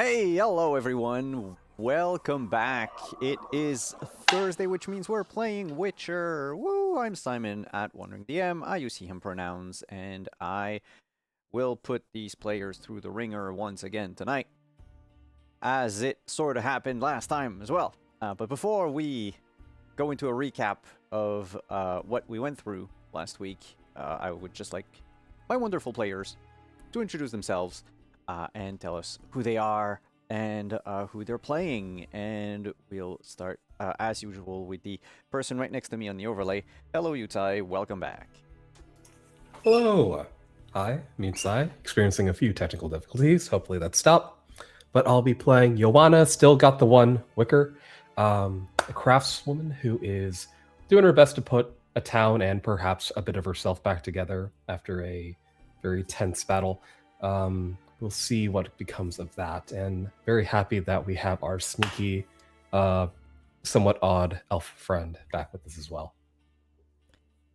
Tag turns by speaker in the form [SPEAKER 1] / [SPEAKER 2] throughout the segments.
[SPEAKER 1] Hey, hello everyone. Welcome back. It is Thursday, which means we're playing Witcher. Woo! I'm Simon at Wandering DM. I use he, him pronouns, and I will put these players through the ringer once again tonight, as it sort of happened last time as well. But before we go into a recap of what we went through last week, I would just like my wonderful players to introduce themselves and tell us who they are and who they're playing. And we'll start, as usual, with the person right next to me on the overlay. Hello, Yutai. Welcome back.
[SPEAKER 2] Hello. Hi, me Sai, experiencing a few technical difficulties. Hopefully that stopped. But I'll be playing Joanna, still got the one Wicker, a craftswoman who is doing her best to put a town and perhaps a bit of herself back together after a very tense battle. We'll see what becomes of that. And very happy that we have our sneaky, somewhat odd elf friend back with us as well.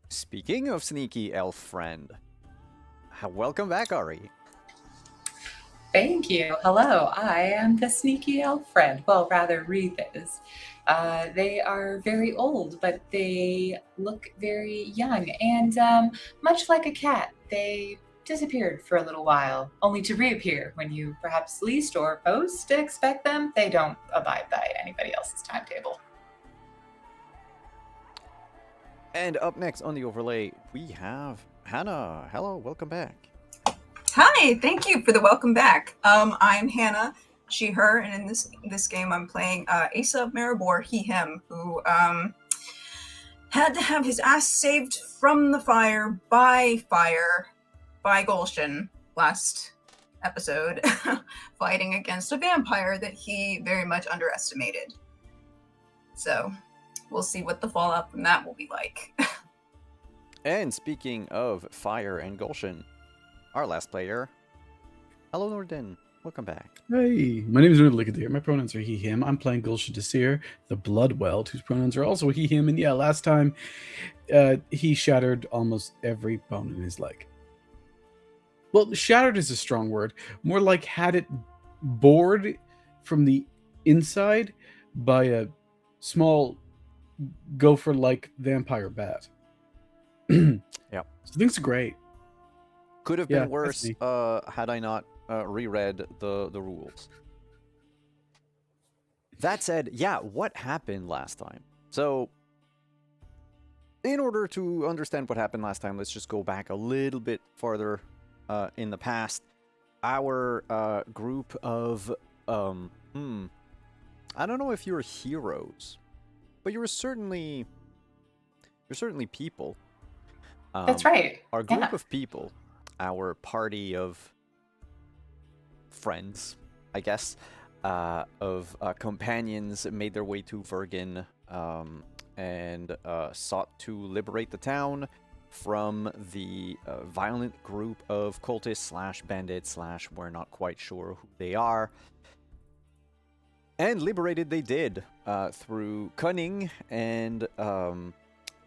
[SPEAKER 1] Speaking of sneaky elf friend, welcome back, Ari.
[SPEAKER 3] Thank you. Hello, I am the sneaky elf friend. Well, rather, Wreath is. They are very old, but they look very young. And much like a cat, they disappeared for a little while, only to reappear when you perhaps least or most expect them. They don't abide by anybody else's timetable.
[SPEAKER 1] And up next on the overlay, we have Hannah. Hello, welcome back.
[SPEAKER 4] Hi, thank you for the welcome back. I'm Hannah, she, her, and in this game I'm playing Asa Maribor, he, him, who had to have his ass saved from the fire by Gulshan last episode, fighting against a vampire that he very much underestimated. So we'll see what the fallout from that will be like.
[SPEAKER 1] And speaking of fire and Gulshan, our last player. Hello, Norden. Welcome back.
[SPEAKER 5] Hey, my name is Nord Ligadir. My pronouns are he, him. I'm playing Gulshan Desir, the Bloodweld, whose pronouns are also he, him. And yeah, last time he shattered almost every bone in his leg. Well, shattered is a strong word. More like had it bored from the inside by a small gopher-like vampire bat.
[SPEAKER 1] Yeah.
[SPEAKER 5] So things are great.
[SPEAKER 1] Could have been worse had I not reread the rules. That said, yeah, what happened last time? So, in order to understand what happened last time, let's just go back a little bit farther in the past. Our group of, I don't know if you're heroes, but you're certainly people.
[SPEAKER 3] That's right.
[SPEAKER 1] Our group of people, our party of friends, I guess, of companions made their way to Vergen and sought to liberate the town from the violent group of cultists / bandits / we're not quite sure who they are. And liberated they did through cunning and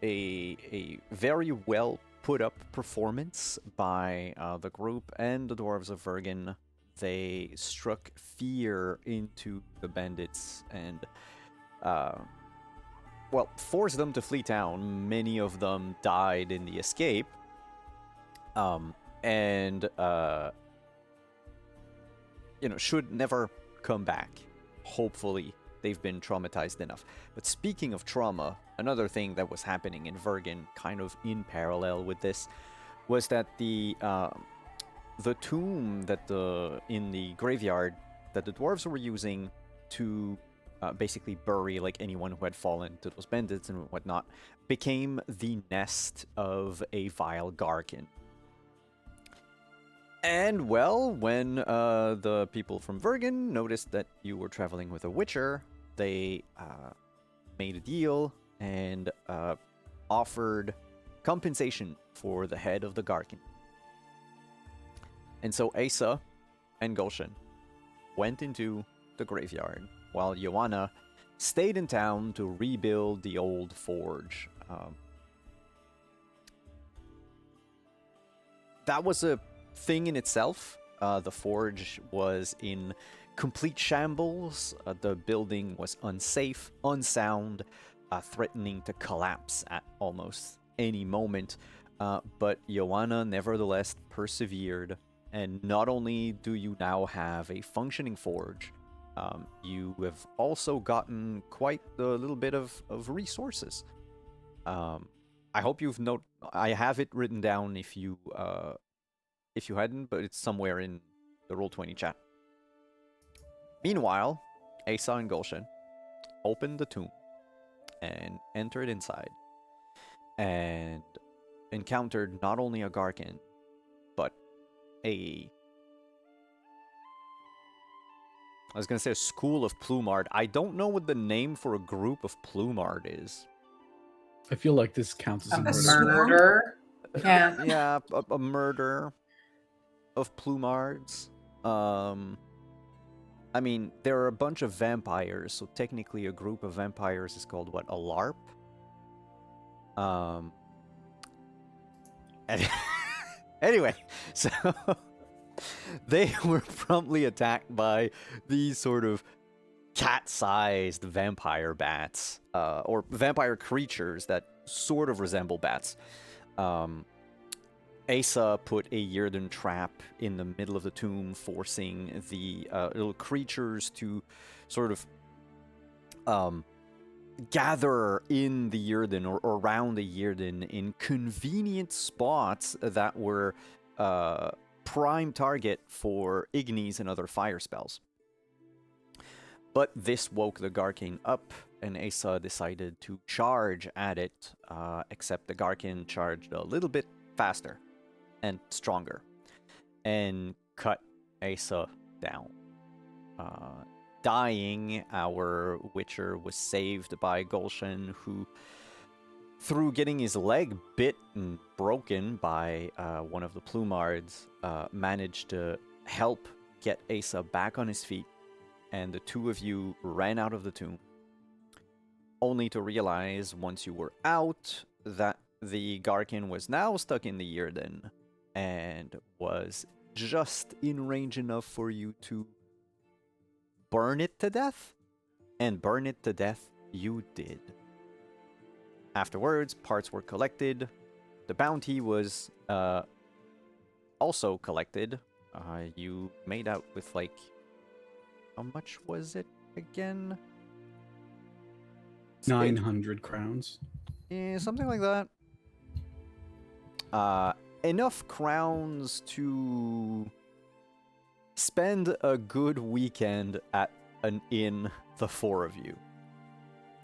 [SPEAKER 1] a very well put up performance by the group and the dwarves of Vergen. They struck fear into the bandits and forced them to flee town. Many of them died in the escape, and should never come back. Hopefully they've been traumatized enough. But speaking of trauma, another thing that was happening in Vergen, kind of in parallel with this, was that the tomb that in the graveyard that the dwarves were using to basically bury like anyone who had fallen to those bandits and whatnot became the nest of a vile Garkin. And, well, when the people from Vergen noticed that you were traveling with a Witcher, they made a deal and offered compensation for the head of the Garkin. And so Asa and Gulshan went into the graveyard, while Joanna stayed in town to rebuild the old forge. That was a thing in itself. The forge was in complete shambles. The building was unsafe, unsound, threatening to collapse at almost any moment. But Joanna nevertheless persevered, and not only do you now have a functioning forge, you have also gotten quite a little bit of resources. I hope you've I have it written down if you hadn't, but it's somewhere in the Roll20 chat. Meanwhile, Asa and Gulshan opened the tomb and entered inside and encountered not only a Garkin, but I was going to say a school of Plumard. I don't know what the name for a group of Plumard is.
[SPEAKER 5] I feel like this counts as a
[SPEAKER 3] A
[SPEAKER 5] murder.
[SPEAKER 3] murder. Yeah.
[SPEAKER 1] Yeah, a murder of Plumards. I mean, there are a bunch of vampires, so technically a group of vampires is called, what, a LARP? Anyway, so they were promptly attacked by these sort of cat-sized vampire bats, or vampire creatures that sort of resemble bats. Asa put a Yrden trap in the middle of the tomb, forcing the little creatures to sort of gather in the Yrden or around the Yrden in convenient spots that were prime target for Ignis and other fire spells. But this woke the Garkin up, and Asa decided to charge at it, except the Garkin charged a little bit faster and stronger, and cut Asa down. Dying, our Witcher was saved by Gulshan, who, through getting his leg bit and broken by one of the Plumards, managed to help get Asa back on his feet, and the two of you ran out of the tomb, only to realize once you were out that the Garkin was now stuck in the Yrden and was just in range enough for you to burn it to death, and burn it to death you did. Afterwards, parts were collected. The bounty was also collected. You made out with, like, how much was it again?
[SPEAKER 5] 900 crowns.
[SPEAKER 1] Yeah, something like that. Enough crowns to spend a good weekend at an inn, the four of you.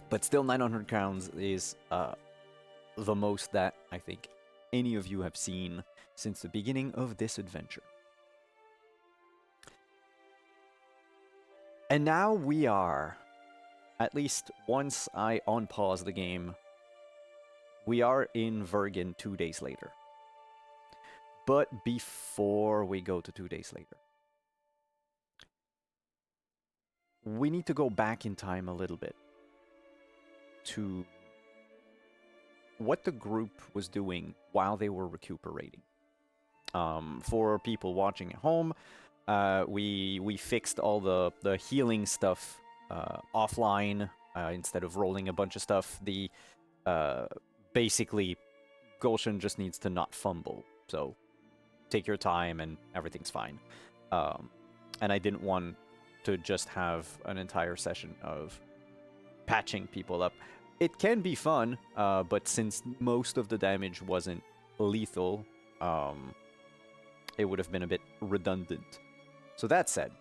[SPEAKER 1] But still, 900 crowns is the most that I think any of you have seen since the beginning of this adventure. And now we are, at least once I unpause the game, we are in Vergen 2 days later. But before we go to 2 days later, we need to go back in time a little bit to what the group was doing while they were recuperating. For people watching at home, we fixed all the healing stuff offline instead of rolling a bunch of stuff. Basically, Gulshan just needs to not fumble. So take your time and everything's fine. And I didn't want to just have an entire session of patching people up. It can be fun, but since most of the damage wasn't lethal, it would have been a bit redundant. So that said,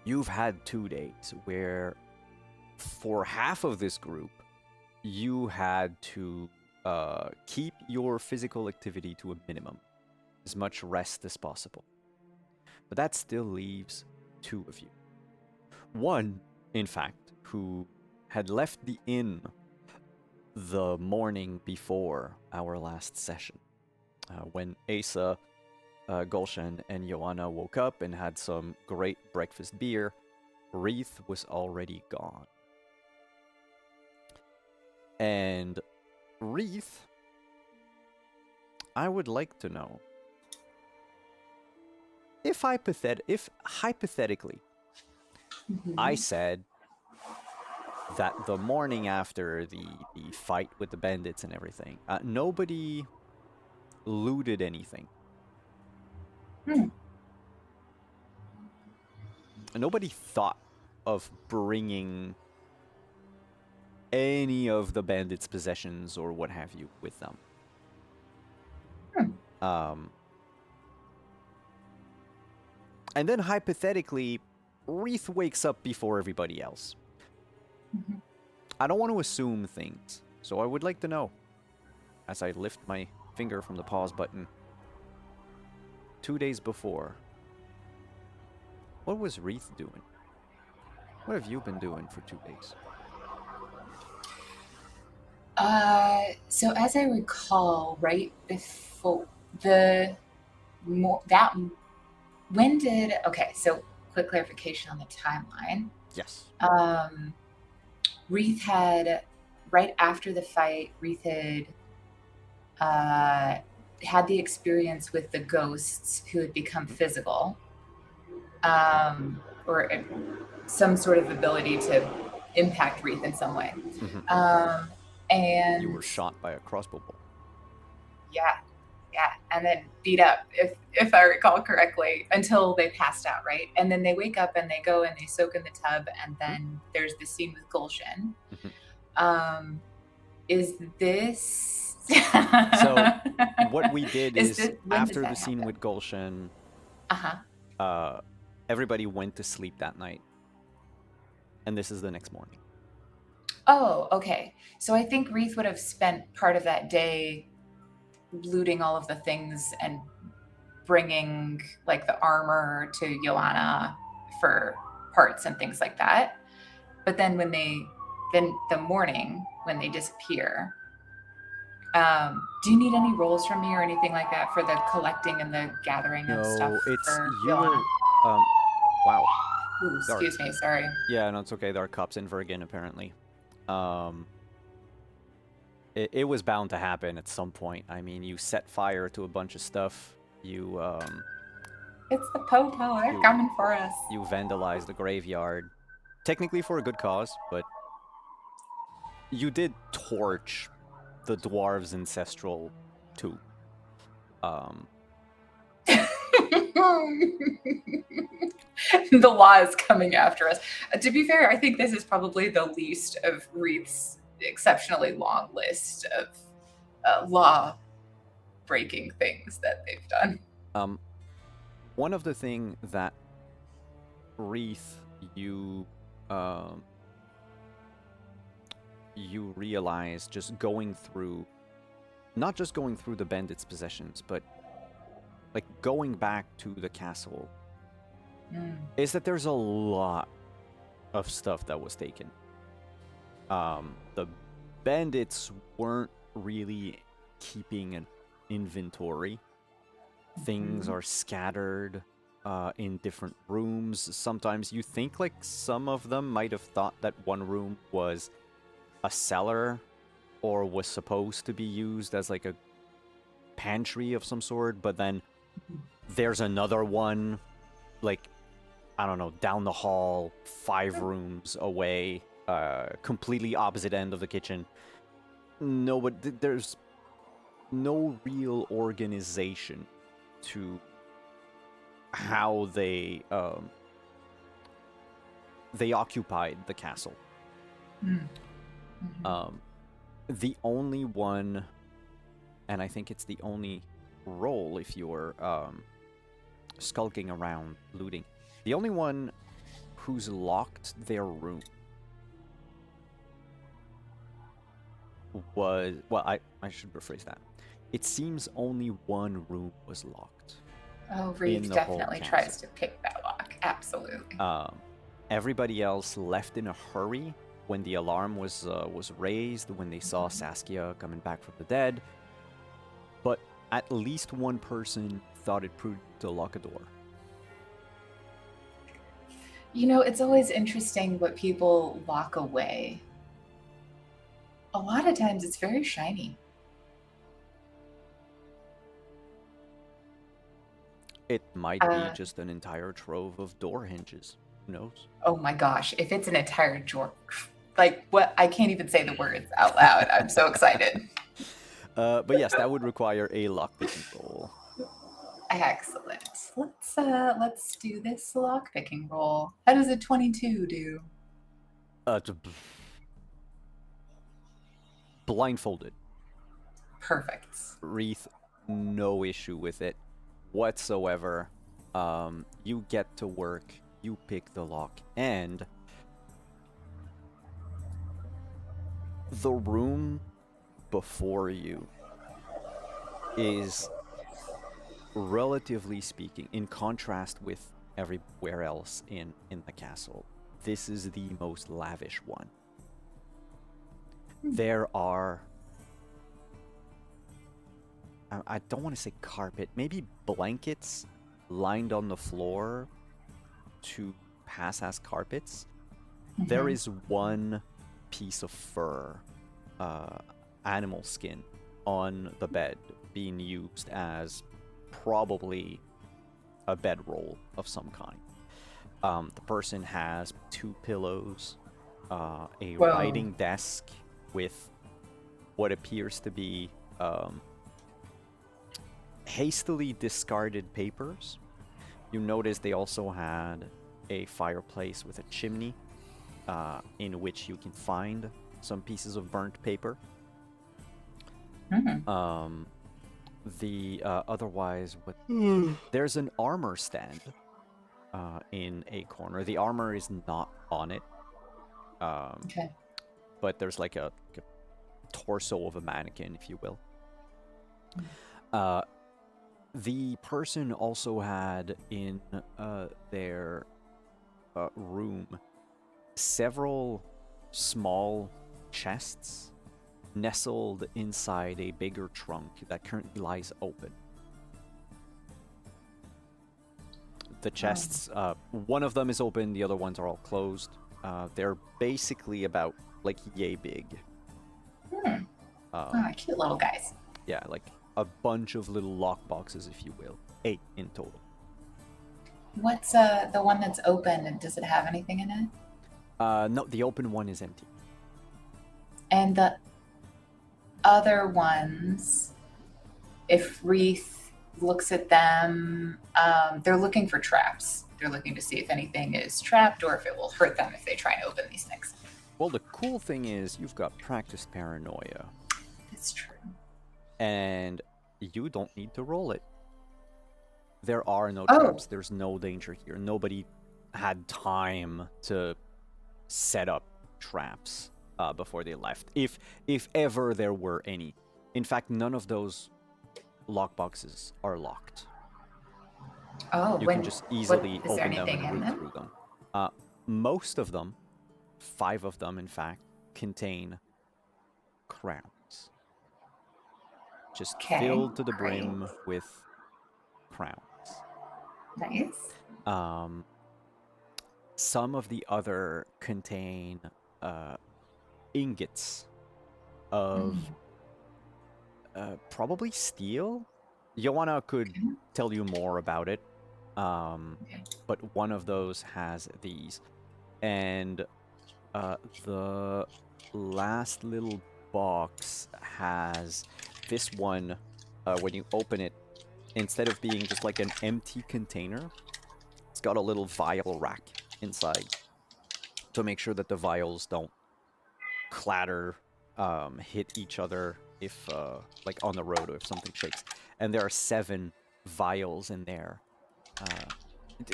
[SPEAKER 1] you've had 2 days where for half of this group, you had to keep your physical activity to a minimum, as much rest as possible. But that still leaves 2 of you. One, in fact, who had left the inn the morning before our last session. When Asa, Gulshan, and Joanna woke up and had some great breakfast beer, Wreath was already gone. And Wreath, I would like to know, if hypothetically, I said that the morning after the fight with the bandits and everything, nobody looted anything.
[SPEAKER 3] Hmm.
[SPEAKER 1] Nobody thought of bringing any of the bandits' possessions or what have you with them. And then hypothetically, Wreath wakes up before everybody else.
[SPEAKER 3] Mhm.
[SPEAKER 1] I don't want to assume things, so I would like to know. As I lift my finger from the pause button. 2 days before, what was Wreath doing? What have you been doing for 2 days?
[SPEAKER 3] So as I recall, right before so quick clarification on the timeline.
[SPEAKER 1] Yes.
[SPEAKER 3] Wreath had, right after the fight, Wreath had the experience with the ghosts who had become physical, or some sort of ability to impact Wreath in some way.
[SPEAKER 1] Mm-hmm.
[SPEAKER 3] And
[SPEAKER 1] you were shot by a crossbow bolt.
[SPEAKER 3] Yeah, and then beat up, if I recall correctly, until they passed out, right? And then they wake up and they go and they soak in the tub, and then there's the scene with Gulshan.
[SPEAKER 1] Mm-hmm.
[SPEAKER 3] Is this
[SPEAKER 1] So what we did is after the scene
[SPEAKER 3] happen?
[SPEAKER 1] with Gulshan,
[SPEAKER 3] Uh-huh.
[SPEAKER 1] Everybody went to sleep that night. And this is the next morning.
[SPEAKER 3] Oh, okay. So I think Wreath would have spent part of that day looting all of the things and bringing like the armor to Joanna for parts and things like that. But then the morning when they disappear, do you need any rolls from me or anything like that for the collecting and the gathering of stuff?
[SPEAKER 1] No, it's
[SPEAKER 3] for
[SPEAKER 1] you
[SPEAKER 3] Joanna?
[SPEAKER 1] were wow.
[SPEAKER 3] Ooh, excuse me, sorry.
[SPEAKER 1] Yeah, no, it's okay. There are cops in Vergin apparently. It was bound to happen at some point. I mean, you set fire to a bunch of stuff. You
[SPEAKER 3] It's the Popo. They're coming for us.
[SPEAKER 1] You vandalized the graveyard, technically for a good cause, but you did torch the dwarves' ancestral tomb.
[SPEAKER 3] The law is coming after us. To be fair, I think this is probably the least of Wreath's exceptionally long list of law-breaking things that they've done.
[SPEAKER 1] One of the things that Wreath, you realize just going through, not just going through the bandits' possessions, but like going back to the castle, is that there's a lot of stuff that was taken. The bandits weren't really keeping an inventory. Things are scattered in different rooms. Sometimes you think like some of them might have thought that one room was a cellar or was supposed to be used as like a pantry of some sort, but then there's another one, like, I don't know, down the hall, 5 rooms away, completely opposite end of the kitchen. No, but there's no real organization to how they occupied the castle. The only one, and I think it's the only role if you're skulking around looting, the only one who's locked their room was, well, I should rephrase that. It seems only one room was locked.
[SPEAKER 3] Oh, Reed definitely tries to pick that lock. Absolutely.
[SPEAKER 1] Everybody else left in a hurry when the alarm was raised, when they saw Saskia coming back from the dead. But at least one person thought it prudent to lock a door.
[SPEAKER 3] You know, it's always interesting what people lock away. A lot of times it's very shiny.
[SPEAKER 1] It might be just an entire trove of door hinges. Who knows?
[SPEAKER 3] Oh my gosh, if it's an entire drawer, like what? I can't even say the words out loud. I'm so excited.
[SPEAKER 1] But yes, that would require a lockpicking roll.
[SPEAKER 3] Excellent. Let's do this lockpicking roll. How does a 22 do?
[SPEAKER 1] Blindfolded.
[SPEAKER 3] Perfect.
[SPEAKER 1] Wreath, no issue with it whatsoever. You get to work, you pick the lock, and the room before you is, relatively speaking, in contrast with everywhere else in the castle, this is the most lavish one. There are, I don't want to say carpet, maybe blankets lined on the floor to pass as carpets. There is one piece of fur, animal skin, on the bed being used as probably a bedroll of some kind. The person has 2 pillows, a
[SPEAKER 3] Whoa.
[SPEAKER 1] writing desk with what appears to be hastily discarded papers. You notice they also had a fireplace with a chimney in which you can find some pieces of burnt paper. Otherwise, there's an armor stand in a corner. The armor is not on it.
[SPEAKER 3] Okay.
[SPEAKER 1] But there's like a torso of a mannequin, if you will. The person also had in their room several small chests nestled inside a bigger trunk that currently lies open. The chests, one of them is open, the other ones are all closed. They're basically about like yay big.
[SPEAKER 3] Cute little guys.
[SPEAKER 1] Yeah, like a bunch of little lock boxes, if you will. 8 in total.
[SPEAKER 3] What's the one that's open, and does it have anything in it?
[SPEAKER 1] No, the open one is empty.
[SPEAKER 3] And the other ones, if Wreath looks at them, they're looking for traps. They're looking to see if anything is trapped or if it will hurt them if they try and open these things.
[SPEAKER 1] Well, the cool thing is you've got practiced paranoia.
[SPEAKER 3] That's true.
[SPEAKER 1] And you don't need to roll it. There are no
[SPEAKER 3] Oh.
[SPEAKER 1] traps. There's no danger here. Nobody had time to set up traps before they left, if ever there were any. In fact, none of those lockboxes are locked.
[SPEAKER 3] Oh,
[SPEAKER 1] You can just easily
[SPEAKER 3] is there
[SPEAKER 1] open them
[SPEAKER 3] anything
[SPEAKER 1] and
[SPEAKER 3] in
[SPEAKER 1] root
[SPEAKER 3] them?
[SPEAKER 1] through them. Most of them, 5 of them in fact, contain crowns. Just
[SPEAKER 3] Okay,
[SPEAKER 1] filled to the brim
[SPEAKER 3] great.
[SPEAKER 1] with crowns.
[SPEAKER 3] Nice.
[SPEAKER 1] Some of the other contain ingots of probably steel. Joanna could tell you more about it, but one of those has these. And the last little box has this one. When you open it, instead of being just like an empty container, it's got a little vial rack inside to make sure that the vials don't clatter, hit each other if, like on the road or if something shakes. And there are 7 vials in there.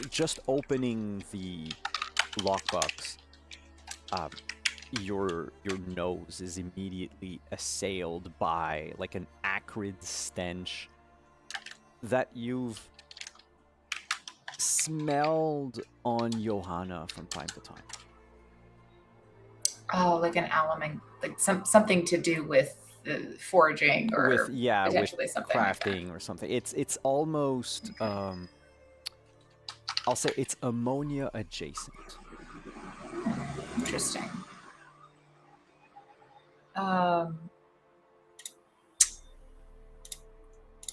[SPEAKER 1] Just opening the lockbox, your nose is immediately assailed by like an acrid stench that you've smelled on Johanna from time to time.
[SPEAKER 3] Oh, like an element, like something to do with foraging or
[SPEAKER 1] with
[SPEAKER 3] potentially something like that.
[SPEAKER 1] crafting or something. It's almost I'll say it's ammonia adjacent.
[SPEAKER 3] Interesting.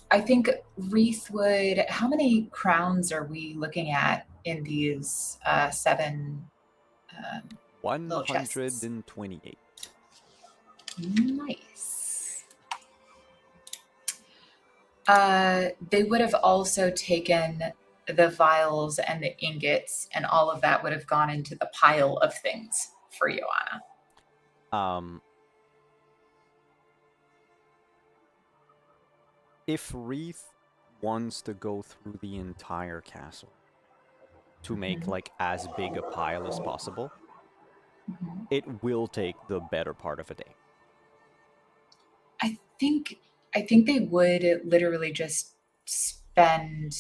[SPEAKER 3] I think Wreath would. How many crowns are we looking at in these 7 little chests?
[SPEAKER 1] 128.
[SPEAKER 3] Nice. They would have also taken the vials and the ingots, and all of that would have gone into the pile of things for Joanna.
[SPEAKER 1] If Wreath wants to go through the entire castle to make like as big a pile as possible, it will take the better part of a day.
[SPEAKER 3] I think they would literally just spend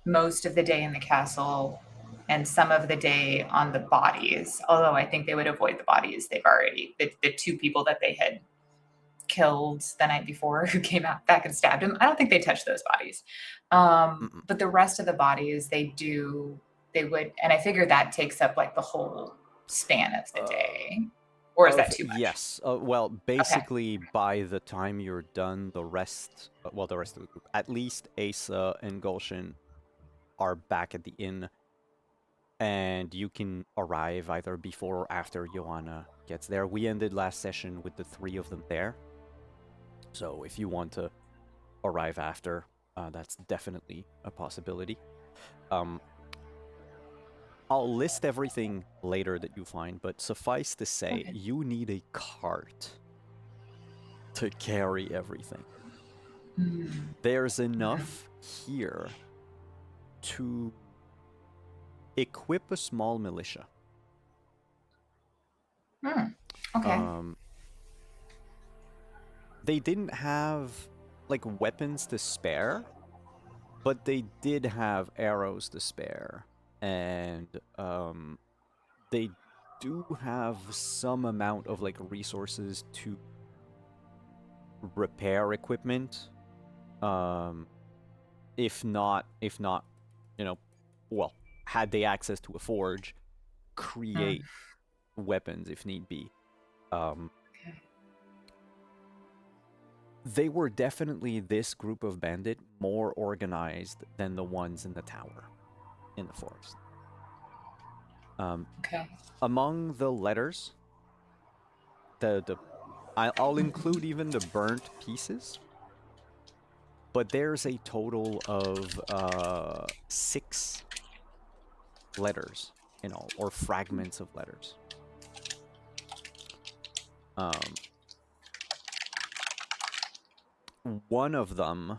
[SPEAKER 3] most of the day in the castle and some of the day on the bodies. Although I think they would avoid the bodies. They've already the 2 people that they had killed the night before who came out back and stabbed him. I don't think they touched those bodies. But the rest of the bodies they would, and I figure that takes up like the whole span of the day. Or is that too much?
[SPEAKER 1] Yes. Well, basically, by the time you're done, the rest of the group, at least Asa and Gulshan, are back at the inn, and you can arrive either before or after Joanna gets there. We ended last session with the 3 of them there, so if you want to arrive after, that's definitely a possibility. I'll list everything later that you find, but suffice to say, you need a cart to carry everything. There's enough here to equip a small militia.
[SPEAKER 3] Okay.
[SPEAKER 1] They didn't have like weapons to spare, but they did have arrows to spare. And they do have some amount of like resources to repair equipment. If not, well, had they access to a forge, create weapons if need be. They were definitely, this group of bandit, more organized than the ones in the tower. In the forest. Among the letters, I'll include even the burnt pieces, but there's a total of 6 letters in all, or fragments of letters. One of them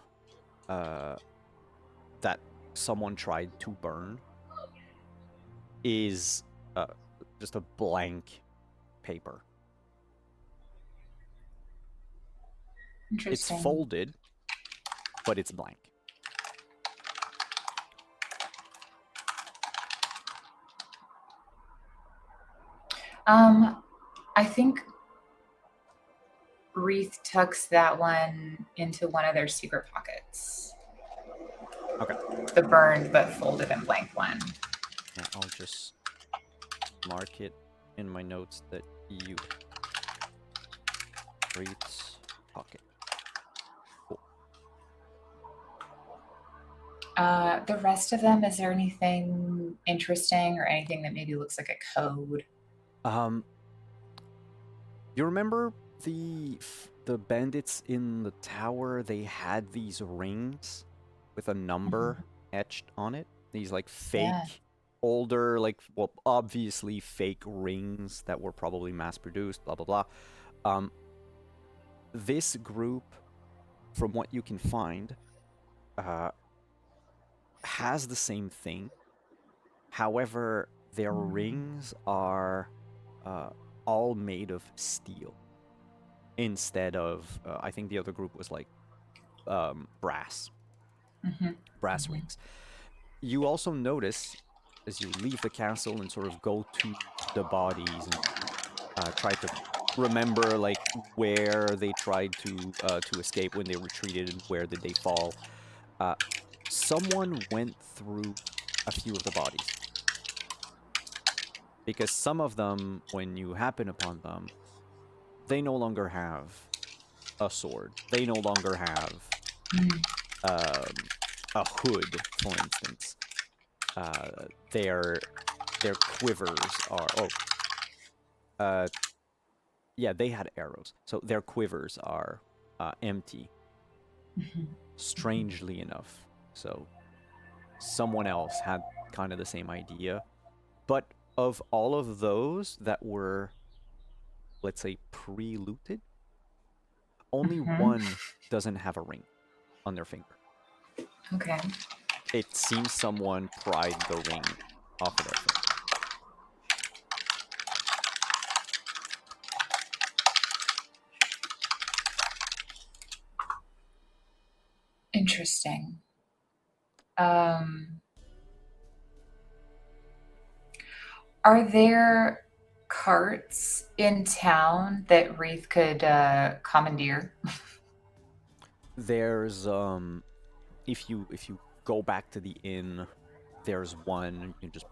[SPEAKER 1] that someone tried to burn is just a blank paper.
[SPEAKER 3] Interesting.
[SPEAKER 1] It's folded, but it's blank.
[SPEAKER 3] I think Wreath tucks that one into one of their secret pockets.
[SPEAKER 1] Okay.
[SPEAKER 3] The burned but folded and blank one.
[SPEAKER 1] Yeah, I'll just mark it in my notes that you Wreath's pocket. Cool.
[SPEAKER 3] The rest of them, is there anything interesting or anything that maybe looks like a code?
[SPEAKER 1] You remember the bandits in the tower? They had these rings with a number etched on it. These like fake, older, like, well, obviously fake rings that were probably mass produced. Blah blah blah. This group, from what you can find, has the same thing. However, their rings are all made of steel instead of, I think the other group was like brass rings. You also notice, as you leave the castle and sort of go to the bodies and try to remember like where they tried to escape when they retreated and where did they fall, someone went through a few of the bodies. Because some of them, when you happen upon them, they no longer have a sword. They no longer have um, a hood, for instance. Their quivers are yeah, they had arrows, so their quivers are empty. Strangely enough, so someone else had kind of the same idea, but of all of those that were, let's say, pre-looted, only
[SPEAKER 3] Mhm.
[SPEAKER 1] one doesn't have a ring on their finger.
[SPEAKER 3] Okay.
[SPEAKER 1] It seems someone pried the ring off of their finger.
[SPEAKER 3] Interesting. Um, are there carts in town that Wreath could commandeer?
[SPEAKER 1] There's if you go back to the inn, there's one. You can just,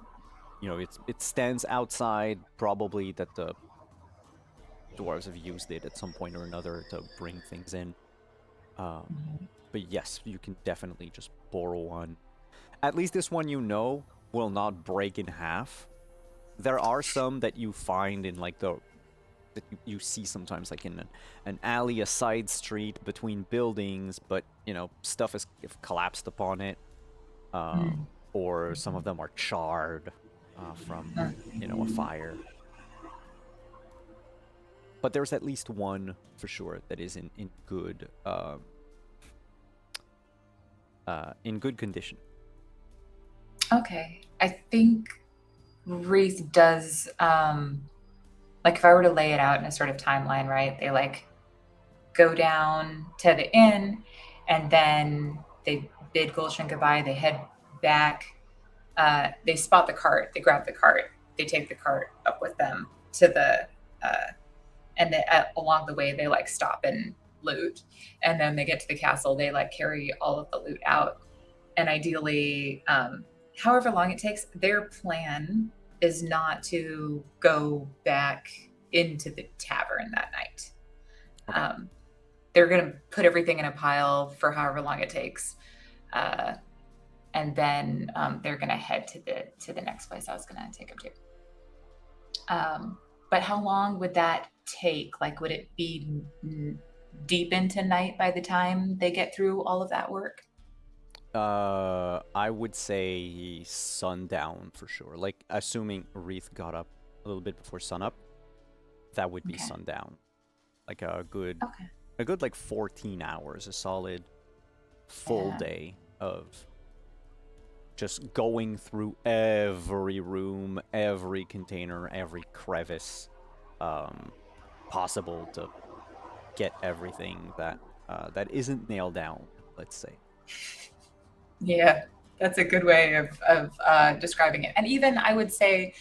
[SPEAKER 1] it stands outside, probably that the dwarves have used it at some point or another to bring things in. But yes, you can definitely just borrow one. At least this one, will not break in half. There are some that you find in like that you see sometimes, like in an alley, a side street between buildings, but stuff is collapsed upon it, or some of them are charred from a fire. But there's at least one for sure that is in good condition.
[SPEAKER 3] Okay. I think Wreath does, like if I were to lay it out in a sort of timeline, right? They like go down to the inn and then they bid Gulshan goodbye. They head back. They spot the cart. They grab the cart. They take the cart up with them to the, and along the way, they like stop and loot. And then they get to the castle. They like carry all of the loot out. And ideally, however long it takes, their plan is not to go back into the tavern that night.
[SPEAKER 1] Okay.
[SPEAKER 3] They're going to put everything in a pile for however long it takes, and then they're going to head to the next place I was going to take them to. But how long would that take? Like, would it be deep into night by the time they get through all of that work?
[SPEAKER 1] I would say sundown for sure. Like, assuming Wreath got up a little bit before sunup, that would be
[SPEAKER 3] Okay.
[SPEAKER 1] sundown. Like a good
[SPEAKER 3] Okay.
[SPEAKER 1] like 14 hours, a solid full
[SPEAKER 3] Yeah.
[SPEAKER 1] day of just going through every room, every container, every crevice possible to get everything that isn't nailed down, let's say.
[SPEAKER 3] Yeah, that's a good way of describing it. And even I would say,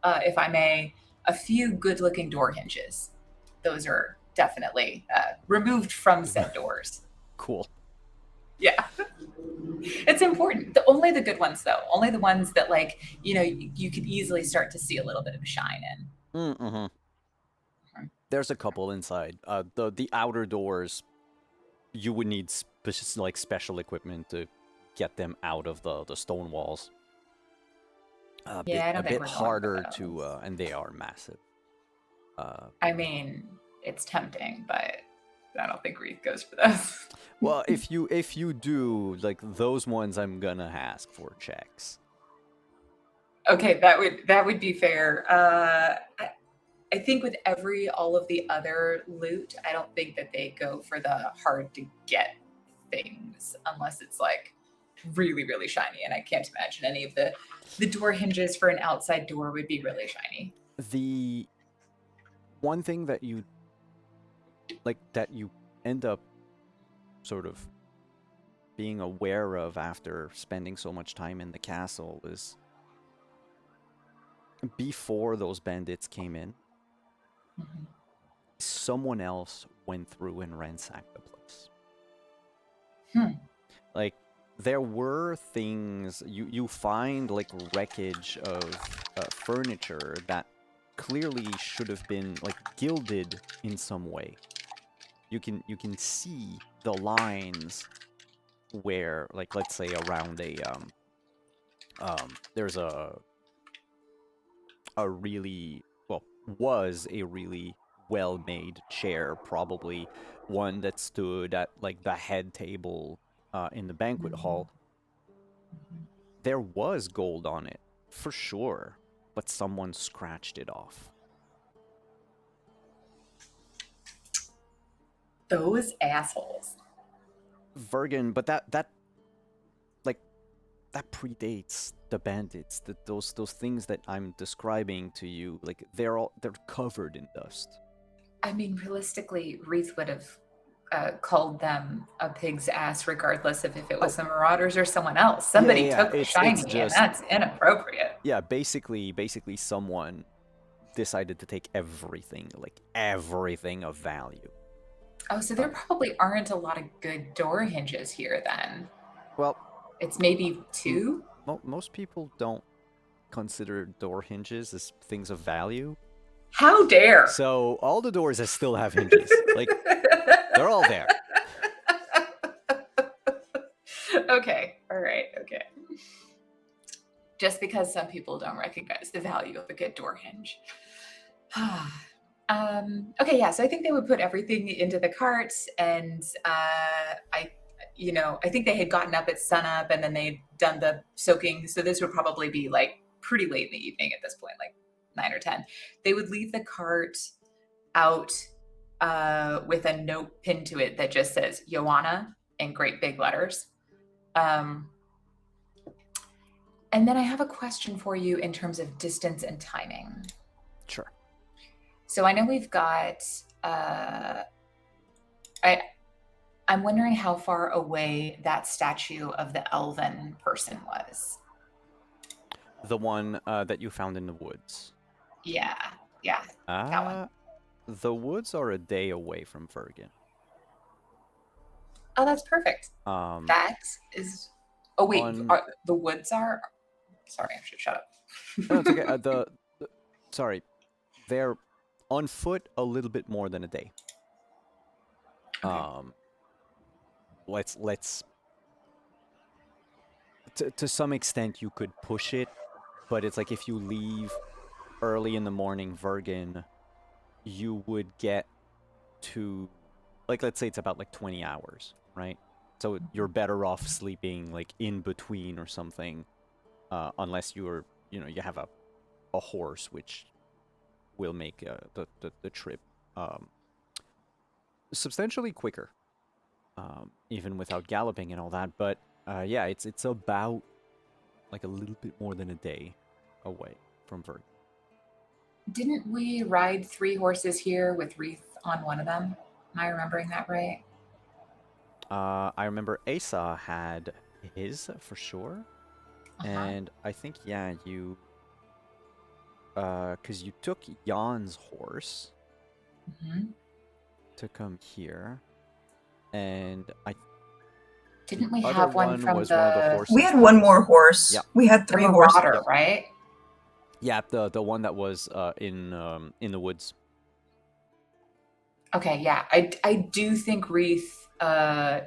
[SPEAKER 3] if I may, a few good-looking door hinges. Those are definitely removed from said doors.
[SPEAKER 1] Cool.
[SPEAKER 3] Yeah, it's important. Only the good ones, though. Only the ones that, like, you could easily start to see a little bit of a shine in.
[SPEAKER 1] Mm-hmm. There's a couple inside. The outer doors, you would need special equipment to get them out of the stone walls.
[SPEAKER 3] I don't
[SPEAKER 1] A
[SPEAKER 3] think
[SPEAKER 1] bit
[SPEAKER 3] we're going
[SPEAKER 1] harder
[SPEAKER 3] for
[SPEAKER 1] to,
[SPEAKER 3] those.
[SPEAKER 1] and they are massive.
[SPEAKER 3] I mean, it's tempting, but I don't think Wreath goes for those.
[SPEAKER 1] Well, if you do, like, those ones, I'm gonna ask for checks.
[SPEAKER 3] Okay, that would be fair. I think with all of the other loot, I don't think that they go for the hard to get things unless it's like really, really shiny. And I can't imagine any of the door hinges for an outside door would be really shiny.
[SPEAKER 1] The one thing that you end up sort of being aware of after spending so much time in the castle is, before those bandits came in,
[SPEAKER 3] Mhm.
[SPEAKER 1] someone else went through and ransacked the place. Like, there were things you find, like wreckage of furniture that clearly should have been like gilded in some way. You can see the lines where, like, let's say around there's a really, well, was a really well-made chair, probably one that stood at like the head table in the banquet hall. There was gold on it, for sure, but someone scratched it off.
[SPEAKER 3] Those assholes.
[SPEAKER 1] Vergen, but that like that predates the bandits. Those things that I'm describing to you, like they're covered in dust.
[SPEAKER 3] I mean, realistically, Reese would have called them a pig's ass, regardless of if it was the Marauders or someone else. Somebody
[SPEAKER 1] yeah,
[SPEAKER 3] took the
[SPEAKER 1] it's
[SPEAKER 3] shiny,
[SPEAKER 1] just-
[SPEAKER 3] and that's inappropriate.
[SPEAKER 1] Yeah, basically someone decided to take everything, like everything of value.
[SPEAKER 3] Oh, so there probably aren't a lot of good door hinges here then.
[SPEAKER 1] Well,
[SPEAKER 3] It's maybe two?
[SPEAKER 1] most people don't consider door hinges as things of value.
[SPEAKER 3] How dare!
[SPEAKER 1] So all the doors that still have hinges, like they're all there.
[SPEAKER 3] Okay, all right, okay. Just because some people don't recognize the value of a good door hinge. Okay, yeah, so I think they would put everything into the carts, and I think they had gotten up at sunup and then they'd done the soaking. So this would probably be like pretty late in the evening at this point, like 9 or 10. They would leave the cart out with a note pinned to it that just says Joanna in great big letters. And then I have a question for you in terms of distance and timing.
[SPEAKER 1] Sure.
[SPEAKER 3] So I know we've got, I'm wondering how far away that statue of the elven person was.
[SPEAKER 1] The one that you found in the woods.
[SPEAKER 3] Yeah, that one.
[SPEAKER 1] The woods are a day away from Vergen.
[SPEAKER 3] Oh, that's perfect. That is. Oh wait, the woods are. Sorry, I should shut up.
[SPEAKER 1] No, it's okay. Sorry, they're on foot a little bit more than a day.
[SPEAKER 3] Okay.
[SPEAKER 1] Let's to some extent you could push it, but it's like if you leave early in the morning, Vergen, you would get to, like, let's say it's about like 20 hours, right? So you're better off sleeping like in between or something, unless you have a horse, which will make the trip substantially quicker, even without galloping and all that. But yeah, it's about like a little bit more than a day away from Vergen.
[SPEAKER 3] Didn't we ride 3 horses here with Wreath on one of them? Am I remembering that right?
[SPEAKER 1] I remember Asa had his for sure, and I think you, because you took Jan's horse to come here, and
[SPEAKER 3] Didn't we
[SPEAKER 1] other
[SPEAKER 3] have one from
[SPEAKER 1] was one of the horses.
[SPEAKER 4] We had one more horse.
[SPEAKER 1] Yeah.
[SPEAKER 4] We had
[SPEAKER 3] the
[SPEAKER 4] 3 horses.
[SPEAKER 3] Marauder, right?
[SPEAKER 1] Yeah, the one that was in the woods.
[SPEAKER 3] Okay, yeah. I do think Wreath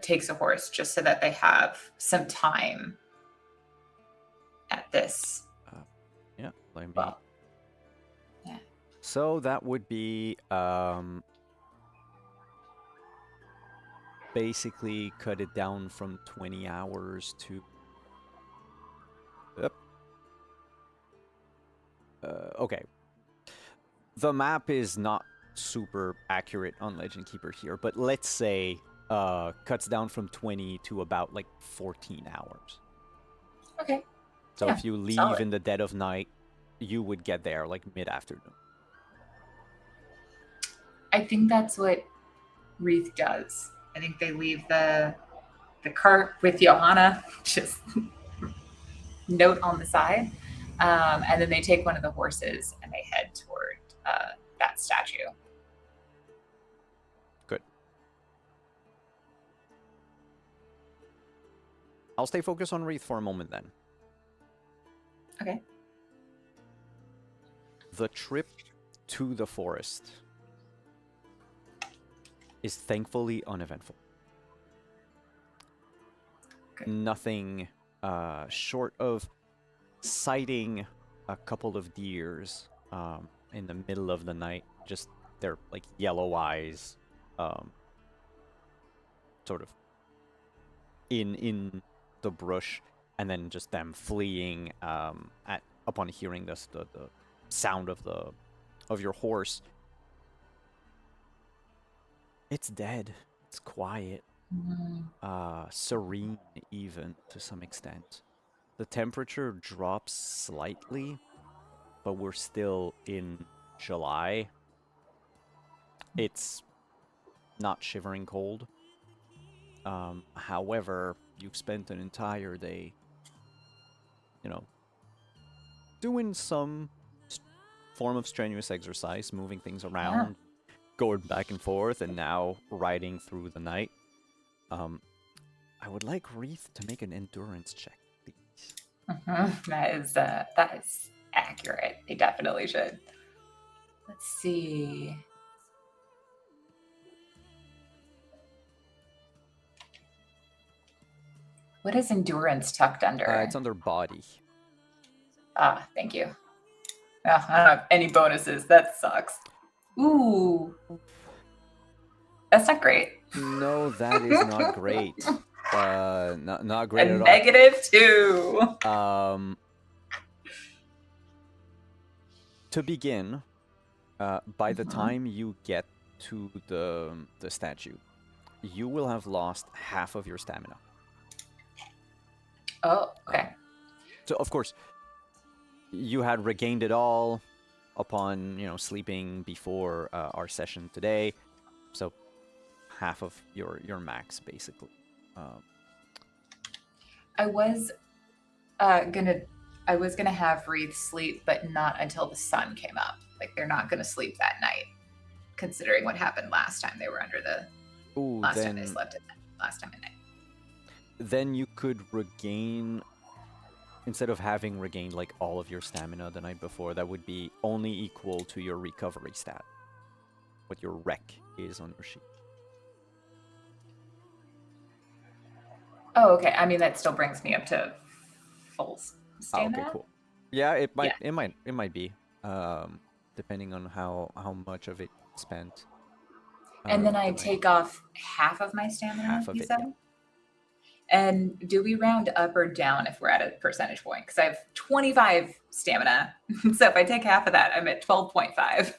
[SPEAKER 3] takes a horse just so that they have some time at this.
[SPEAKER 1] Yeah, let me.
[SPEAKER 3] Well, yeah.
[SPEAKER 1] So that would be basically cut it down from 20 hours to. Yep. Okay. The map is not super accurate on Legend Keeper here, but let's say cuts down from 20 to about like 14 hours.
[SPEAKER 3] Okay.
[SPEAKER 1] So
[SPEAKER 3] Yeah,
[SPEAKER 1] if you leave
[SPEAKER 3] solid.
[SPEAKER 1] in the dead of night, you would get there like mid-afternoon.
[SPEAKER 3] I think that's what Wreath does. I think they leave the cart with Johanna, just note on the side, and then they take one of the horses and they head toward that statue.
[SPEAKER 1] Good. I'll stay focused on Wreath for a moment then.
[SPEAKER 3] Okay.
[SPEAKER 1] The trip to the forest is thankfully uneventful. nothing short of sighting a couple of deers in the middle of the night. Just their like yellow eyes, sort of in the brush, and then just them fleeing upon hearing the sound of your horse. It's dead. It's quiet. Serene even to some extent. The temperature drops slightly, but we're still in July. It's not shivering cold. However, you've spent an entire day, doing some form of strenuous exercise, moving things around, going back and forth, and now riding through the night. I would like Wreath to make an endurance check, please.
[SPEAKER 3] That is accurate. They definitely should. Let's see. What is endurance tucked under?
[SPEAKER 1] It's under body.
[SPEAKER 3] Ah, thank you. Oh, I don't have any bonuses. That sucks. Ooh. That's not great.
[SPEAKER 1] No, that is not great. Not great
[SPEAKER 3] A
[SPEAKER 1] at all.
[SPEAKER 3] -2.
[SPEAKER 1] To begin, by the time you get to the statue, you will have lost half of your stamina.
[SPEAKER 3] Oh, okay.
[SPEAKER 1] So of course, you had regained it all upon sleeping before our session today. So half of your max basically.
[SPEAKER 3] I was gonna have Wreath sleep, but not until the sun came up. Like they're not gonna sleep that night, considering what happened last time they were under the time they slept last time at night.
[SPEAKER 1] Then you could regain, instead of having regained like all of your stamina the night before, that would be only equal to your recovery stat, what your rec is on your sheet.
[SPEAKER 3] Oh, okay. I mean, that still brings me up to full stamina.
[SPEAKER 1] Okay, cool. Yeah, it might be, depending on how much of it spent.
[SPEAKER 3] And then I take off half of my stamina.
[SPEAKER 1] Half of
[SPEAKER 3] you
[SPEAKER 1] it,
[SPEAKER 3] said?
[SPEAKER 1] yeah.
[SPEAKER 3] And do we round up or down if we're at a percentage point? Because I have 25 stamina, so if I take half of that, I'm at 12.5.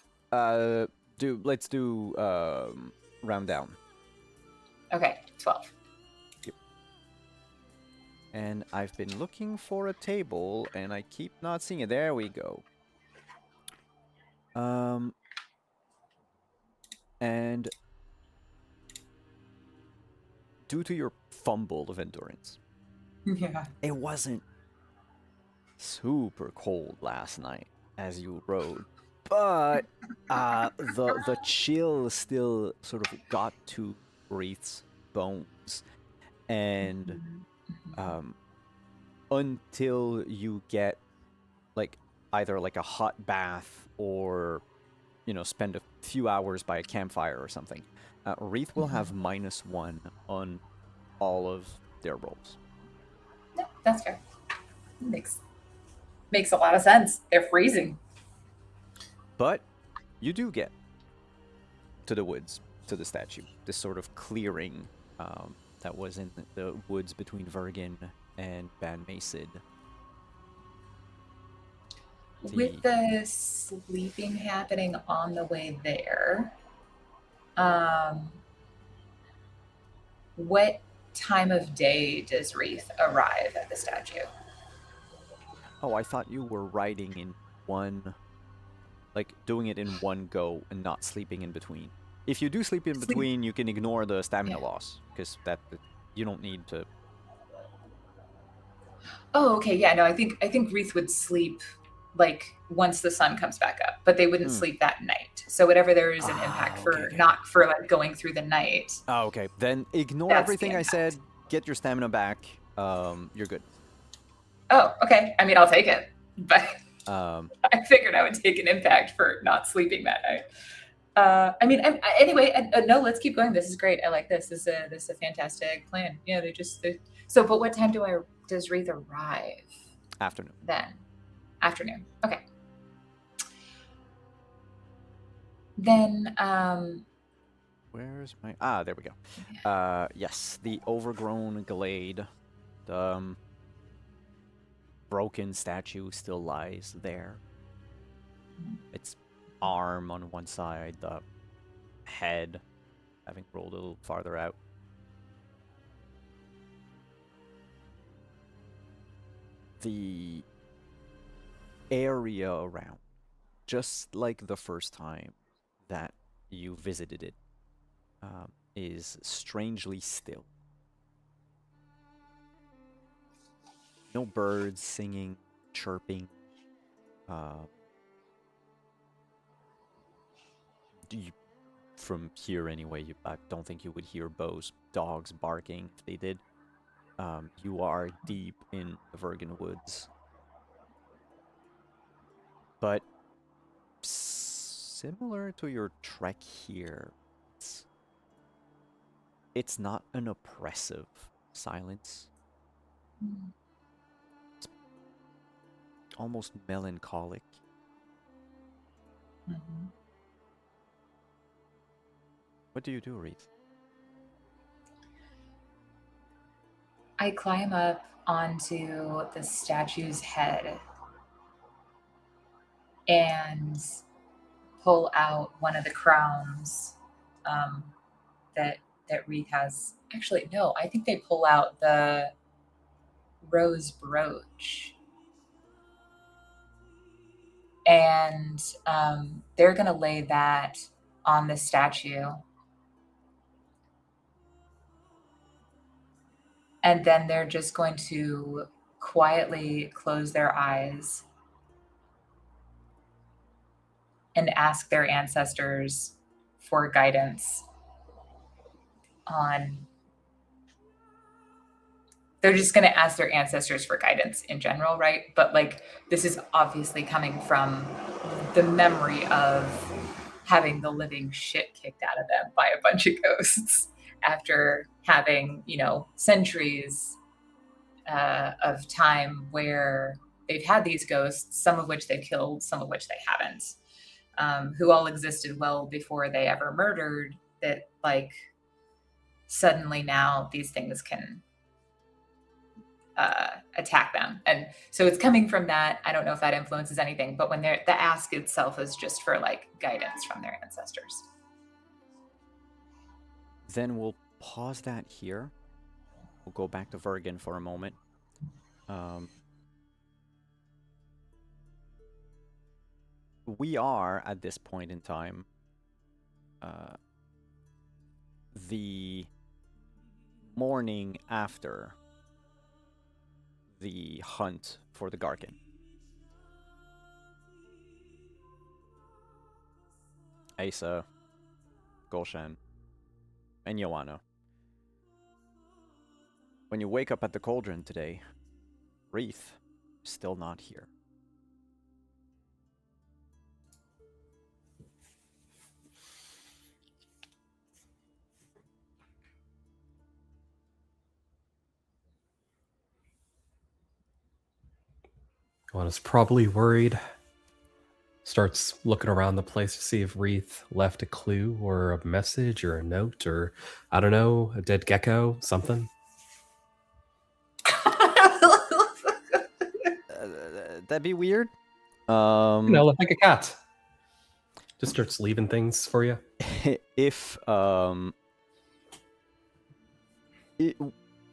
[SPEAKER 1] Let's do round down.
[SPEAKER 3] Okay, 12.
[SPEAKER 1] And I've been looking for a table, and I keep not seeing it. There we go. And due to your fumble of endurance,
[SPEAKER 3] Yeah.
[SPEAKER 1] it wasn't super cold last night as you rode, but the chill still sort of got to Wreath's bones, and until you get like either like a hot bath or spend a few hours by a campfire or something, Wreath will have -1 on all of their rolls.
[SPEAKER 3] Yeah, that's fair. Makes a lot of sense. They're freezing.
[SPEAKER 1] But you do get to the woods, to the statue, this sort of clearing that was in the woods between Vergen and Ban Macid.
[SPEAKER 3] With the sleeping happening on the way there, what time of day does Wreath arrive at the statue?
[SPEAKER 1] Oh, I thought you were riding in one, like doing it in one go and not sleeping in between. If you do sleep in between, you can ignore the stamina loss, because that you don't need to.
[SPEAKER 3] Oh, okay. Yeah, no, I think Wreath would sleep like once the sun comes back up, but they wouldn't sleep that night. So whatever there is an impact for,
[SPEAKER 1] okay.
[SPEAKER 3] not for like going through the night.
[SPEAKER 1] Oh, okay. Then ignore
[SPEAKER 3] That's
[SPEAKER 1] everything
[SPEAKER 3] the
[SPEAKER 1] I said. Get your stamina back. You're good.
[SPEAKER 3] Oh, okay. I mean, I'll take it, but
[SPEAKER 1] I
[SPEAKER 3] I figured I would take an impact for not sleeping that night. Anyway, no, let's keep going. This is great. I like this. This is a fantastic plan. Yeah, but what time does Wreath arrive
[SPEAKER 1] Afternoon.
[SPEAKER 3] then? Afternoon. Okay. Then,
[SPEAKER 1] Where's my... there we go. Yes, the overgrown glade. The broken statue still lies there. Its arm on one side, the head having rolled a little farther out. The area around, just like the first time that you visited it, is strangely still. No birds singing, chirping. From here anyway, I don't think you would hear Bo's dogs barking. If they did, you are deep in the Vergen Woods. But similar to your trek here, it's not an oppressive silence. It's almost melancholic.
[SPEAKER 3] Mhm.
[SPEAKER 1] What do you do, Wreath?
[SPEAKER 3] I climb up onto the statue's head and pull out one of the crowns that Wreath has. Actually, no, I think they pull out the rose brooch. And they're going to lay that on the statue. And then they're just going to quietly close their eyes and ask their ancestors for guidance on... They're just going to ask their ancestors for guidance in general, right? But like, this is obviously coming from the memory of having the living shit kicked out of them by a bunch of ghosts after having, centuries of time where they've had these ghosts, some of which they've killed, some of which they haven't, who all existed well before they ever murdered, that like suddenly now these things can attack them. And so it's coming from that. I don't know if that influences anything, but when the ask itself is just for like guidance from their ancestors.
[SPEAKER 1] Then we'll pause that here. We'll go back to Vergen for a moment. We are, at this point in time, the morning after the hunt for the Garkin. Asa, Gulshan, and Joanna. When you wake up at the cauldron today, Wreath is still not here.
[SPEAKER 2] Joanna's probably worried. Starts looking around the place to see if Wreath left a clue or a message or a note or, I don't know, a dead gecko, something.
[SPEAKER 1] That'd be weird.
[SPEAKER 2] Like a cat. Just starts leaving things for you.
[SPEAKER 1] If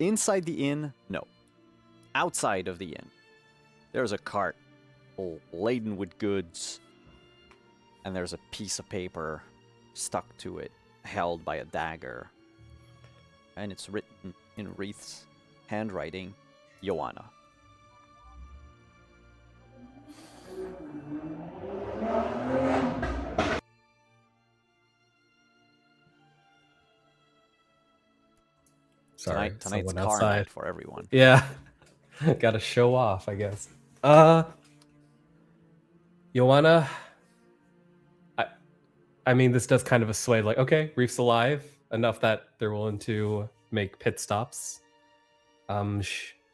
[SPEAKER 1] inside the inn, no. Outside of the inn, there's a cart laden with goods, and there's a piece of paper stuck to it, held by a dagger, and it's written in Wreath's handwriting, Joanna.
[SPEAKER 2] Sorry,
[SPEAKER 1] Tonight's
[SPEAKER 2] someone
[SPEAKER 1] car
[SPEAKER 2] outside
[SPEAKER 1] night for everyone.
[SPEAKER 2] Yeah. Gotta show off, I guess. Joanna, I mean, this does kind of assuage, like, okay, Reef's alive enough that they're willing to make pit stops.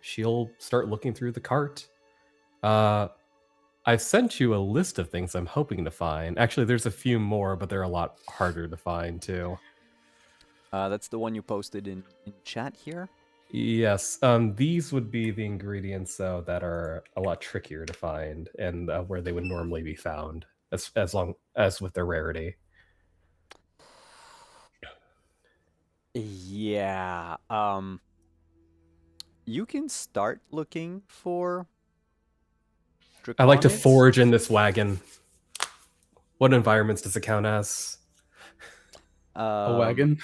[SPEAKER 2] She'll start looking through the cart. I've sent you a list of things I'm hoping to find. Actually, there's a few more, but they're a lot harder to find too.
[SPEAKER 1] That's the one you posted in chat here.
[SPEAKER 2] Yes, these would be the ingredients though that are a lot trickier to find and where they would normally be found, as long as with their rarity.
[SPEAKER 1] Yeah. You can start looking for
[SPEAKER 2] I like to
[SPEAKER 1] draconids.
[SPEAKER 2] forage in this wagon. What environments does it count as?
[SPEAKER 5] A wagon.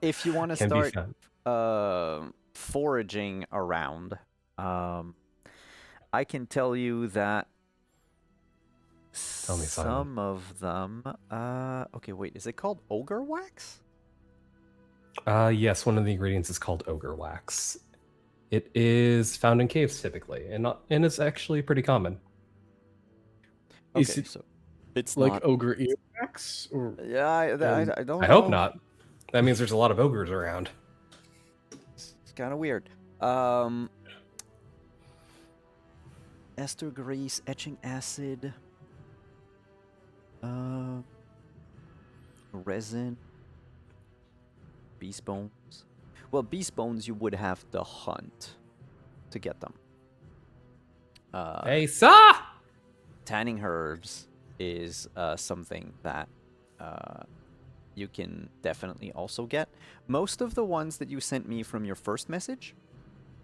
[SPEAKER 1] If you want to
[SPEAKER 2] Can be
[SPEAKER 1] start
[SPEAKER 2] found.
[SPEAKER 1] foraging around, I can tell you that
[SPEAKER 2] Tell me, Simon.
[SPEAKER 1] some of them. Okay, wait. Is it called ogre wax?
[SPEAKER 2] Yes, one of the ingredients is called ogre wax. It is found in caves typically, and it's actually pretty common.
[SPEAKER 5] Is
[SPEAKER 1] Okay,
[SPEAKER 5] it
[SPEAKER 1] so it's
[SPEAKER 5] like
[SPEAKER 1] not.
[SPEAKER 5] ogre earwax? Or
[SPEAKER 1] Yeah, I don't know.
[SPEAKER 2] I hope not. That means there's a lot of ogres around.
[SPEAKER 1] It's kind of weird. Ester grease, etching acid, resin, beast bones. Well, beast bones you would have to hunt to get them.
[SPEAKER 2] Hey, Sa!
[SPEAKER 1] Tanning herbs is something that you can definitely also get. Most of the ones that you sent me from your first message.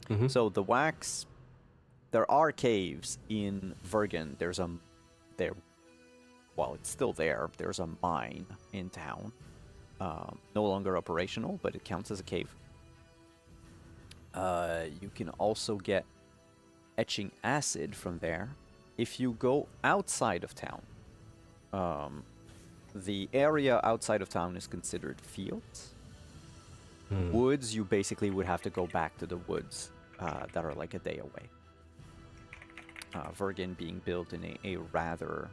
[SPEAKER 2] Mhm.
[SPEAKER 1] So the wax, there are caves in Vergen. Well, it's still there. There's a mine in town. No longer operational, but it counts as a cave. You can also get etching acid from there. If you go outside of town, the area outside of town is considered fields. Woods, you basically would have to go back to the woods that are like a day away. Vergen being built in a rather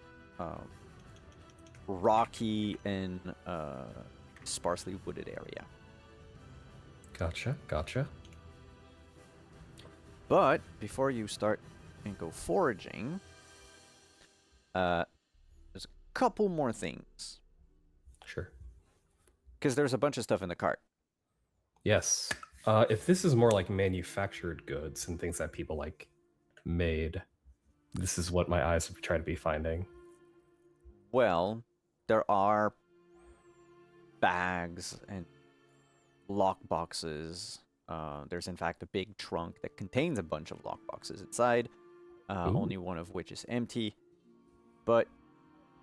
[SPEAKER 1] rocky and sparsely wooded area.
[SPEAKER 2] Gotcha.
[SPEAKER 1] But before you start and go foraging, there's a couple more things.
[SPEAKER 2] Sure.
[SPEAKER 1] Because there's a bunch of stuff in the cart.
[SPEAKER 2] Yes. If this is more like manufactured goods and things that people like made, this is what my eyes would try to be finding.
[SPEAKER 1] Well, there are bags and lock boxes. There's in fact a big trunk that contains a bunch of lock boxes inside, only one of which is empty. But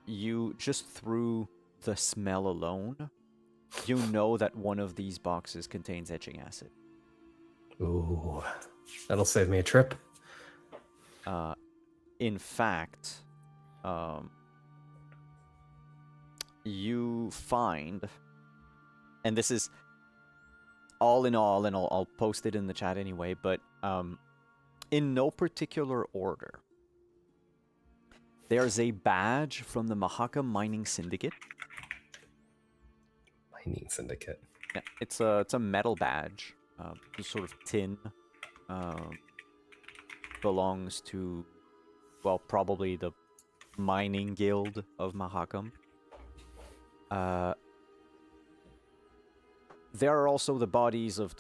[SPEAKER 1] you just through the smell alone, you know that one of these boxes contains etching acid.
[SPEAKER 2] Ooh, that'll save me a trip.
[SPEAKER 1] In fact, you find, and this is all in all, and I'll post it in the chat anyway, but in no particular order, there's a badge from the Mahaka Mining Syndicate.
[SPEAKER 2] Mining Syndicate.
[SPEAKER 1] Yeah, it's a metal badge, sort of tin. Belongs to, well, probably the mining guild of Mahakam. There are also the bodies of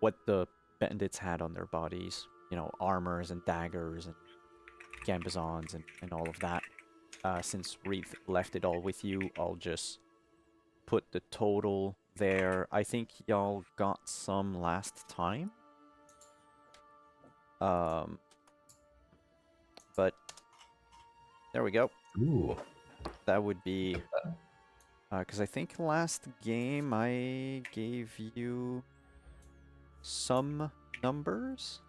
[SPEAKER 1] what the bandits had on their bodies. You know, armors and daggers and gambazons and all of that. Since Reith left it all with you, I'll just put the total there. I think y'all got some last time. But there we go.
[SPEAKER 2] Ooh.
[SPEAKER 1] That would be, because I think last game I gave you some numbers.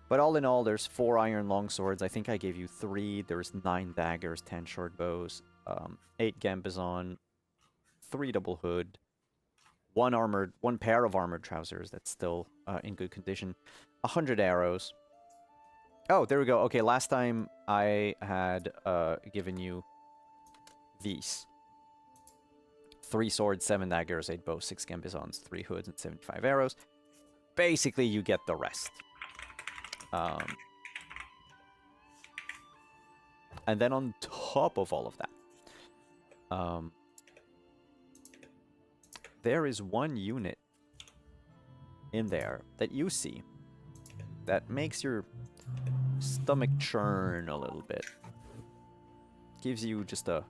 [SPEAKER 1] But all in all, there's 4 iron longswords. I think I gave you 3. There's 9 daggers, 10 short bows, 8 gambazon, 3 double hood, 1 pair of armored trousers that's still in good condition, 100 arrows. Oh, there we go. Okay, last time I had given you these. 3 swords, 7 daggers, 8 bows, 6 gambizons, 3 hoods, and 75 arrows. Basically, you get the rest. And then on top of all of that, there is one unit in there that you see that makes your stomach churn a little bit. Gives you just a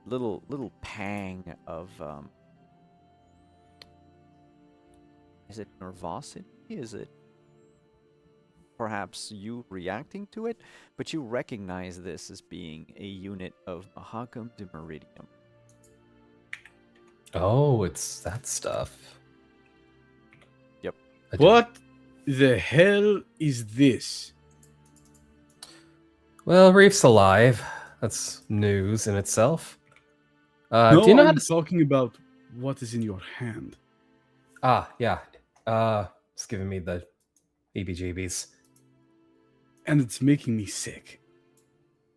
[SPEAKER 1] little pang of is it nervosity? Is it perhaps you reacting to it? But you recognize this as being a unit of Mahakam de Meridium.
[SPEAKER 2] Oh, it's that stuff.
[SPEAKER 1] Yep.
[SPEAKER 5] What the hell is this?
[SPEAKER 2] Well, Reef's alive. That's news in itself.
[SPEAKER 5] No,
[SPEAKER 2] do you know how
[SPEAKER 5] I'm
[SPEAKER 2] to...
[SPEAKER 5] talking about what is in your hand.
[SPEAKER 2] Yeah. It's giving me the EBGBs.
[SPEAKER 5] And it's making me sick.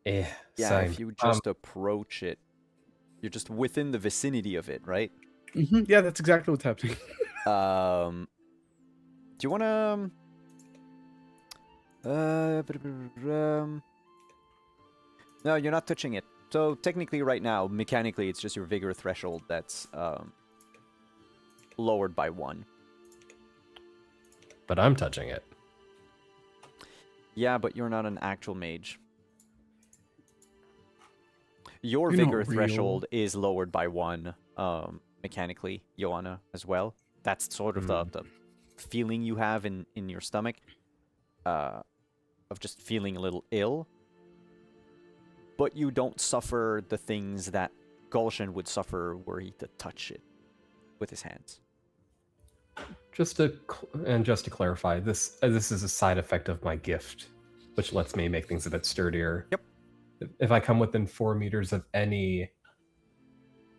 [SPEAKER 2] Yeah,
[SPEAKER 1] if
[SPEAKER 2] same.
[SPEAKER 1] you just approach it, you're just within the vicinity of it, right?
[SPEAKER 5] Yeah, that's exactly what's happening.
[SPEAKER 1] Do you want to... No, you're not touching it. So technically right now, mechanically, it's just your vigor threshold that's lowered by 1.
[SPEAKER 2] But I'm touching it.
[SPEAKER 1] Yeah, but you're not an actual mage. Your
[SPEAKER 5] You're not
[SPEAKER 1] vigor
[SPEAKER 5] real.
[SPEAKER 1] threshold is lowered by 1 mechanically, Joanna, as well. That's sort of the feeling you have in your stomach of just feeling a little ill. But you don't suffer the things that Gulshan would suffer were he to touch it with his hands.
[SPEAKER 2] Just to clarify, this is a side effect of my gift, which lets me make things a bit sturdier.
[SPEAKER 1] Yep.
[SPEAKER 2] If I come within 4 meters of any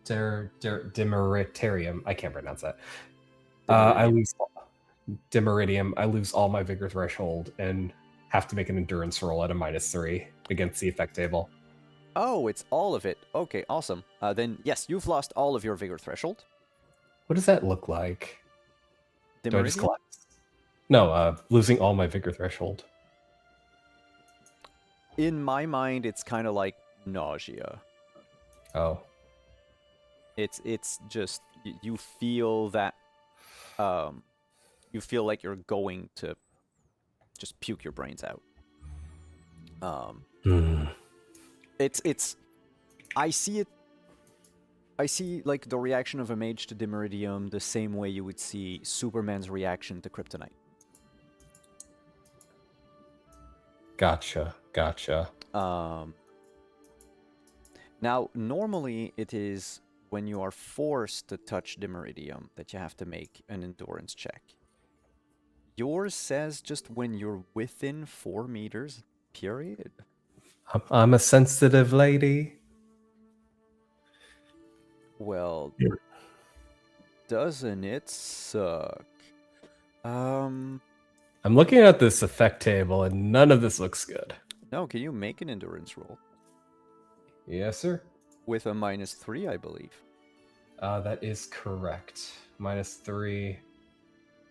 [SPEAKER 2] Dimeritarium, I can't pronounce that. I lose Dimeridium. I lose all my vigor threshold and have to make an endurance roll at a -3 against the effect table.
[SPEAKER 1] Oh, it's all of it. Okay, awesome. Then yes, you've lost all of your vigor threshold.
[SPEAKER 2] What does that look like? Do I just
[SPEAKER 1] Dimeridium?
[SPEAKER 2] collapse? No, losing all my vigor threshold.
[SPEAKER 1] In my mind, it's kind of like nausea.
[SPEAKER 2] Oh.
[SPEAKER 1] It's just you feel that you feel like you're going to just puke your brains out. It's I see it. I see like the reaction of a mage to Dimeridium the same way you would see Superman's reaction to Kryptonite.
[SPEAKER 2] Gotcha.
[SPEAKER 1] Now, normally it is when you are forced to touch Dimeridium that you have to make an endurance check. Yours says just when you're within 4 meters, period.
[SPEAKER 2] I'm a sensitive lady.
[SPEAKER 1] Well,
[SPEAKER 2] Here.
[SPEAKER 1] doesn't it suck?
[SPEAKER 2] I'm looking at this effect table and none of this looks good.
[SPEAKER 1] No, can you make an endurance roll?
[SPEAKER 2] Yes, sir.
[SPEAKER 1] With a -3, I believe.
[SPEAKER 2] That is correct. -3.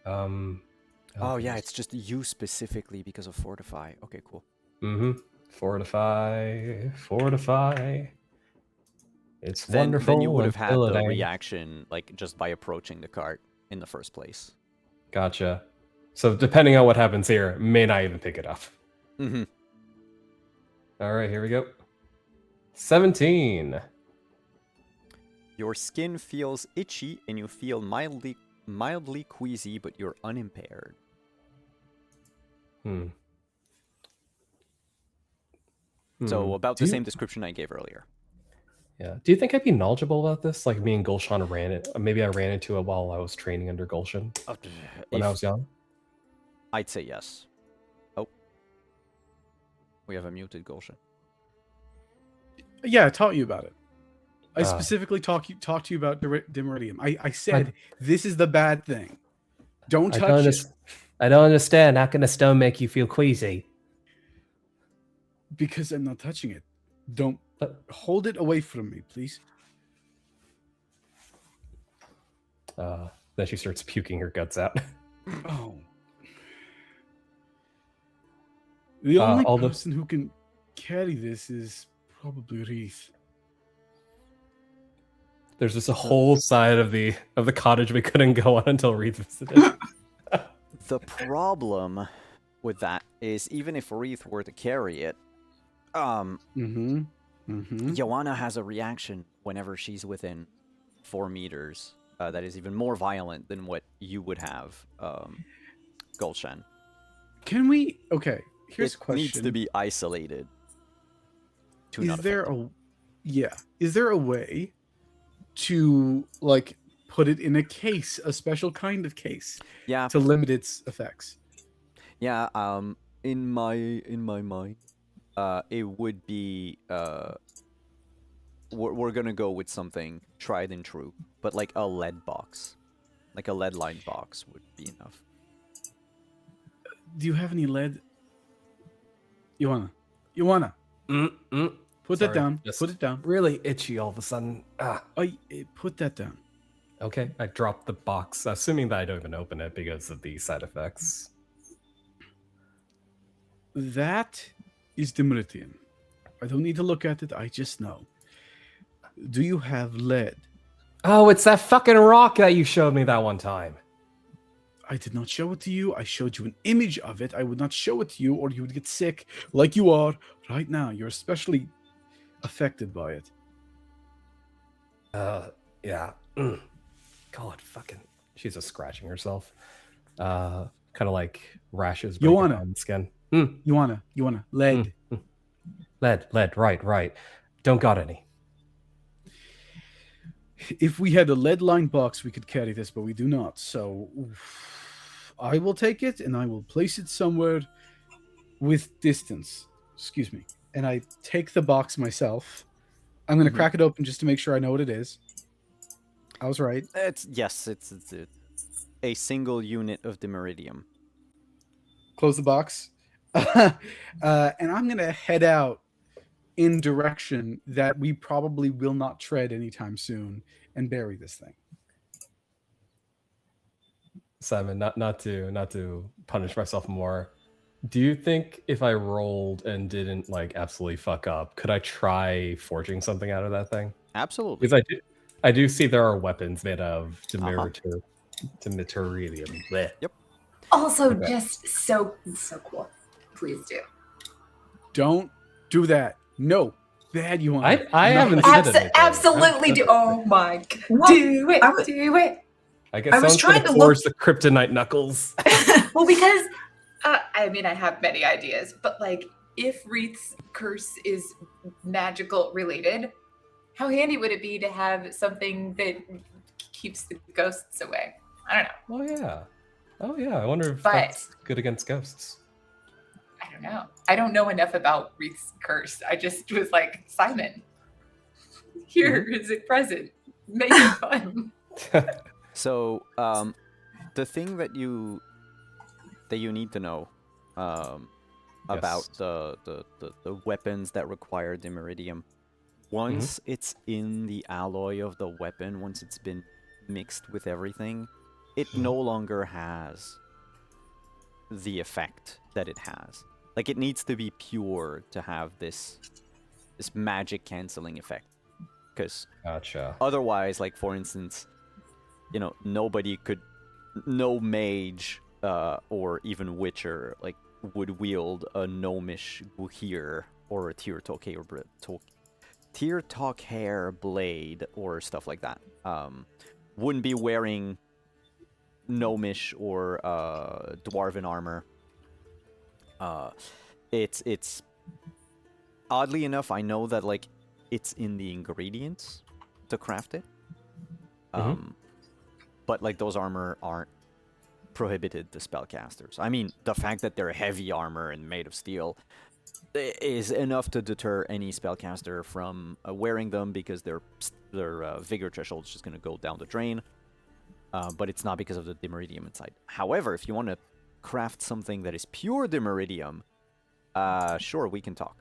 [SPEAKER 1] Oh yeah, it's just you specifically because of Fortify. Okay, cool.
[SPEAKER 2] Fortify. It's
[SPEAKER 1] Then
[SPEAKER 2] wonderful.
[SPEAKER 1] you would have had
[SPEAKER 2] until
[SPEAKER 1] the
[SPEAKER 2] it ends.
[SPEAKER 1] reaction like just by approaching the cart in the first place.
[SPEAKER 2] Gotcha. So depending on what happens here, may not even pick it up.
[SPEAKER 1] Mm-hmm.
[SPEAKER 2] All right, here we go. 17.
[SPEAKER 1] Your skin feels itchy and you feel mildly queasy, but you're unimpaired. So about the same description I gave earlier.
[SPEAKER 2] Yeah. Do you think I'd be knowledgeable about this? Like me and Gulshan ran it. Maybe I ran into it while I was training under Gulshan when I was young.
[SPEAKER 1] I'd say yes. Oh. We have a muted Gulshan.
[SPEAKER 5] Yeah, I taught you about it. I specifically talked to you about Dimeridium. I said, this is the bad thing. Don't touch it.
[SPEAKER 2] I don't understand. How can a stone make you feel queasy?
[SPEAKER 5] Because I'm not touching it. Don't
[SPEAKER 2] But
[SPEAKER 5] Hold it away from me, please.
[SPEAKER 2] then she starts puking her guts out.
[SPEAKER 5] Oh. The only
[SPEAKER 2] all the-
[SPEAKER 5] person who can carry this is probably Reese.
[SPEAKER 2] There's just a whole side of the cottage we couldn't go on until Reed visited.
[SPEAKER 1] The problem with that is even if Wreath were to carry it,
[SPEAKER 5] Mm-hmm. Mm-hmm.
[SPEAKER 1] Joanna has a reaction whenever she's within 4 meters that is even more violent than what you would have, Gulshan.
[SPEAKER 5] Can we? Okay. Here's
[SPEAKER 1] It
[SPEAKER 5] a question.
[SPEAKER 1] needs to be isolated. To
[SPEAKER 5] Is
[SPEAKER 1] not
[SPEAKER 5] there
[SPEAKER 1] affect it.
[SPEAKER 5] yeah? Is there a way to like put it in a case, a special kind of case,
[SPEAKER 1] Yeah,
[SPEAKER 5] to limit its effects?
[SPEAKER 1] yeah. In my mind, it would be we're gonna go with something tried and true, but like a lead box, like a lead lined box would be enough.
[SPEAKER 5] Do you have any lead? Joanna, put that
[SPEAKER 2] Sorry,
[SPEAKER 5] down.
[SPEAKER 2] just
[SPEAKER 5] Put it down.
[SPEAKER 2] Really itchy all of a sudden.
[SPEAKER 5] Put that down.
[SPEAKER 2] Okay, I dropped the box, assuming that I don't even open it because of the side effects.
[SPEAKER 5] That is the meridian. I don't need to look at it. I just know. Do you have lead?
[SPEAKER 2] Oh, it's that fucking rock that you showed me that one time.
[SPEAKER 5] I did not show it to you. I showed you an image of it. I would not show it to you, or you would get sick like you are right now. You're especially affected by it.
[SPEAKER 2] Yeah. God, fucking. She's just scratching herself. Kind of like rashes breaking
[SPEAKER 5] Joanna.
[SPEAKER 2] on the skin.
[SPEAKER 5] Joanna, lead.
[SPEAKER 2] Lead, right. Don't got any.
[SPEAKER 5] If we had a lead-lined box, we could carry this, but we do not. So I will take it and I will place it somewhere with distance. Excuse me. And I take the box myself. I'm going to crack it open just to make sure I know what it is. I was right.
[SPEAKER 1] It's a single unit of dimeridium.
[SPEAKER 5] Close the box. And I'm going to head out in direction that we probably will not tread anytime soon and bury this thing.
[SPEAKER 2] Simon, not to punish myself more. Do you think if I rolled and didn't like absolutely fuck up, could I try forging something out of that thing?
[SPEAKER 1] Absolutely.
[SPEAKER 2] Because I do see there are weapons made of dimeridium. Blech.
[SPEAKER 1] Yep.
[SPEAKER 3] Also,
[SPEAKER 2] Okay.
[SPEAKER 3] just so cool. Please do.
[SPEAKER 5] Don't do that. No. Bad you want.
[SPEAKER 2] I haven't said anything.
[SPEAKER 3] Absolutely do. Oh my god.
[SPEAKER 4] Well,
[SPEAKER 3] Do it.
[SPEAKER 4] I would-
[SPEAKER 3] Do it.
[SPEAKER 2] I guess
[SPEAKER 4] I was
[SPEAKER 2] someone's
[SPEAKER 4] trying
[SPEAKER 2] gonna
[SPEAKER 4] to
[SPEAKER 2] forge
[SPEAKER 4] look-
[SPEAKER 2] the kryptonite knuckles.
[SPEAKER 3] Well, because I mean, I have many ideas, but like, if Wreath's curse is magical related, how handy would it be to have something that keeps the ghosts away? I don't know.
[SPEAKER 2] Oh yeah. I wonder if
[SPEAKER 3] But-
[SPEAKER 2] that's good against ghosts.
[SPEAKER 3] I don't know. I don't know enough about Wreath's curse. I just was like, Simon, here is it present. Make it fun.
[SPEAKER 1] So, the thing that you need to know about the weapons that require dimeridium, once it's in the alloy of the weapon, once it's been mixed with everything, it no longer has the effect that it has. Like, it needs to be pure to have this magic canceling effect. Because
[SPEAKER 2] Gotcha.
[SPEAKER 1] otherwise, like, for instance, you know, no mage or even witcher, like, would wield a gnomish guhir or a Tirtok hair blade or stuff like that. Wouldn't be wearing gnomish or dwarven armor. It's oddly enough, I know that like it's in the ingredients to craft it. But like those armor aren't prohibited to spellcasters. I mean, the fact that they're heavy armor and made of steel is enough to deter any spellcaster from wearing them because their vigor threshold is just going to go down the drain. But it's not because of the dimeridium inside. However, if you want to craft something that is pure dimeridium, sure, we can talk.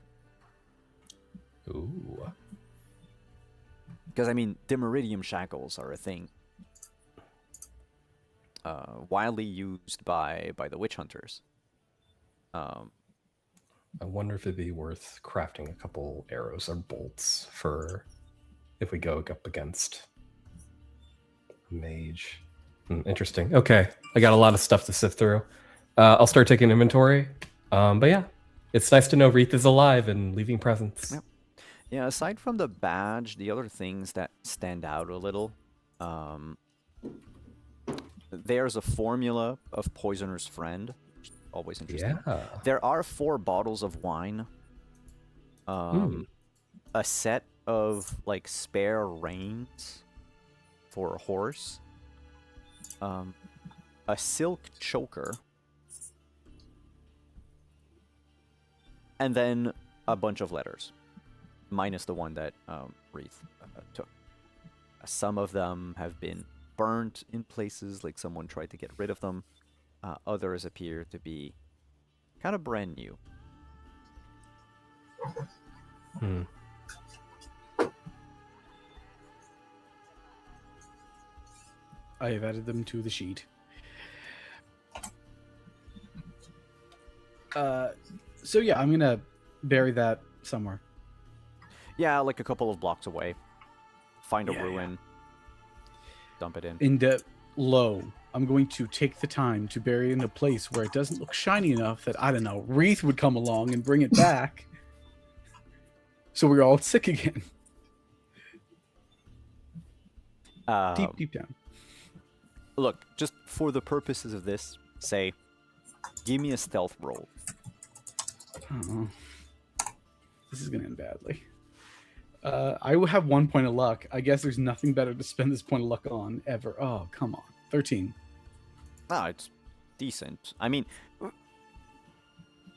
[SPEAKER 2] Ooh.
[SPEAKER 1] Because, I mean, Dimeridium shackles are a thing. Widely used by the witch hunters.
[SPEAKER 2] I wonder if it'd be worth crafting a couple arrows or bolts for if we go up against a mage. Interesting. Okay, I got a lot of stuff to sift through. I'll start taking inventory. But yeah, it's nice to know Wreath is alive and leaving presents.
[SPEAKER 1] Yep. Yeah, aside from the badge, the other things that stand out a little, there's a formula of Poisoner's Friend. Always interesting.
[SPEAKER 2] Yeah.
[SPEAKER 1] There are 4 bottles of wine. A set of, like, spare reins for a horse. A silk choker. And then a bunch of letters. Minus the one that Wreath took. Some of them have been burnt in places, like someone tried to get rid of them. Others appear to be kind of brand new.
[SPEAKER 5] I have added them to the sheet. So yeah, I'm gonna bury that somewhere.
[SPEAKER 1] Yeah, like a couple of blocks away. Find a ruin. Dump it in.
[SPEAKER 5] Low. I'm going to take the time to bury it in a place where it doesn't look shiny enough that, I don't know, Wreath would come along and bring it back. So we're all sick again. Deep down.
[SPEAKER 1] Look, just for the purposes of this, say, give me a stealth roll.
[SPEAKER 5] Oh, this is gonna end badly. I will have 1 point of luck. I guess there's nothing better to spend this point of luck on ever. Oh, come on. 13.
[SPEAKER 1] Ah, it's decent. I mean,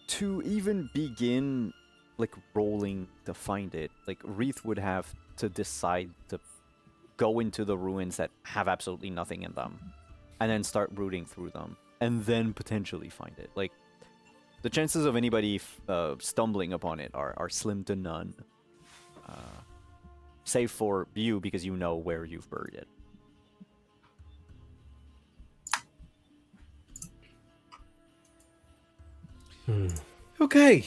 [SPEAKER 1] to even begin, like, rolling to find it, like, Wreath would have to decide to go into the ruins that have absolutely nothing in them, and then start rooting through them, and then potentially find it. Like, the chances of anybody stumbling upon it are slim to none. Save for you, because you know where you've buried it.
[SPEAKER 5] Okay.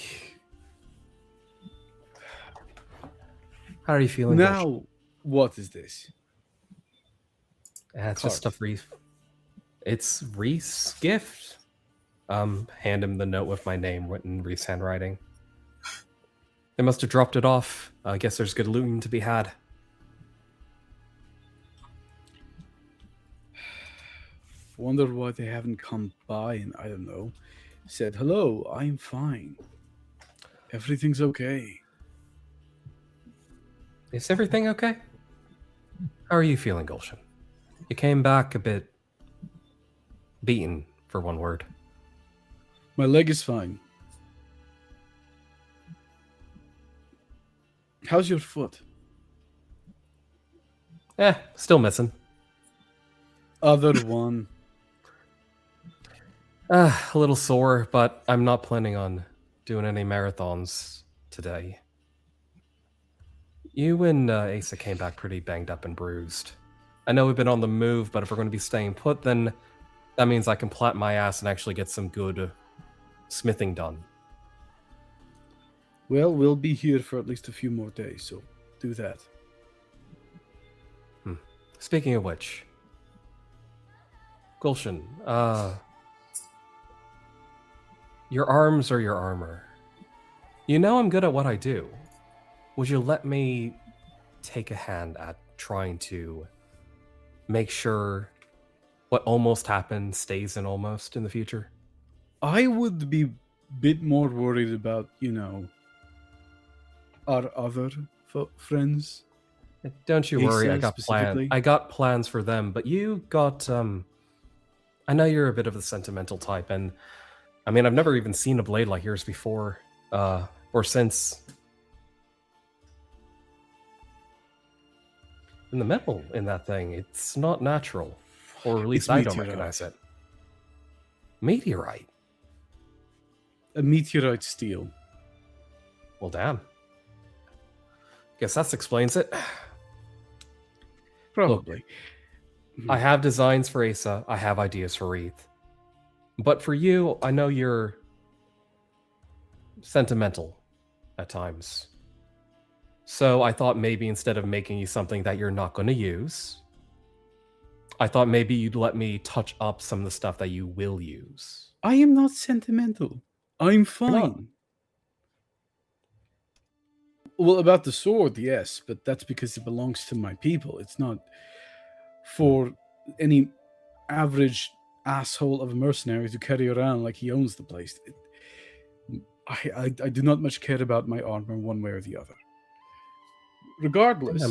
[SPEAKER 2] How are you feeling?
[SPEAKER 5] Now, what is this?
[SPEAKER 2] It's just a Wreath. It's Wreath's gift. Hand him the note with my name written in Wreath's handwriting. They must have dropped it off. I guess there's good looting to be had.
[SPEAKER 5] Wonder why they haven't come by and, I don't know, said, hello, I'm fine. Everything's okay.
[SPEAKER 2] Is everything okay? How are you feeling, Gulshan? You came back a bit beaten, for one word.
[SPEAKER 5] My leg is fine. How's your foot?
[SPEAKER 2] Still missing.
[SPEAKER 5] Other one.
[SPEAKER 2] A little sore, but I'm not planning on doing any marathons today. You and Asa came back pretty banged up and bruised. I know we've been on the move, but if we're going to be staying put, then that means I can plant my ass and actually get some good smithing done.
[SPEAKER 5] Well, we'll be here for at least a few more days, so do that.
[SPEAKER 2] Speaking of which, Gulshan, your arms are your armor. You know I'm good at what I do. Would you let me take a hand at trying to make sure what almost happened stays in almost in the future?
[SPEAKER 5] I would be a bit more worried about, our other friends.
[SPEAKER 2] Don't you worry,
[SPEAKER 5] Asa
[SPEAKER 2] I got plans.
[SPEAKER 5] specifically?
[SPEAKER 2] I got plans for them, but you got I know you're a bit of the sentimental type, and I mean I've never even seen a blade like yours before, or since. And the metal in that thing, it's not natural. Or at least
[SPEAKER 5] It's
[SPEAKER 2] I don't
[SPEAKER 5] meteorite.
[SPEAKER 2] recognize it. Meteorite?
[SPEAKER 5] A meteorite steel.
[SPEAKER 2] Well, damn. Guess that explains it.
[SPEAKER 5] Probably.
[SPEAKER 2] I have designs for Asa. I have ideas for Wreath. But for you, I know you're sentimental at times. So I thought maybe instead of making you something that you're not going to use, I thought maybe you'd let me touch up some of the stuff that you will use.
[SPEAKER 5] I am not sentimental. I'm
[SPEAKER 2] not.
[SPEAKER 5] fine. Well, about the sword, yes, but that's because it belongs to my people. It's not for any average asshole of a mercenary to carry around like he owns the place. I do not much care about my armor one way or the other. Regardless,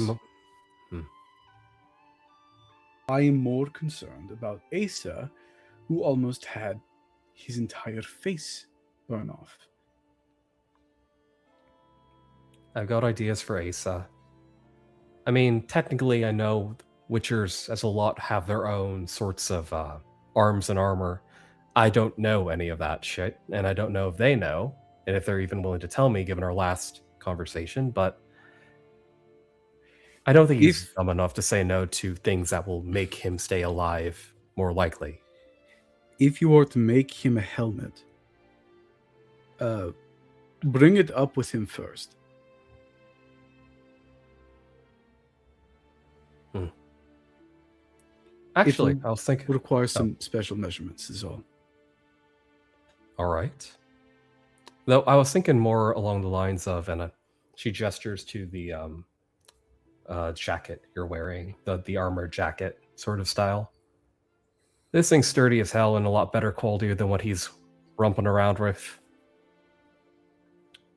[SPEAKER 5] I am more concerned about Asa, who almost had his entire face burn off.
[SPEAKER 2] I've got ideas for Asa. I mean, technically, I know Witchers as a lot have their own sorts of arms and armor. I don't know any of that shit, and I don't know if they know, and if they're even willing to tell me, given our last conversation, but I don't think he's dumb enough to say no to things that will make him stay alive more likely.
[SPEAKER 5] If you were to make him a helmet, bring it up with him first.
[SPEAKER 2] Actually, I was thinking...
[SPEAKER 5] requires some special measurements is all.
[SPEAKER 2] All right. Though I was thinking more along the lines of, and she gestures to the jacket you're wearing, the armored jacket sort of style. This thing's sturdy as hell and a lot better quality than what he's rumping around with.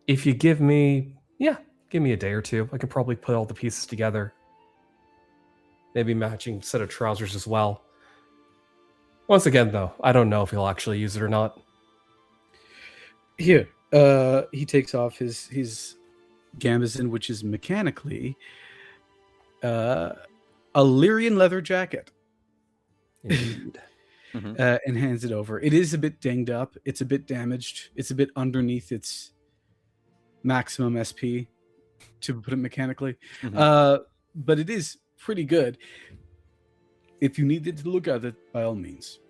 [SPEAKER 2] If you give me a day or two, I could probably put all the pieces together. Maybe matching set of trousers as well. Once again, though, I don't know if he'll actually use it or not.
[SPEAKER 5] Here, he takes off his gambeson, which is mechanically a Lyrian leather jacket.
[SPEAKER 2] Indeed.
[SPEAKER 5] And hands it over. It is a bit dinged up. It's a bit damaged. It's a bit underneath its maximum SP, to put it mechanically. But it is pretty good. If you needed to look at it, by all means.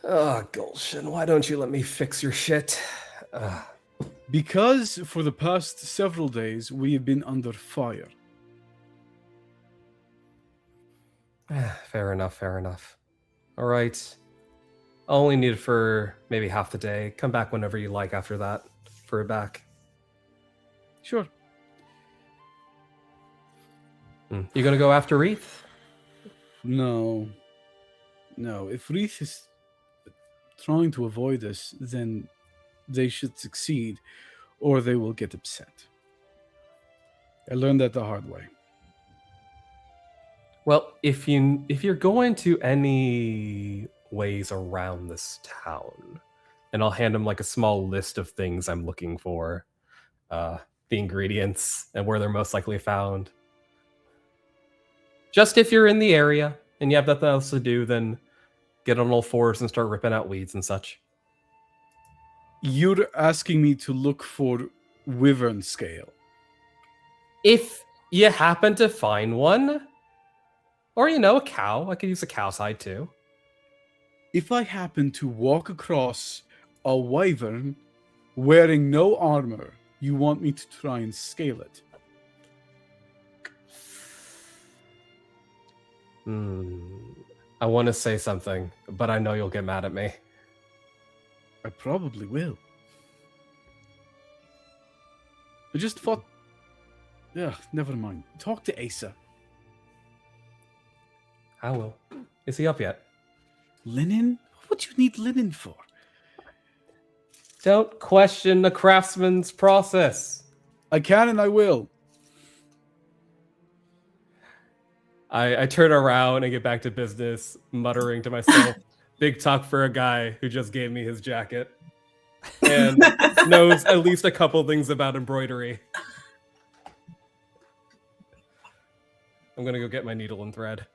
[SPEAKER 2] Oh, Gulshan, why don't you let me fix your shit?
[SPEAKER 5] Because for the past several days, we have been under fire.
[SPEAKER 2] Fair enough. All right. I'll only need it for maybe half the day. Come back whenever you like after that for it back.
[SPEAKER 5] Sure.
[SPEAKER 2] You gonna go after Wreath?
[SPEAKER 5] No. If Wreath is trying to avoid us, then they should succeed, or they will get upset. I learned that the hard way.
[SPEAKER 2] Well, if you're going to any ways around this town, and I'll hand him like a small list of things I'm looking for, the ingredients and where they're most likely found. Just if you're in the area and you have nothing else to do, then get on all fours and start ripping out weeds and such.
[SPEAKER 5] You're asking me to look for wyvern scale.
[SPEAKER 2] If you happen to find one, or a cow. I could use a cow's hide too.
[SPEAKER 5] If I happen to walk across a wyvern wearing no armor, you want me to try and scale it?
[SPEAKER 2] I want to say something, but I know you'll get mad at me.
[SPEAKER 5] I probably will. I just thought... Ugh, never mind. Talk to Asa.
[SPEAKER 2] I will. Is he up yet?
[SPEAKER 5] Linen? What do you need linen for?
[SPEAKER 2] Don't question the craftsman's process.
[SPEAKER 5] I can and I will.
[SPEAKER 2] I turn around and get back to business, muttering to myself, big talk for a guy who just gave me his jacket and knows at least a couple things about embroidery. I'm going to go get my needle and thread.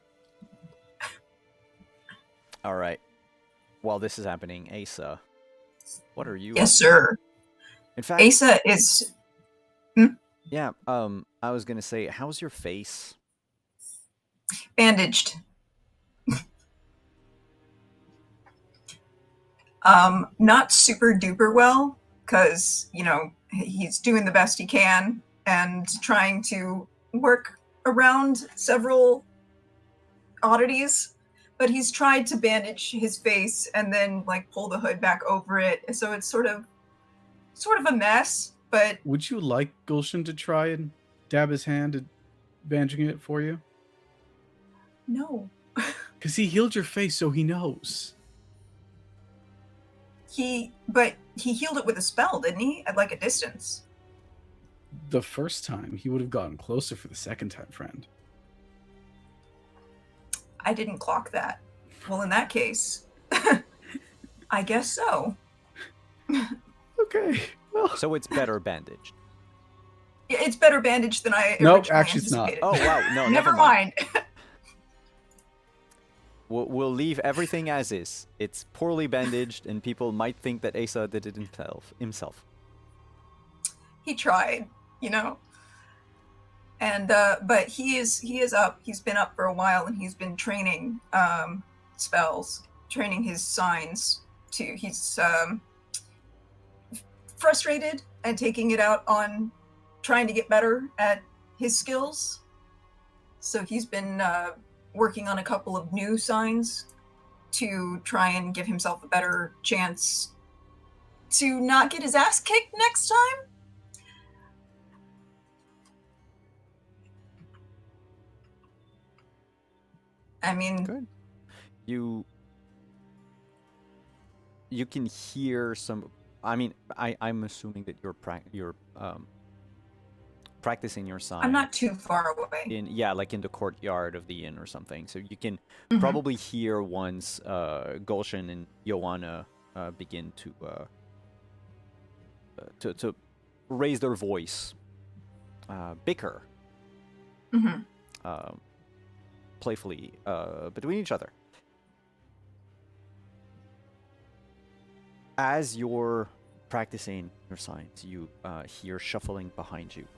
[SPEAKER 1] All right. While this is happening, Asa, what are you?
[SPEAKER 4] Yes, sir.
[SPEAKER 1] In fact,
[SPEAKER 4] Asa is
[SPEAKER 1] Yeah, I was gonna say, how's your face?
[SPEAKER 4] Bandaged. Not super duper well, because, he's doing the best he can and trying to work around several oddities, but he's tried to bandage his face and then like pull the hood back over it. So it's sort of a mess, but
[SPEAKER 5] Would you like Gulshan to try and dab his hand at bandaging it for you?
[SPEAKER 4] no.
[SPEAKER 5] Because he healed your face, so he knows.
[SPEAKER 4] He healed it with a spell, didn't he? At like a distance.
[SPEAKER 5] The first time, he would have gotten closer for the second time, friend.
[SPEAKER 4] I didn't clock that. Well, in that case, I guess so.
[SPEAKER 5] Okay, well.
[SPEAKER 1] So it's better bandaged.
[SPEAKER 4] Yeah, it's better bandaged than I
[SPEAKER 5] Nope,
[SPEAKER 4] originally
[SPEAKER 5] actually it's not.
[SPEAKER 4] anticipated.
[SPEAKER 1] Oh wow, no,
[SPEAKER 4] Never mind.
[SPEAKER 1] We'll leave everything as is. It's poorly bandaged, and people might think that Asa did it himself.
[SPEAKER 4] He tried, and but he is up. He's been up for a while, and he's been training spells, training his signs. He's frustrated and taking it out on trying to get better at his skills. So he's been working on a couple of new signs to try and give himself a better chance to not get his ass kicked next time. I mean,
[SPEAKER 1] Good. You can hear some. I mean, I'm assuming that you're practicing your sign.
[SPEAKER 4] I'm not too far away.
[SPEAKER 1] Like in the courtyard of the inn or something. So you can
[SPEAKER 4] Mhm.
[SPEAKER 1] probably hear once Gulshan and Joanna begin to raise their voice, bicker,
[SPEAKER 4] Mhm.
[SPEAKER 1] playfully between each other. As you're practicing your signs, you hear shuffling behind you.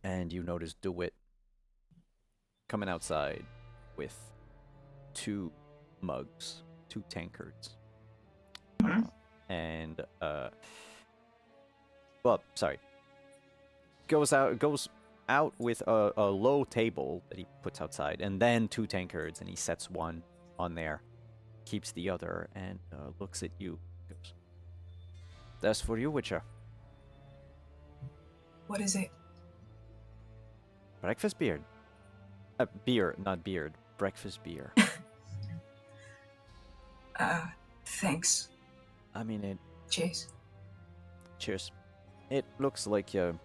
[SPEAKER 1] And you notice DeWitt coming outside with 2 mugs, 2 tankards.
[SPEAKER 4] Mhm.
[SPEAKER 1] And well, sorry. Goes out with a low table that he puts outside, and then 2 tankards, and he sets one on there, keeps the other, and looks at you. Goes, "That's for you, Witcher.
[SPEAKER 4] What is it?
[SPEAKER 1] Breakfast beer. Beer, not beard. Breakfast beer."
[SPEAKER 4] Thanks.
[SPEAKER 1] I mean,
[SPEAKER 4] Cheers.
[SPEAKER 1] cheers. It looks like the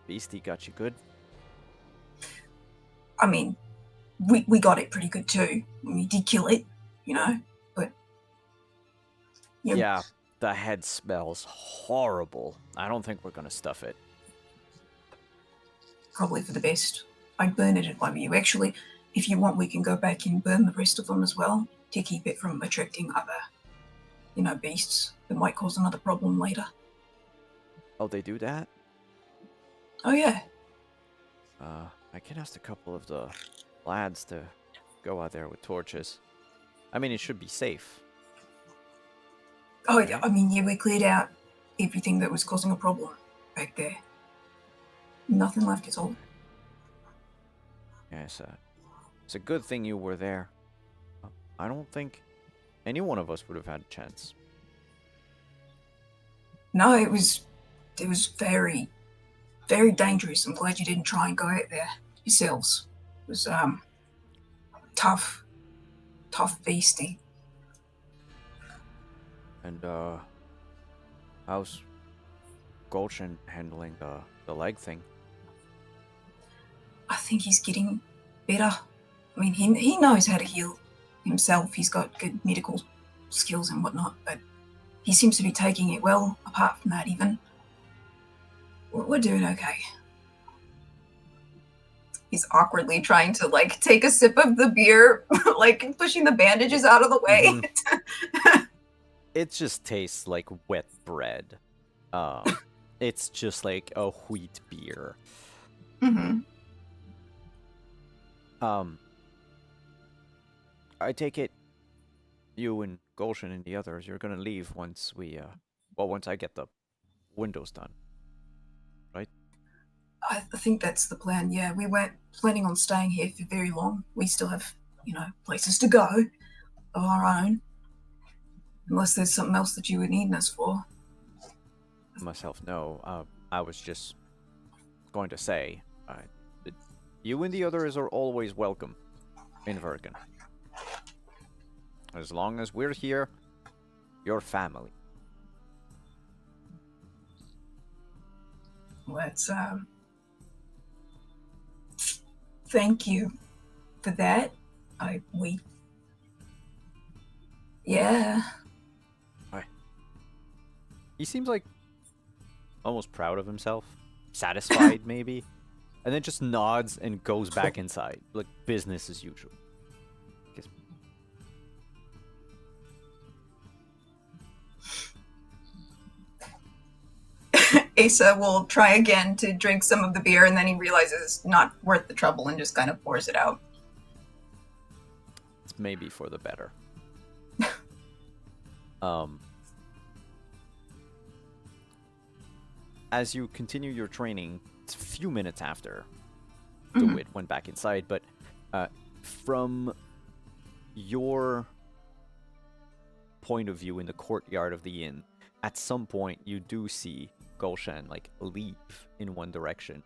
[SPEAKER 1] beastie got you good.
[SPEAKER 4] I mean, we got it pretty good too. We did kill it, but
[SPEAKER 1] Yeah, the head smells horrible. I don't think we're gonna stuff it.
[SPEAKER 4] probably for the best. I'd burn it if I were you. Actually, if you want, we can go back and burn the rest of them as well to keep it from attracting other, beasts that might cause another problem later.
[SPEAKER 1] Oh, they do that?
[SPEAKER 4] Oh yeah.
[SPEAKER 1] I can ask a couple of the lads to go out there with torches. I mean, it should be safe.
[SPEAKER 4] Oh yeah. I mean, yeah, we cleared out everything that was causing a problem back there. Nothing left at all.
[SPEAKER 1] Yes, it's a good thing you were there. I don't think any one of us would have had a chance.
[SPEAKER 4] No, it was very, very dangerous. I'm glad you didn't try and go out there yourselves. It was tough beastie.
[SPEAKER 1] And how's Gulshan handling the leg thing?
[SPEAKER 4] I think he's getting better. I mean, he knows how to heal himself. He's got good medical skills and whatnot, but he seems to be taking it well, apart from that even. We're doing okay. He's awkwardly trying to, take a sip of the beer, pushing the bandages out of the way.
[SPEAKER 1] It just tastes like wet bread. It's just like a wheat beer.
[SPEAKER 4] Mm-hmm.
[SPEAKER 1] I take it you and Gulshan and the others, you're gonna leave once once I get the windows done, right?
[SPEAKER 4] I think that's the plan. Yeah, we weren't planning on staying here for very long. We still have, places to go of our own. Unless there's something else that you were needing us for.
[SPEAKER 1] Myself, no. I was just going to say, that you and the others are always welcome in Vergen. As long as we're here, you're family.
[SPEAKER 4] Let's thank you for that. Yeah.
[SPEAKER 1] He seems like almost proud of himself, satisfied maybe, and then just nods and goes back inside, like business as usual. Guess.
[SPEAKER 4] Asa will try again to drink some of the beer, and then he realizes it's not worth the trouble and just kind of pours it out.
[SPEAKER 1] It's maybe for the better. As you continue your training, it's a few minutes after DeWitt went back inside, but from your point of view in the courtyard of the inn, at some point you do see Gulshan like leap in one direction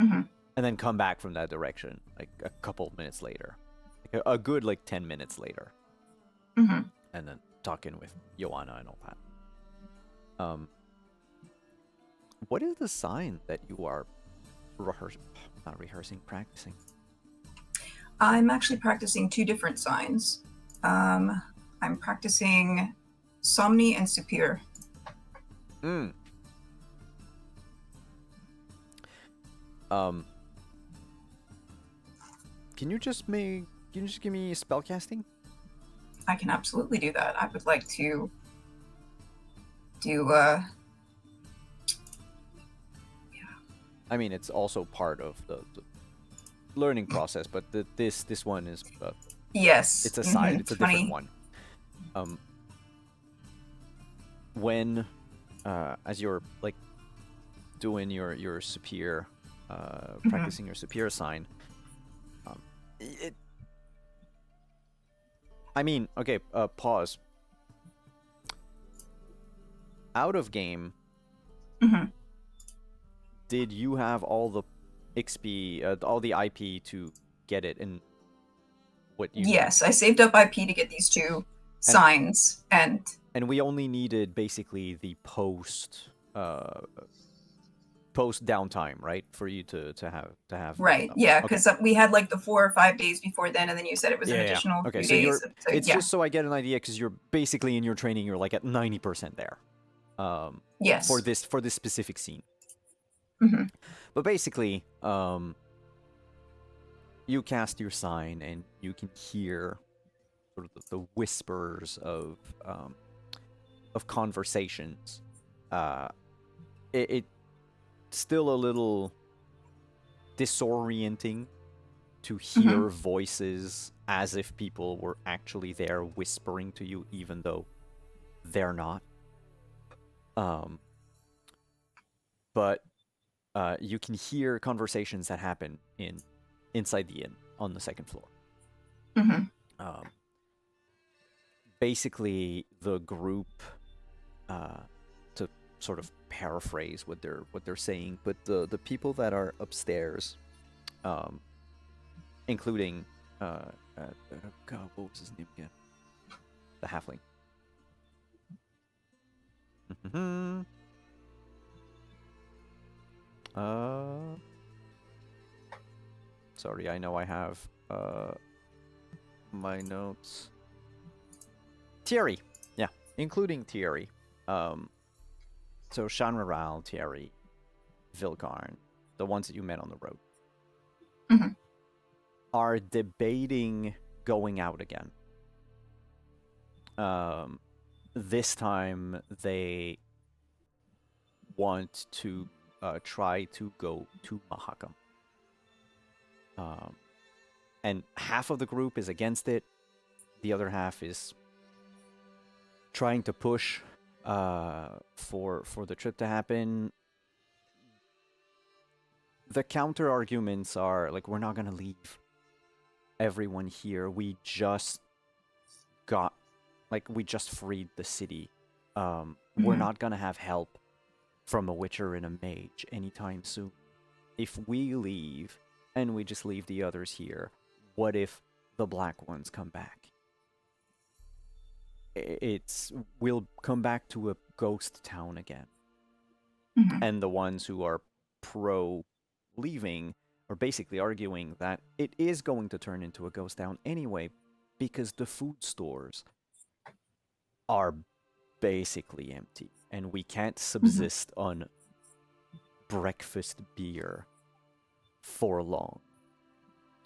[SPEAKER 1] and then come back from that direction like a couple minutes later, like a good like 10 minutes later, and then talking with Joanna and all that. What is the sign that you are practicing?
[SPEAKER 4] I'm actually practicing two different signs. I'm practicing Somni and Superior.
[SPEAKER 1] Can you just give me spellcasting?
[SPEAKER 4] I can absolutely do that. I would like to do
[SPEAKER 1] I mean, it's also part of the learning process, but this one is
[SPEAKER 4] yes.
[SPEAKER 1] it's a side. It's a
[SPEAKER 4] 20.
[SPEAKER 1] different one. When as you're like doing your superior, practicing your superior sign, I mean, okay. Pause. Out of game. Did you have all the XP, all the IP to get it? And what you?
[SPEAKER 4] Yes, I saved up IP to get these two signs, and
[SPEAKER 1] we only needed basically the post downtime, right, for you to have.
[SPEAKER 4] Right, yeah, because we had like the 4 or 5 days before then, and then you said it was an additional
[SPEAKER 1] okay,
[SPEAKER 4] few
[SPEAKER 1] so
[SPEAKER 4] days.
[SPEAKER 1] It's just so I get an idea, because you're basically in your training, you're like at 90% there.
[SPEAKER 4] Yes.
[SPEAKER 1] For this specific scene. But basically, you cast your sign and you can hear sort of the whispers of conversations. It's still a little disorienting to hear voices as if people were actually there whispering to you, even though they're not. But you can hear conversations that happen inside the inn on the second floor. Basically, the group, to sort of paraphrase what they're saying, but the people that are upstairs, including God, what was his name again? The halfling. Sorry, I know I have my notes. Thierry, yeah, including Thierry. So Shanraral, Thierry, Vilgarn, the ones that you met on the road, are debating going out again. This time they want to try to go to Mahakam. And half of the group is against it. The other half is trying to push for the trip to happen. The counter arguments are like, we're not gonna leave everyone here. We just freed the city. We're not gonna have help from a witcher and a mage anytime soon. If we leave and we just leave the others here, what if the black ones come back? We'll come back to a ghost town again. And the ones who are pro leaving are basically arguing that it is going to turn into a ghost town anyway, because the food stores are basically empty and we can't subsist on breakfast beer for long.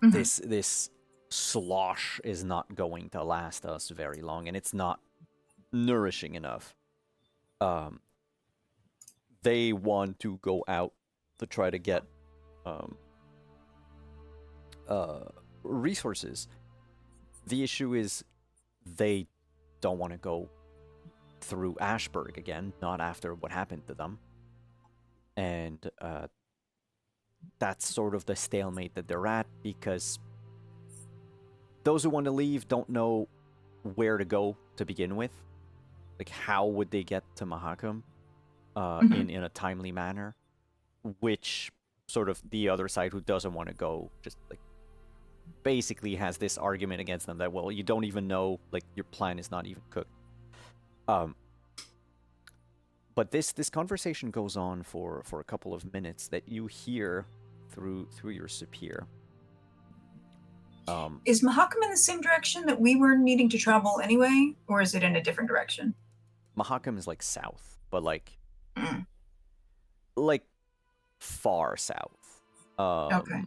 [SPEAKER 1] This slosh is not going to last us very long, and it's not nourishing enough. They want to go out to try to get resources. The issue is they don't want to go through Ashburg again, not after what happened to them. And that's sort of the stalemate that they're at, because those who want to leave don't know where to go to begin with. Like, how would they get to Mahakam in a timely manner? Which sort of the other side, who doesn't want to go, just like basically has this argument against them that, well, you don't even know, like, your plan is not even cooked. But this conversation goes on for a couple of minutes that you hear through your superior.
[SPEAKER 4] Is Mahakam in the same direction that we were needing to travel anyway, or is it in a different direction?
[SPEAKER 1] Mahakam is like south, but like far south.
[SPEAKER 4] Okay.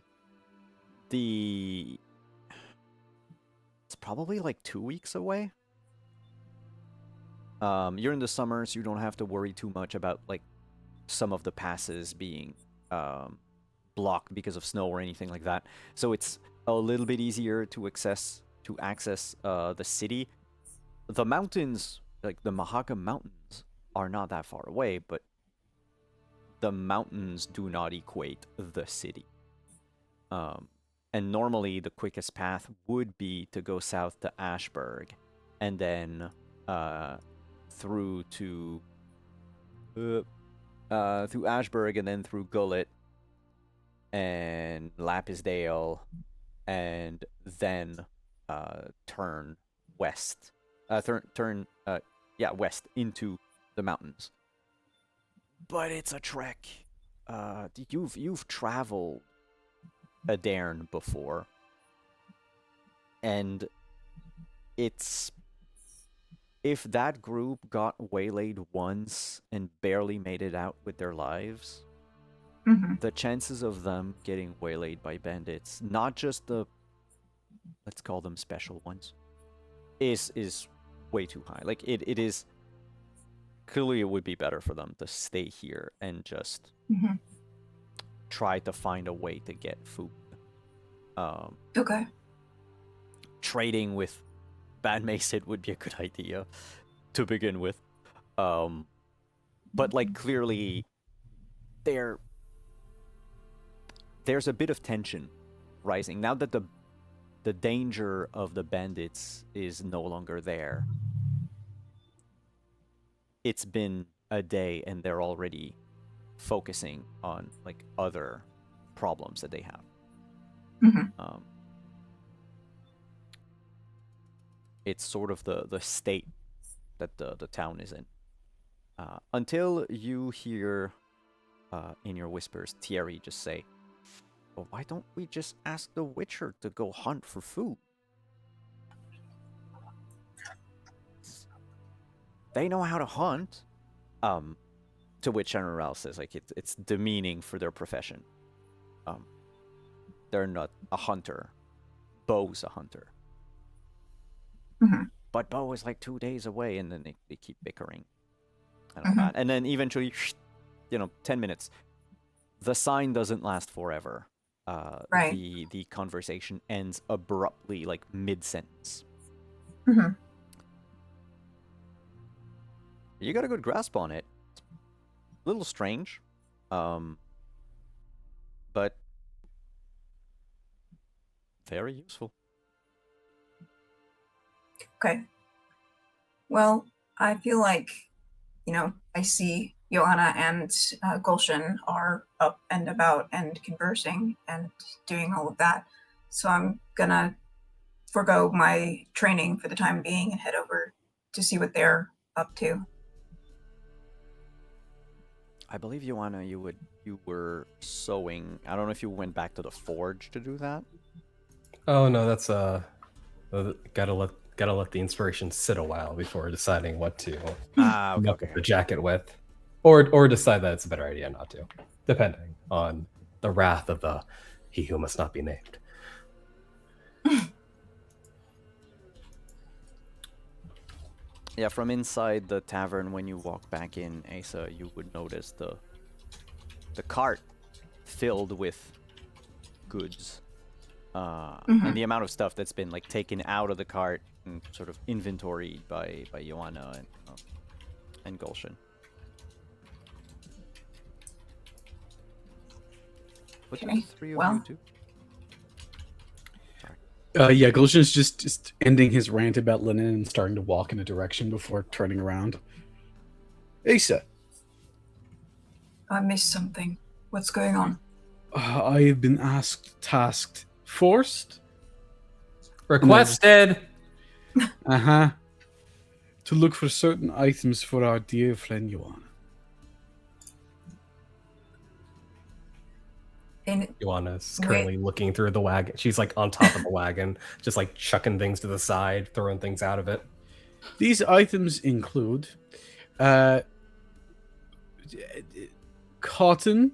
[SPEAKER 1] It's probably like 2 weeks away. You're in the summer, so you don't have to worry too much about like some of the passes being blocked because of snow or anything like that. So it's a little bit easier to access the city. The mountains, like the Mahakam Mountains, are not that far away, but the mountains do not equate the city. And normally the quickest path would be to go south to Ashburg, and then through Ashburg, and then through Gullet and Lapisdale, and then turn west. West into the mountains. But it's a trek. You've traveled Adairn before, and it's, if that group got waylaid once and barely made it out with their lives, the chances of them getting waylaid by bandits, not just the, let's call them special ones, is way too high. Like, it is, clearly it would be better for them to stay here and just try to find a way to get food.
[SPEAKER 4] Okay.
[SPEAKER 1] Trading with Bad Mason would be a good idea to begin with. But like, clearly there's a bit of tension rising now that the danger of the bandits is no longer there. It's been a day and they're already focusing on like other problems that they have. It's sort of the state that the town is in. Until you hear in your whispers Thierry just say, well, why don't we just ask the Witcher to go hunt for food? They know how to hunt. To which General says, like, it's demeaning for their profession. They're not a hunter. Bo's a hunter. But Bo is like 2 days away, and then they keep bickering. And all that. And then eventually, 10 minutes. The sign doesn't last forever.
[SPEAKER 4] Right.
[SPEAKER 1] The conversation ends abruptly, like mid-sentence.
[SPEAKER 4] Hmm.
[SPEAKER 1] You got a good grasp on it. A little strange, but very useful.
[SPEAKER 4] Okay. Well, I feel like, I see Joanna and Gulshan are up and about and conversing and doing all of that. So I'm gonna forego my training for the time being and head over to see what they're up to.
[SPEAKER 1] I believe, Joanna, you were sewing. I don't know if you went back to the forge to do that.
[SPEAKER 2] Oh no, that's gotta let the inspiration sit a while before deciding what to
[SPEAKER 1] Okay,
[SPEAKER 2] muck up the jacket with, or decide that it's a better idea not to, depending on the wrath of the he who must not be named.
[SPEAKER 1] Yeah, from inside the tavern, when you walk back in, Asa, you would notice the cart filled with goods, and the amount of stuff that's been like taken out of the cart and sort of inventoried by Joanna and Gulshan. What do the three of you do?
[SPEAKER 5] Yeah, Gulshan's just ending his rant about linen and starting to walk in a direction before turning around. Asa,
[SPEAKER 4] I missed something. What's going on?
[SPEAKER 5] I have been tasked, forced,
[SPEAKER 2] Requested.
[SPEAKER 5] to look for certain items for our dear friend Joanna.
[SPEAKER 2] Joanna's currently looking through the wagon. She's like on top of the wagon, just like chucking things to the side, throwing things out of it.
[SPEAKER 5] These items include cotton,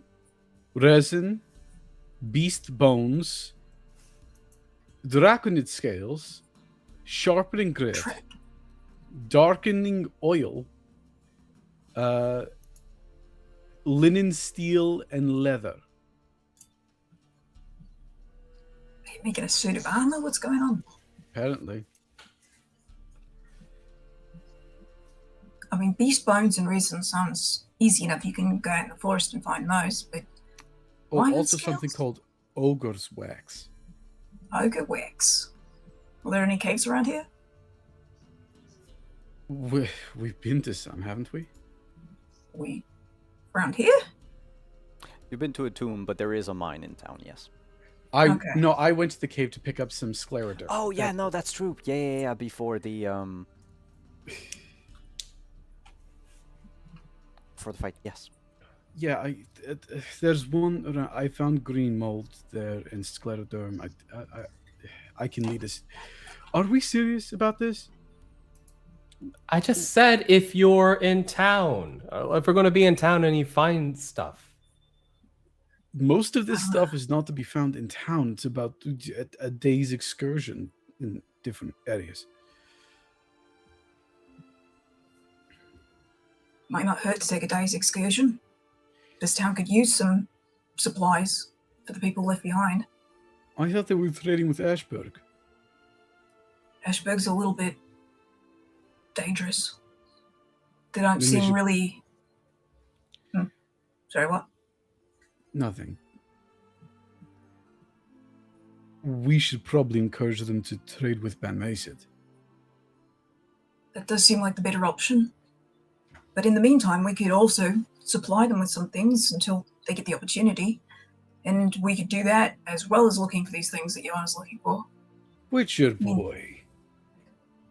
[SPEAKER 5] resin, beast bones, draconid scales, sharpening grit, darkening oil, linen, steel, and leather.
[SPEAKER 4] Are you making a suit of armor? What's going on?
[SPEAKER 5] Apparently.
[SPEAKER 4] I mean, beast bones and resin sounds easy enough. You can go out in the forest and find those, but why
[SPEAKER 5] Also
[SPEAKER 4] scales?
[SPEAKER 5] something called ogre's wax.
[SPEAKER 4] Ogre wax. Are there any caves around here?
[SPEAKER 5] We've been to some, haven't we?
[SPEAKER 4] We around here?
[SPEAKER 1] You've been to a tomb, but there is a mine in town. Yes.
[SPEAKER 4] Okay.
[SPEAKER 5] No, I went to the cave to pick up some sclerider.
[SPEAKER 1] Oh yeah, no, that's true. Yeah. Before the for the fight. Yes.
[SPEAKER 5] Yeah, there's one. I found green mold there in scleroderm. I can lead us. Are we serious about this?
[SPEAKER 2] I just said if you're in town, if we're going to be in town and you find stuff.
[SPEAKER 5] Most of this stuff is not to be found in town. It's about a day's excursion in different areas.
[SPEAKER 4] Might not hurt to take a day's excursion. This town could use some supplies for the people left behind.
[SPEAKER 5] I thought they were trading with Ashburg.
[SPEAKER 4] Ashburg's a little bit dangerous. They don't
[SPEAKER 5] Then we
[SPEAKER 4] seem
[SPEAKER 5] should-
[SPEAKER 4] really... Sorry, what?
[SPEAKER 5] Nothing. We should probably encourage them to trade with Ban Macet.
[SPEAKER 4] That does seem like the better option. But in the meantime, we could also supply them with some things until they get the opportunity. And we could do that as well as looking for these things that Johanna's looking for.
[SPEAKER 5] Witcher boy,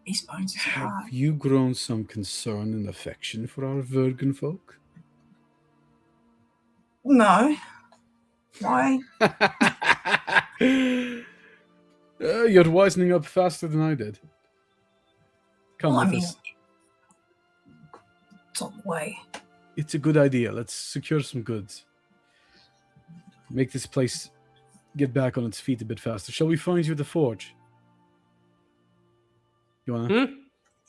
[SPEAKER 4] Beast bones is
[SPEAKER 5] have
[SPEAKER 4] hard.
[SPEAKER 5] you grown some concern and affection for our Virgin folk?
[SPEAKER 4] No. Why?
[SPEAKER 5] You're wisening up faster than I did. Come
[SPEAKER 4] Well, I
[SPEAKER 5] with
[SPEAKER 4] mean,
[SPEAKER 5] us.
[SPEAKER 4] it's on the way.
[SPEAKER 5] It's a good idea. Let's secure some goods. Make this place get back on its feet a bit faster. Shall we find you at the forge? Joanna?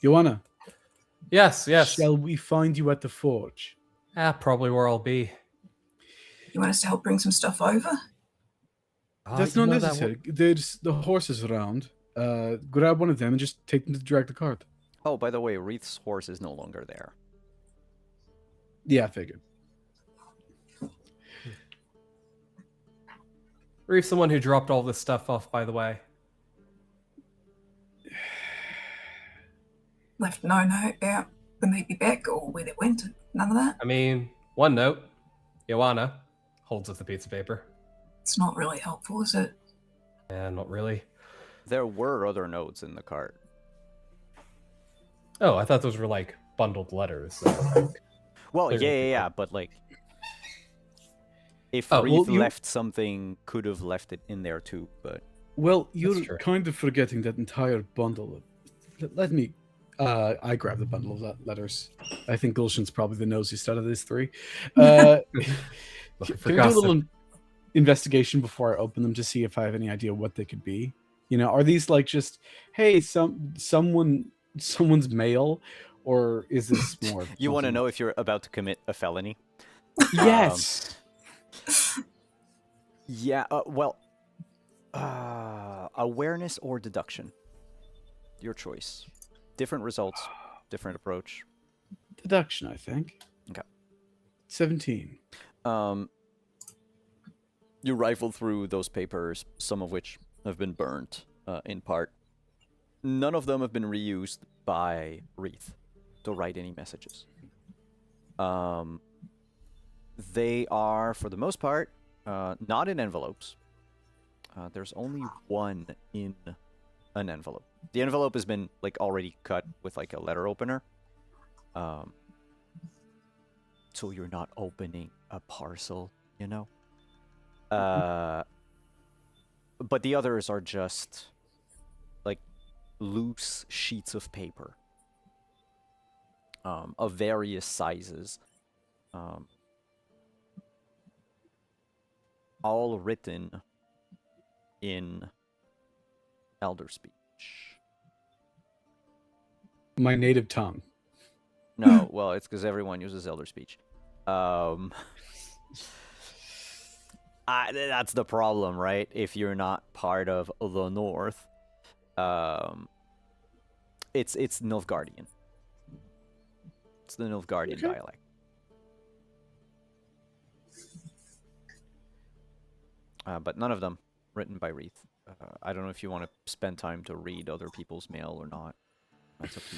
[SPEAKER 5] Joanna,
[SPEAKER 2] Yes.
[SPEAKER 5] shall we find you at the forge?
[SPEAKER 2] Probably where I'll be.
[SPEAKER 4] You want us to help bring some stuff over?
[SPEAKER 5] That's
[SPEAKER 2] You
[SPEAKER 5] not
[SPEAKER 2] know that
[SPEAKER 5] necessary. There's the horses around. Grab one of them and just take them to drag the cart.
[SPEAKER 1] Oh, by the way, Wreath's horse is no longer there.
[SPEAKER 5] Yeah, I figured.
[SPEAKER 2] Reef's the one who dropped all this stuff off, by the way.
[SPEAKER 4] Left no note about when they'd be back or where they went. None of that.
[SPEAKER 2] I mean, one note. Joanna holds up the piece of paper.
[SPEAKER 4] It's not really helpful, is it?
[SPEAKER 2] Yeah, not really.
[SPEAKER 1] There were other notes in the cart.
[SPEAKER 2] Oh, I thought those were like bundled letters. So.
[SPEAKER 1] Well,
[SPEAKER 2] They're
[SPEAKER 1] yeah,
[SPEAKER 2] gonna be
[SPEAKER 1] but like, if
[SPEAKER 5] Oh, well,
[SPEAKER 1] Wreath
[SPEAKER 5] you-
[SPEAKER 1] left something, could have left it in there too. But
[SPEAKER 5] Well, you're
[SPEAKER 2] true.
[SPEAKER 5] kind of forgetting that entire bundle of. Let me. I grab the bundle of letters. I think Gulshan's probably the nosiest out of these three.
[SPEAKER 2] Looking for
[SPEAKER 5] Can I do a
[SPEAKER 2] gossip.
[SPEAKER 5] little investigation before I open them to see if I have any idea what they could be? You know, are these like just, hey, someone's mail, or is this more?
[SPEAKER 1] you want to
[SPEAKER 5] something-
[SPEAKER 1] know if you're about to commit a felony?
[SPEAKER 5] Yes.
[SPEAKER 1] Yeah. Well, awareness or deduction. Your choice. Different results, different approach.
[SPEAKER 5] Deduction, I think.
[SPEAKER 1] Okay.
[SPEAKER 5] 17.
[SPEAKER 1] You rifle through those papers, some of which have been burnt in part. None of them have been reused by Wreath to write any messages. They are, for the most part, not in envelopes. There's only one in an envelope. The envelope has been like already cut with like a letter opener. So you're not opening a parcel, you know? But the others are just like loose sheets of paper of various sizes, all written in Elder Speech.
[SPEAKER 5] My native tongue.
[SPEAKER 1] No, well, it's because everyone uses Elder Speech. That's the problem, right? If you're not part of the North, it's Nilfgaardian. It's the Nilfgaardian
[SPEAKER 5] Okay.
[SPEAKER 1] dialect. But none of them written by Wreath. I don't know if you want to spend time to read other people's mail or not. That's up to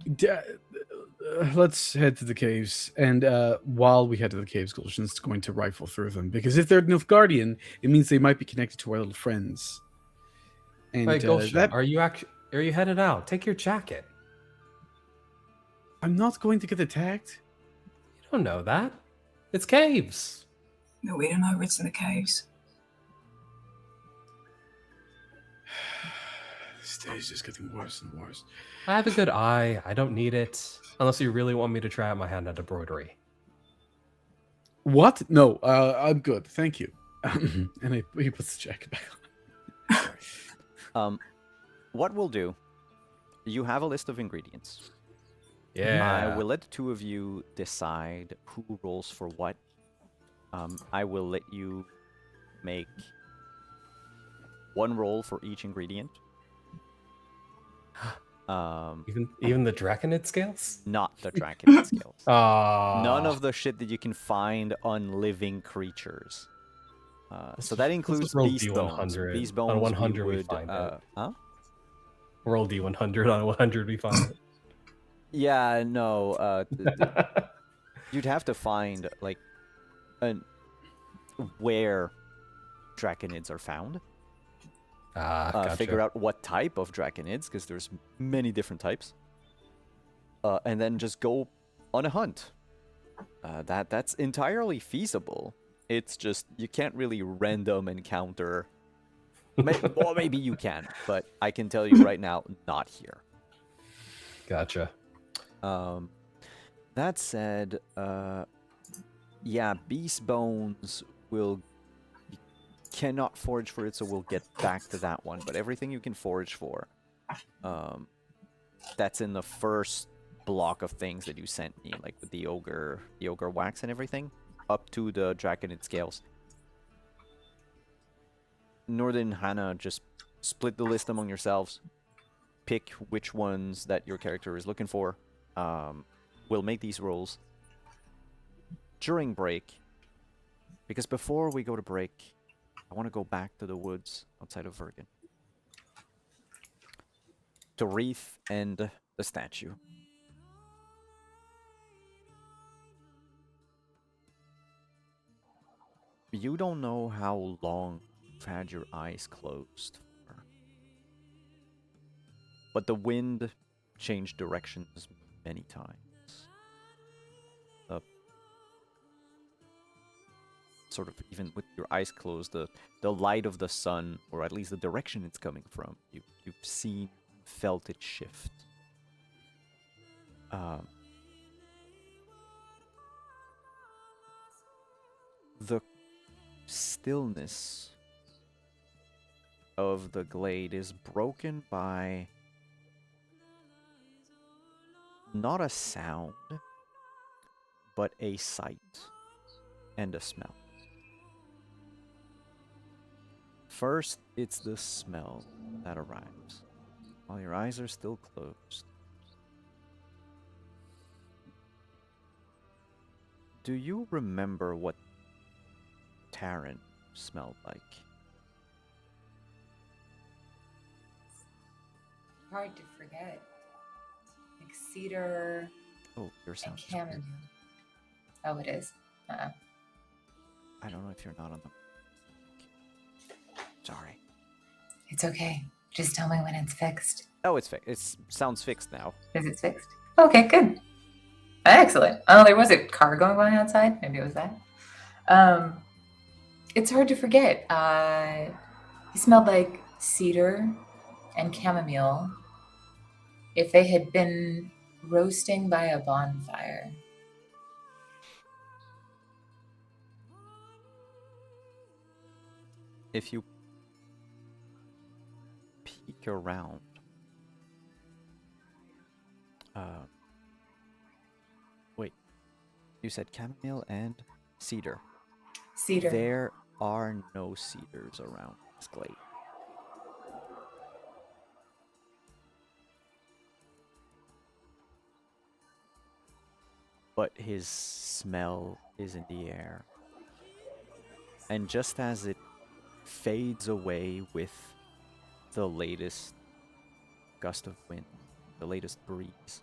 [SPEAKER 1] you.
[SPEAKER 5] Let's head to the caves, and while we head to the caves, Gulshan's going to rifle through them, because if they're Nilfgaardian, it means they might be connected to our little friends. And
[SPEAKER 2] Hey, Gulshan,
[SPEAKER 5] that
[SPEAKER 2] are you headed out? Take your jacket.
[SPEAKER 5] I'm not going to get attacked.
[SPEAKER 2] You don't know that. It's caves.
[SPEAKER 4] No, we don't know what's in the caves.
[SPEAKER 5] This day is just getting worse and worse.
[SPEAKER 2] I have a good eye. I don't need it. Unless you really want me to try out my hand at embroidery.
[SPEAKER 5] What? No, I'm good, thank you. And he puts the jacket back on.
[SPEAKER 1] What we'll do, you have a list of ingredients.
[SPEAKER 2] Yeah.
[SPEAKER 1] I will let the two of you decide who rolls for what. I will let you make one roll for each ingredient.
[SPEAKER 2] Even the Draconid scales?
[SPEAKER 1] Not the Draconid scales.
[SPEAKER 2] Ah.
[SPEAKER 1] None of the shit that you can find on living creatures. So that includes
[SPEAKER 2] roll
[SPEAKER 1] beast bones.
[SPEAKER 2] D100.
[SPEAKER 1] Beast
[SPEAKER 2] On
[SPEAKER 1] bones
[SPEAKER 2] 100
[SPEAKER 1] we
[SPEAKER 2] we
[SPEAKER 1] would,
[SPEAKER 2] find it.
[SPEAKER 1] huh?
[SPEAKER 2] Roll D100 on 100. We find it.
[SPEAKER 1] Yeah, no. You'd have to find like where Draconids are found.
[SPEAKER 2] Gotcha.
[SPEAKER 1] Figure out what type of Draconids, because there's many different types. And then just go on a hunt. That's entirely feasible. It's just you can't really random encounter. Well, maybe you can, but I can tell you right now, not here.
[SPEAKER 2] Gotcha.
[SPEAKER 1] That said, yeah, beast bones you cannot forage for it, so we'll get back to that one. But everything you can forage for, that's in the first block of things that you sent me, like with the ogre wax and everything, up to the draconid scales. Norden and Hannah, just split the list among yourselves. Pick which ones that your character is looking for. We'll make these rolls during break, because before we go to break, I want to go back to the woods outside of Vergen to Wreath and the statue. You don't know how long you've had your eyes closed for, but the wind changed directions many times. Sort of even with your eyes closed, the light of the sun, or at least the direction it's coming from, you've seen, felt it shift. The stillness of the glade is broken by not a sound, but a sight and a smell. First, it's the smell that arrives while your eyes are still closed. Do you remember what Taryn smelled like?
[SPEAKER 3] Hard to forget. Like cedar
[SPEAKER 1] Oh, your
[SPEAKER 3] and
[SPEAKER 1] sound is
[SPEAKER 3] chamomile.
[SPEAKER 1] weird.
[SPEAKER 3] Oh, it is.
[SPEAKER 1] I don't know if you're not on the... Sorry.
[SPEAKER 3] It's okay. Just tell me when it's fixed.
[SPEAKER 1] Oh, it's fixed. It sounds fixed now.
[SPEAKER 3] Is it fixed? Okay, good. Excellent. Oh, there was a car going by outside. Maybe it was that. It's hard to forget. He smelled like cedar and chamomile. If they had been roasting by a bonfire.
[SPEAKER 1] If you peek around, wait, you said chamomile and cedar.
[SPEAKER 3] Cedar.
[SPEAKER 1] There are no cedars around this glade. But his smell is in the air. And just as it fades away with the latest gust of wind, the latest breeze,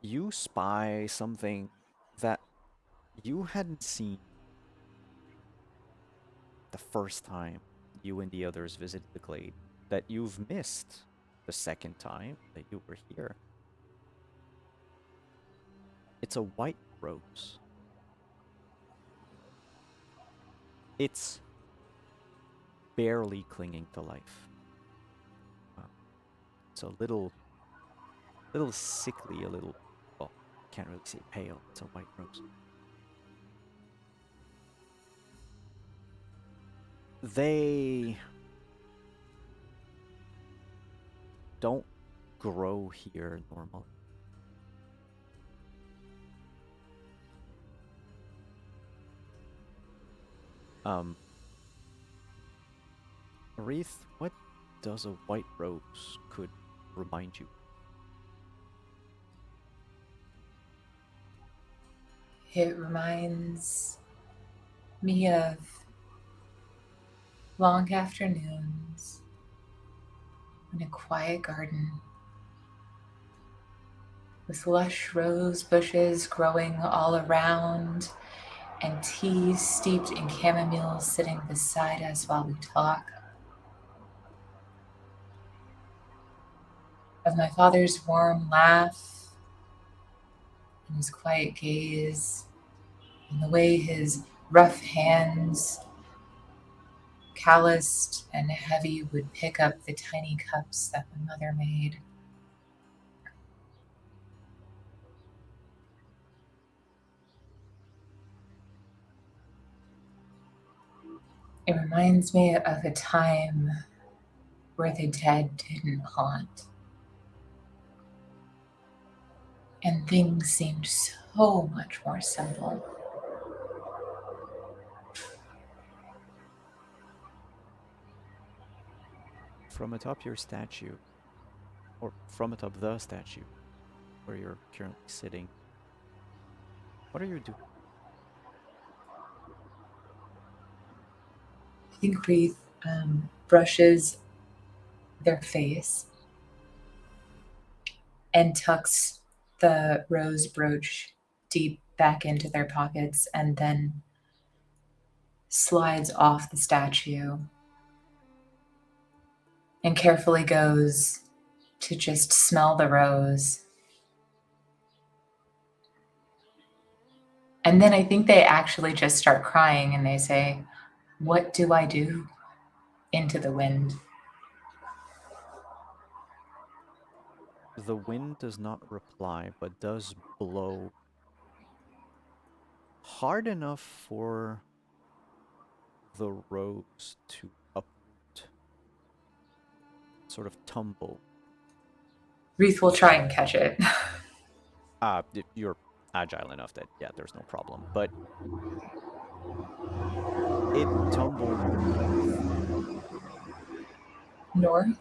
[SPEAKER 1] you spy something that you hadn't seen the first time you and the others visited the glade, that you've missed the second time that you were here. It's a white rose. It's barely clinging to life. It's a little sickly, a little, well, can't really say pale. It's a white rose. They don't grow here normally. Wreath, what does a white rose could remind you?
[SPEAKER 3] It reminds me of long afternoons in a quiet garden with lush rose bushes growing all around and tea steeped in chamomile sitting beside us while we talk. Of my father's warm laugh and his quiet gaze, and the way his rough hands, calloused and heavy, would pick up the tiny cups that my mother made. It reminds me of a time where the dead didn't haunt. and things seemed so much more simple.
[SPEAKER 1] From atop your statue, or from atop the statue where you're currently sitting, what are you doing?
[SPEAKER 3] I think Wreath brushes their face and tucks the rose brooch deep back into their pockets and then slides off the statue and carefully goes to just smell the rose. And then I think they actually just start crying and they say, "What do I do?" into the wind.
[SPEAKER 1] The wind does not reply, but does blow hard enough for the rose to uproot, sort of tumble.
[SPEAKER 3] Wreath will try and catch it.
[SPEAKER 1] You're agile enough that, yeah, there's no problem. But it tumbles north.
[SPEAKER 3] North?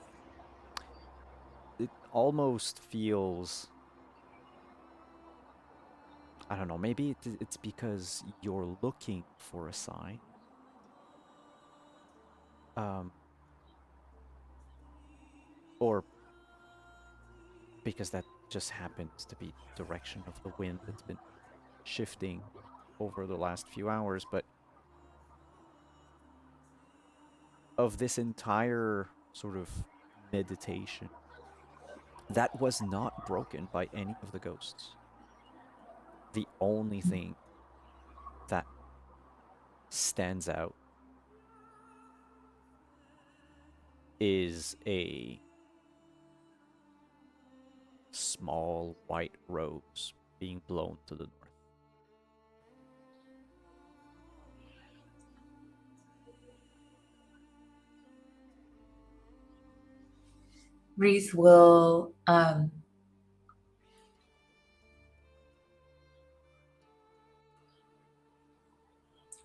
[SPEAKER 1] It almost feels, I don't know, maybe it's because you're looking for a sign. Or because that just happens to be the direction of the wind that's been shifting over the last few hours, but of this entire sort of meditation, that was not broken by any of the ghosts. The only thing that stands out is a small white rose being blown to the north.
[SPEAKER 3] Wreath will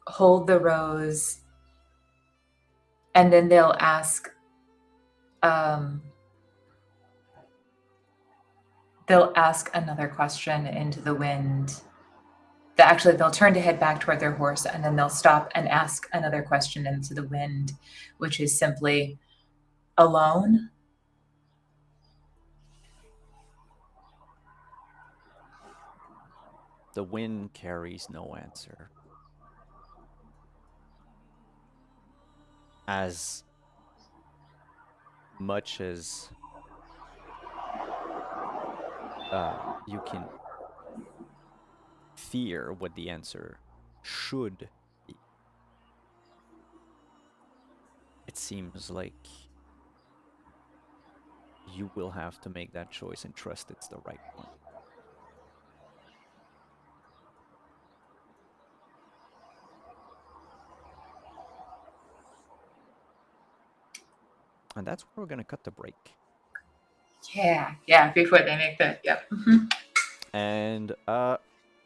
[SPEAKER 3] hold the rose, and then they'll ask another question into the wind. They'll turn to head back toward their horse, and then they'll stop and ask another question into the wind, which is simply, "Alone?"
[SPEAKER 1] The wind carries no answer. As much as you can fear what the answer should be, it seems like you will have to make that choice and trust it's the right one. And that's where we're going to cut the break.
[SPEAKER 3] Yeah, before they make the, yep. Mhm.
[SPEAKER 1] And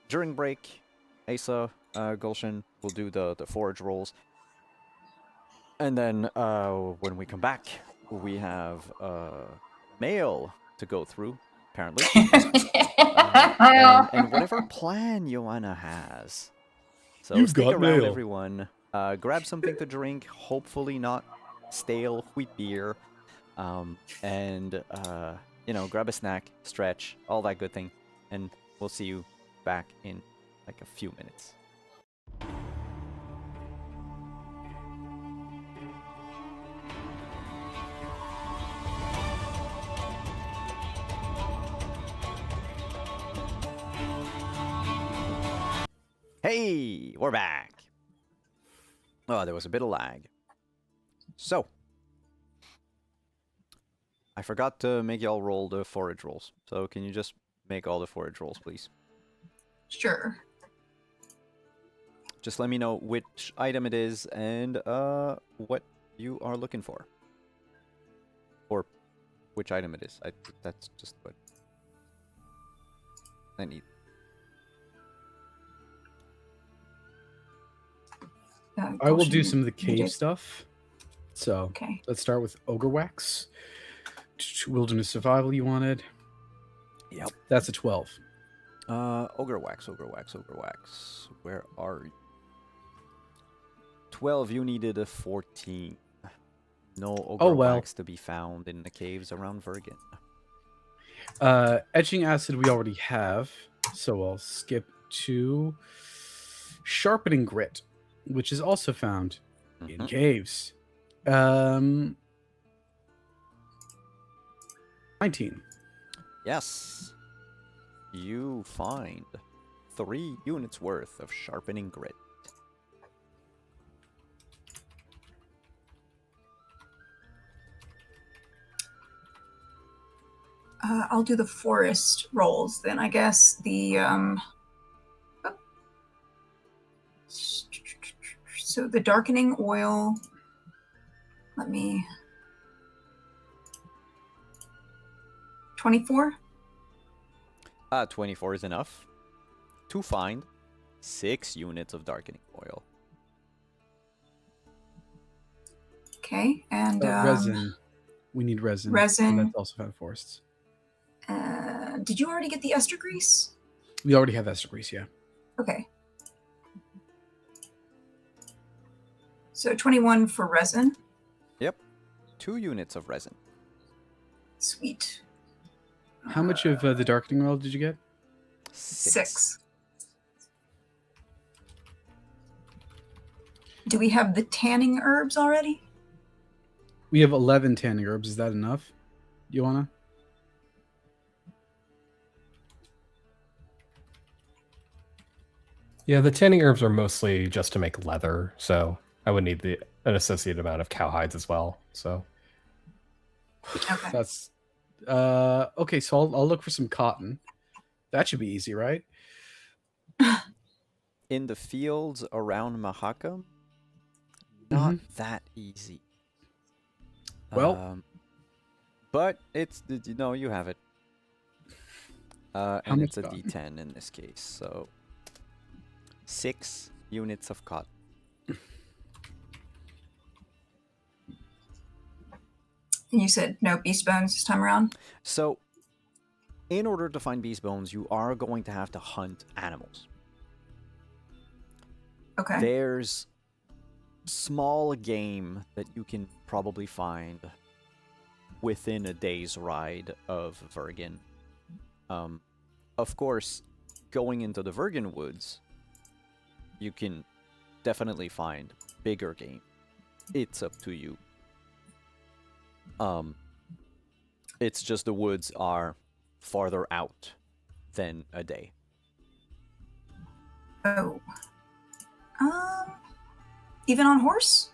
[SPEAKER 1] during break, Asa, Gulshan will do the forage rolls. And then when we come back, we have mail to go through, apparently. And whatever plan Joanna has. So
[SPEAKER 5] You've
[SPEAKER 1] stick
[SPEAKER 5] got
[SPEAKER 1] around,
[SPEAKER 5] mail.
[SPEAKER 1] everyone. Grab something to drink, hopefully not stale wheat beer. And, grab a snack, stretch, all that good thing. And we'll see you back in like a few minutes. Hey, we're back. Oh, there was a bit of lag. So, I forgot to make y'all roll the forage rolls. So can you just make all the forage rolls, please?
[SPEAKER 4] Sure.
[SPEAKER 1] Just let me know which item it is and what you are looking for. Or which item it is. That's just what. I need.
[SPEAKER 5] I will do
[SPEAKER 4] Goshen,
[SPEAKER 5] some of the
[SPEAKER 4] you
[SPEAKER 5] cave
[SPEAKER 4] did-
[SPEAKER 5] stuff. So
[SPEAKER 4] Okay.
[SPEAKER 5] let's start with Ogre Wax. Wilderness Survival you wanted.
[SPEAKER 1] Yep.
[SPEAKER 5] That's a 12.
[SPEAKER 1] Ogre wax, ogre wax, ogre wax. Where are you? 12. You needed a 14. No ogre
[SPEAKER 5] Oh, well.
[SPEAKER 1] wax to be found in the caves around Vergen.
[SPEAKER 5] Etching Acid we already have. So I'll skip to Sharpening Grit, which is also found in
[SPEAKER 1] Mhm.
[SPEAKER 5] caves. 19.
[SPEAKER 1] Yes. You find 3 units worth of sharpening grit.
[SPEAKER 4] I'll do the forest rolls then. I guess the so the darkening oil. Let me 24.
[SPEAKER 1] 24 is enough to find 6 units of darkening oil.
[SPEAKER 4] Okay, and
[SPEAKER 5] Resin. We need resin.
[SPEAKER 4] resin.
[SPEAKER 5] And that's also found in forests.
[SPEAKER 4] Did you already get the ester grease?
[SPEAKER 5] We already have ester grease, yeah.
[SPEAKER 4] Okay. So 21 for resin.
[SPEAKER 1] Yep. 2 units of resin.
[SPEAKER 4] Sweet.
[SPEAKER 5] How much of the darkening oil did you get?
[SPEAKER 4] 6. Do we have the tanning herbs already?
[SPEAKER 5] We have 11 tanning herbs. Is that enough, Joanna?
[SPEAKER 2] Yeah, the tanning herbs are mostly just to make leather, so I would need an associated amount of cow hides as well. So
[SPEAKER 4] Okay.
[SPEAKER 5] That's okay. So I'll look for some cotton. That should be easy, right?
[SPEAKER 1] In the fields around Mahakam, not that easy.
[SPEAKER 5] Well-
[SPEAKER 1] but it's, you have it. And
[SPEAKER 5] much
[SPEAKER 1] it's a
[SPEAKER 5] cotton?
[SPEAKER 1] D10 in this case, so 6 units of cotton.
[SPEAKER 4] And you said no beast bones this time around?
[SPEAKER 1] So, in order to find beast bones, you are going to have to hunt animals.
[SPEAKER 4] Okay.
[SPEAKER 1] There's small game that you can probably find within a day's ride of Vergen. Of course, going into the Vergen woods, you can definitely find bigger game. It's up to you. It's just the woods are farther out than a day.
[SPEAKER 4] Oh. Even on horse?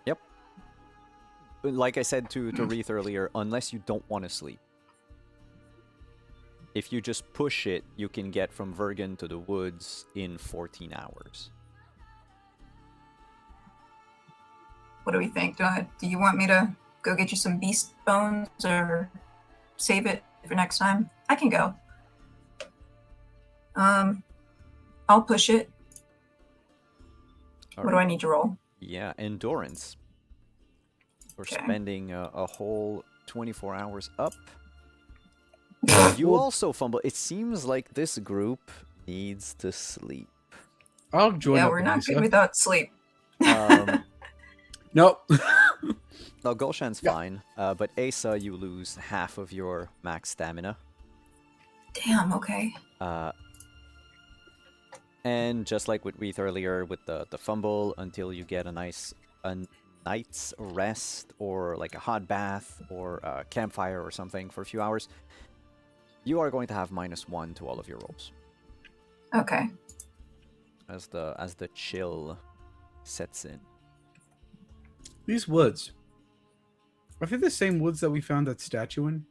[SPEAKER 1] Yep. But like I said to Reith earlier, unless you don't want to sleep. If you just push it, you can get from Vergen to the woods in 14 hours.
[SPEAKER 4] What do we think? Do you want me to go get you some beast bones or save it for next time? I can go. I'll push it. What do I need to roll?
[SPEAKER 1] Yeah, endurance. We're
[SPEAKER 4] Okay.
[SPEAKER 1] spending a whole 24 hours up. You also fumble. It seems like this group needs to sleep.
[SPEAKER 5] I'll join
[SPEAKER 4] Yeah,
[SPEAKER 5] up
[SPEAKER 4] we're
[SPEAKER 5] with
[SPEAKER 4] not
[SPEAKER 5] Lisa.
[SPEAKER 4] good without sleep.
[SPEAKER 5] Nope.
[SPEAKER 1] No, Gulshan's
[SPEAKER 5] Yeah.
[SPEAKER 1] fine. But Asa, you lose half of your max stamina.
[SPEAKER 4] Damn, okay.
[SPEAKER 1] And just like with Reith earlier, with the fumble, until you get a night's rest or like a hot bath or a campfire or something for a few hours, you are going to have -1 to all of your rolls
[SPEAKER 4] Okay.
[SPEAKER 1] as the chill sets in.
[SPEAKER 5] These woods. Are they the same woods that we found that statue in?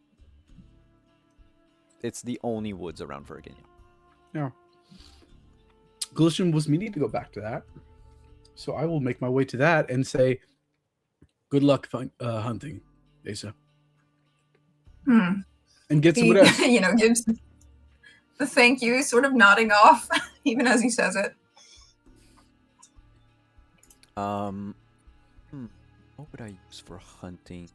[SPEAKER 1] It's the only woods around Virginia.
[SPEAKER 5] No. Gulshan was meaning to go back to that. So I will make my way to that and say, good luck hunting, Asa.
[SPEAKER 4] Hmm.
[SPEAKER 5] And get
[SPEAKER 4] He,
[SPEAKER 5] someone else.
[SPEAKER 4] gives the thank you, sort of nodding off, even as he says it.
[SPEAKER 1] What would I use for hunting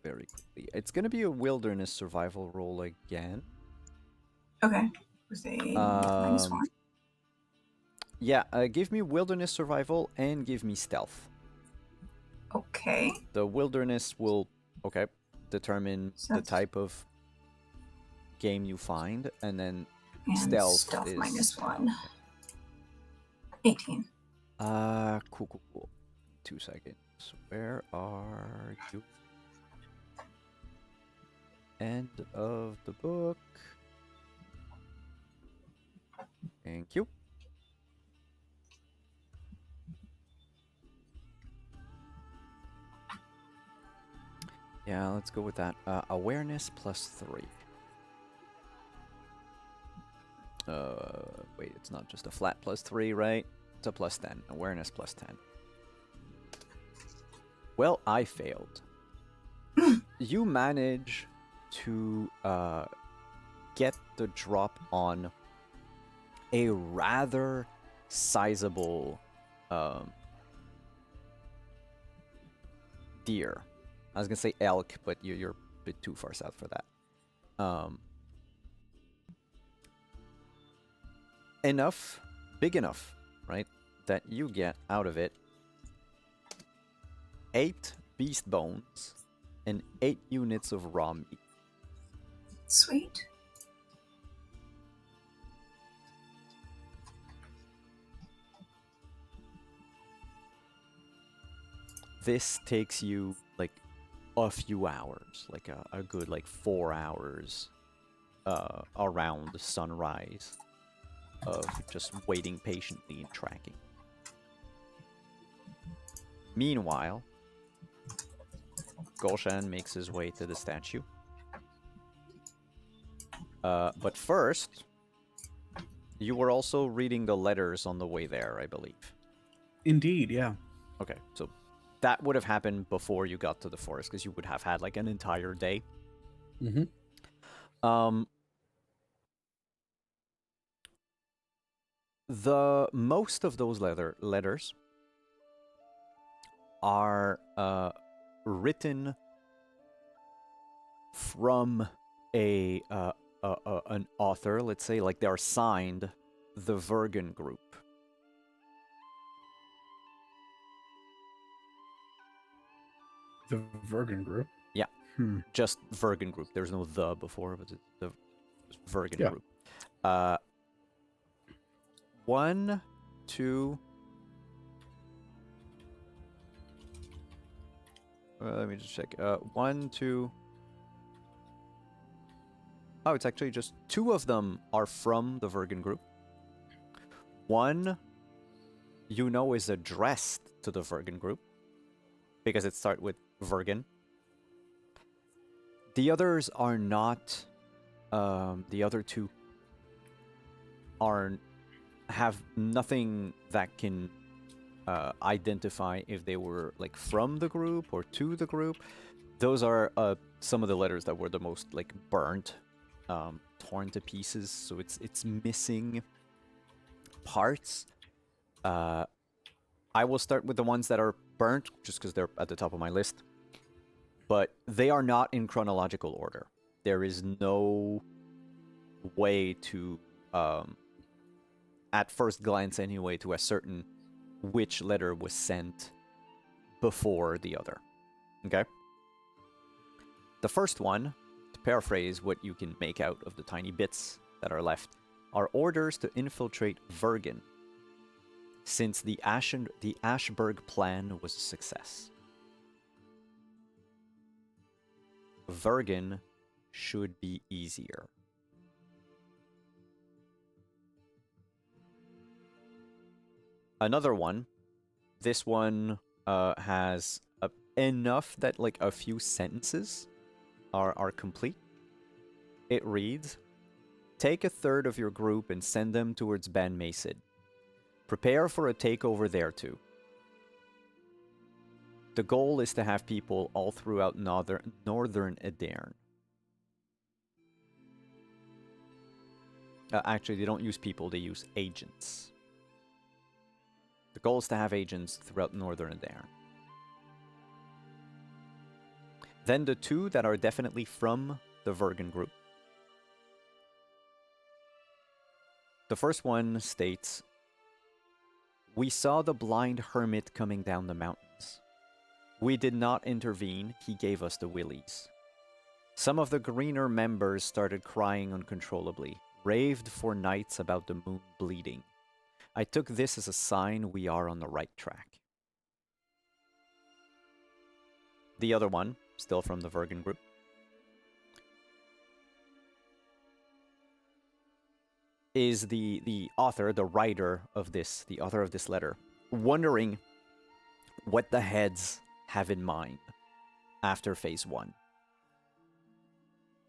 [SPEAKER 1] very quickly? It's gonna be a wilderness survival roll again.
[SPEAKER 4] Okay. With a -1.
[SPEAKER 1] Yeah, give me wilderness survival and give me stealth.
[SPEAKER 4] Okay.
[SPEAKER 1] The wilderness will, determine
[SPEAKER 4] So
[SPEAKER 1] the
[SPEAKER 4] that's-
[SPEAKER 1] type of game you find, and then
[SPEAKER 4] And
[SPEAKER 1] stealth is
[SPEAKER 4] -1. 18.
[SPEAKER 1] Cool. 2 seconds. Where are you? End of the book. Thank you. Yeah, let's go with that. Awareness +3. Wait, it's not just a flat +3, right? It's a +10. Awareness +10. Well, I failed. You manage to get the drop on a rather sizable deer. I was gonna say elk, but you're a bit too far south for that. Big enough, right, that you get out of it 8 beast bones and 8 units of raw meat.
[SPEAKER 4] Sweet.
[SPEAKER 1] This takes you like a few hours, like a good like 4 hours around sunrise of just waiting patiently and tracking. Meanwhile, Gulshan makes his way to the statue. But first, you were also reading the letters on the way there, I believe.
[SPEAKER 5] Indeed, yeah.
[SPEAKER 1] Okay, so that would have happened before you got to the forest, because you would have had like an entire day.
[SPEAKER 5] Mm-hmm.
[SPEAKER 1] The most of those letters are written from an author. Let's say like they are signed the Vergen Group.
[SPEAKER 5] The Vergen Group.
[SPEAKER 1] Yeah, just Vergen Group. There's no the before, but it's the Vergen Group. 1, 2. Let me just check. 1, 2. Oh, it's actually just 2 of them are from the Vergen Group. 1, is addressed to the Vergen Group because it starts with Vergen. The others are not. The other 2 have nothing that can identify if they were like from the group or to the group. Those are some of the letters that were the most like burnt, torn to pieces. So it's missing parts. I will start with the ones that are burnt, just because they're at the top of my list. But they are not in chronological order. There is no way to, at first glance anyway, to ascertain which letter was sent before the other. Okay? The first one, to paraphrase what you can make out of the tiny bits that are left, are orders to infiltrate Vergen, since the Ashberg plan was a success. Vergen should be easier. Another one, this one has enough that like a few sentences are complete. It reads, take a third of your group and send them towards Ban Macid. Prepare for a takeover there too. The goal is to have people all throughout northern Edirn. Actually, they don't use people, they use agents. The goal is to have agents throughout Northern Adair. Then the two that are definitely from the Vergen group. The first one states, "We saw the blind hermit coming down the mountains. We did not intervene, he gave us the willies. Some of the greener members started crying uncontrollably, raved for nights about the moon bleeding. I took this as a sign we are on the right track." The other one, still from the Vergen group. Is the author, the writer of this, the author of this letter, wondering what the heads have in mind after phase 1.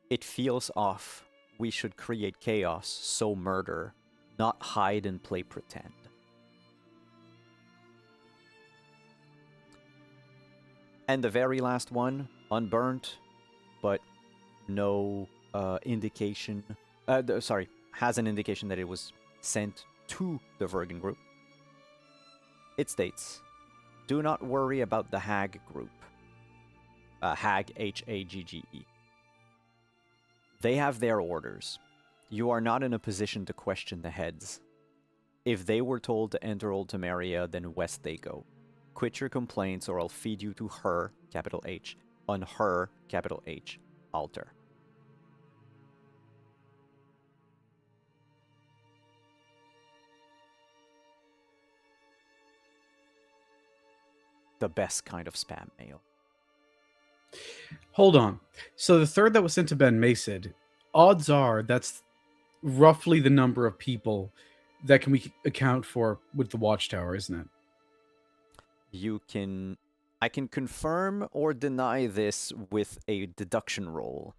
[SPEAKER 1] It feels off. We should create chaos, sow murder, not hide and play pretend. And the very last one, unburnt, but no indication. Has an indication that it was sent to the Vergen group. It states, "Do not worry about the Hag group." Hag, Hagge. They have their orders. You are not in a position to question the heads. If they were told to enter Old Temeria, then west they go. Quit your complaints or I'll feed you to her, capital H, on her, capital H, altar. The best kind of spam mail.
[SPEAKER 5] Hold on. So the third that was sent to Ben Mason, odds are that's roughly the number of people that can we account for with the Watchtower, isn't it?
[SPEAKER 1] I can confirm or deny this with a deduction roll.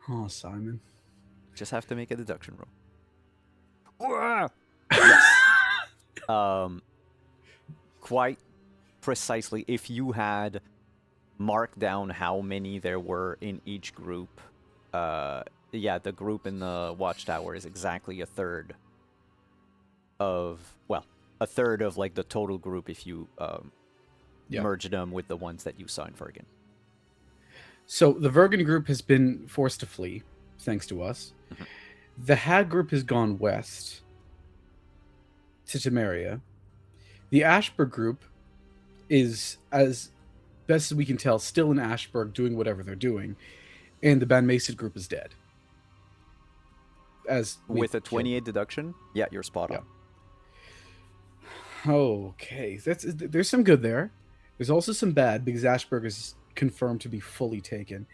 [SPEAKER 5] Oh, Simon.
[SPEAKER 1] Just have to make a deduction roll. Yes. Quite precisely, if you had marked down how many there were in each group, the group in the Watchtower is exactly a third of like the total group if you merged them with the ones that you saw in Vergen.
[SPEAKER 5] So the Vergen group has been forced to flee, thanks to us.
[SPEAKER 1] Mhm.
[SPEAKER 5] The Hag group has gone west to Temeria. The Ashburg group is, as best as we can tell, still in Ashburg doing whatever they're doing. And the Ban Mason group is dead.
[SPEAKER 1] With a 28 deduction? Yeah, you're spot on.
[SPEAKER 5] Okay, there's some good there. There's also some bad because Ashburg is confirmed to be fully taken.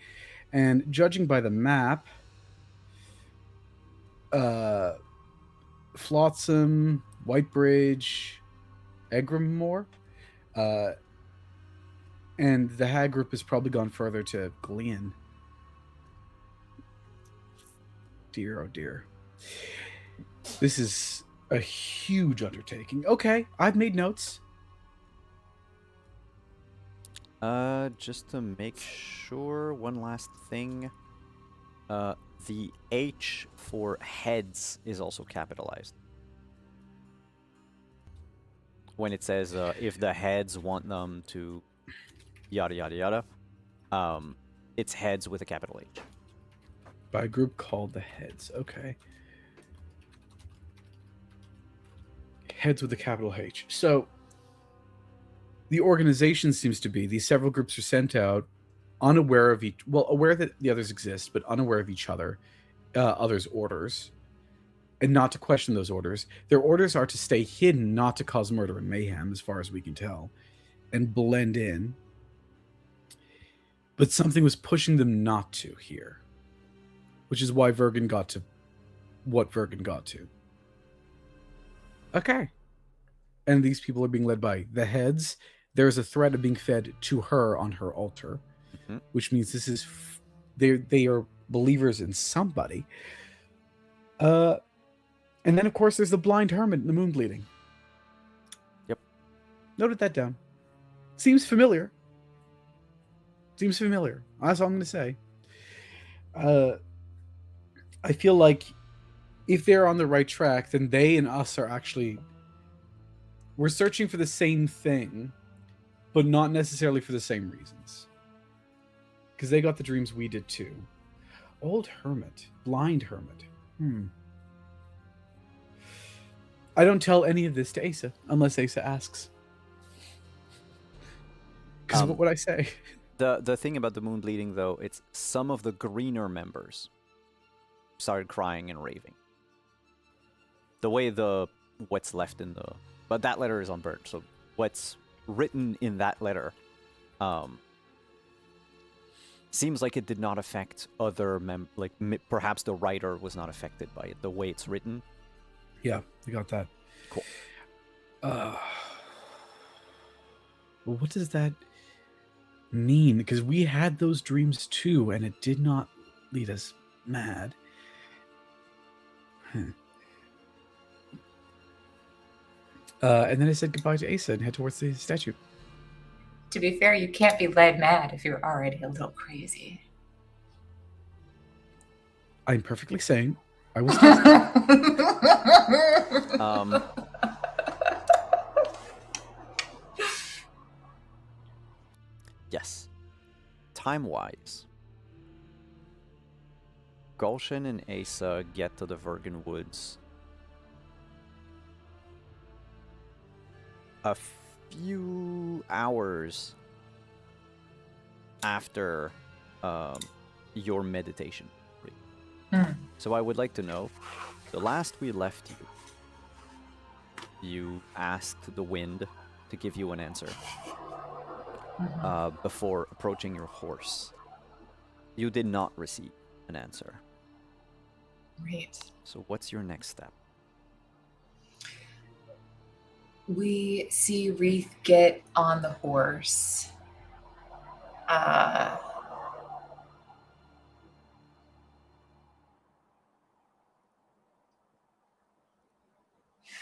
[SPEAKER 5] And judging by the map, Flotsam, Whitebridge, Egrimore, and the Hag group has probably gone further to Glean. Dear, oh dear. This is a huge undertaking. Okay, I've made notes.
[SPEAKER 1] Just to make sure, one last thing. The H for heads is also capitalized. When it says, if the heads want them to yada yada yada, it's heads with a capital H.
[SPEAKER 5] By a group called the Heads. Okay. Heads with a capital H. So the organization seems to be these several groups are sent out unaware of aware that the others exist, but unaware of each other, others' orders, and not to question those orders. Their orders are to stay hidden, not to cause murder and mayhem, as far as we can tell, and blend in. But something was pushing them not to here, which is why Vergen got to what Vergen got to. Okay. And these people are being led by the Heads. There's a threat of being fed to her on her altar, which means this is they are believers in somebody. And then, of course, there's the blind hermit and the moon bleeding.
[SPEAKER 1] Yep.
[SPEAKER 5] Noted that down. Seems familiar. That's all I'm going to say. I feel like if they're on the right track, then they and us are actually we're searching for the same thing, but not necessarily for the same reasons. Because they got the dreams we did too. Old hermit, blind hermit. I don't tell any of this to Asa unless Asa asks. Because what would I say?
[SPEAKER 1] The thing about the moon bleeding, though, it's some of the greener members started crying and raving. The way what's left in the... But that letter is unburned, so what's written in that letter seems like it did not affect other perhaps the writer was not affected by it, the way it's written.
[SPEAKER 5] Yeah, I got that.
[SPEAKER 1] Cool.
[SPEAKER 5] Well, what does that mean? Because we had those dreams too, and it did not lead us mad. And then I said goodbye to Asa and head towards the statue.
[SPEAKER 3] To be fair, you can't be led mad if you're already a little crazy.
[SPEAKER 5] I'm perfectly sane. I was.
[SPEAKER 1] Yes. Time-wise, Gulshan and Asa get to the Vergen Woods a few hours after your meditation. So I would like to know, the last we left you, you asked the wind to give you an answer before approaching your horse. You did not receive an answer.
[SPEAKER 3] Right.
[SPEAKER 1] So what's your next step?
[SPEAKER 3] We see Wreath get on the horse.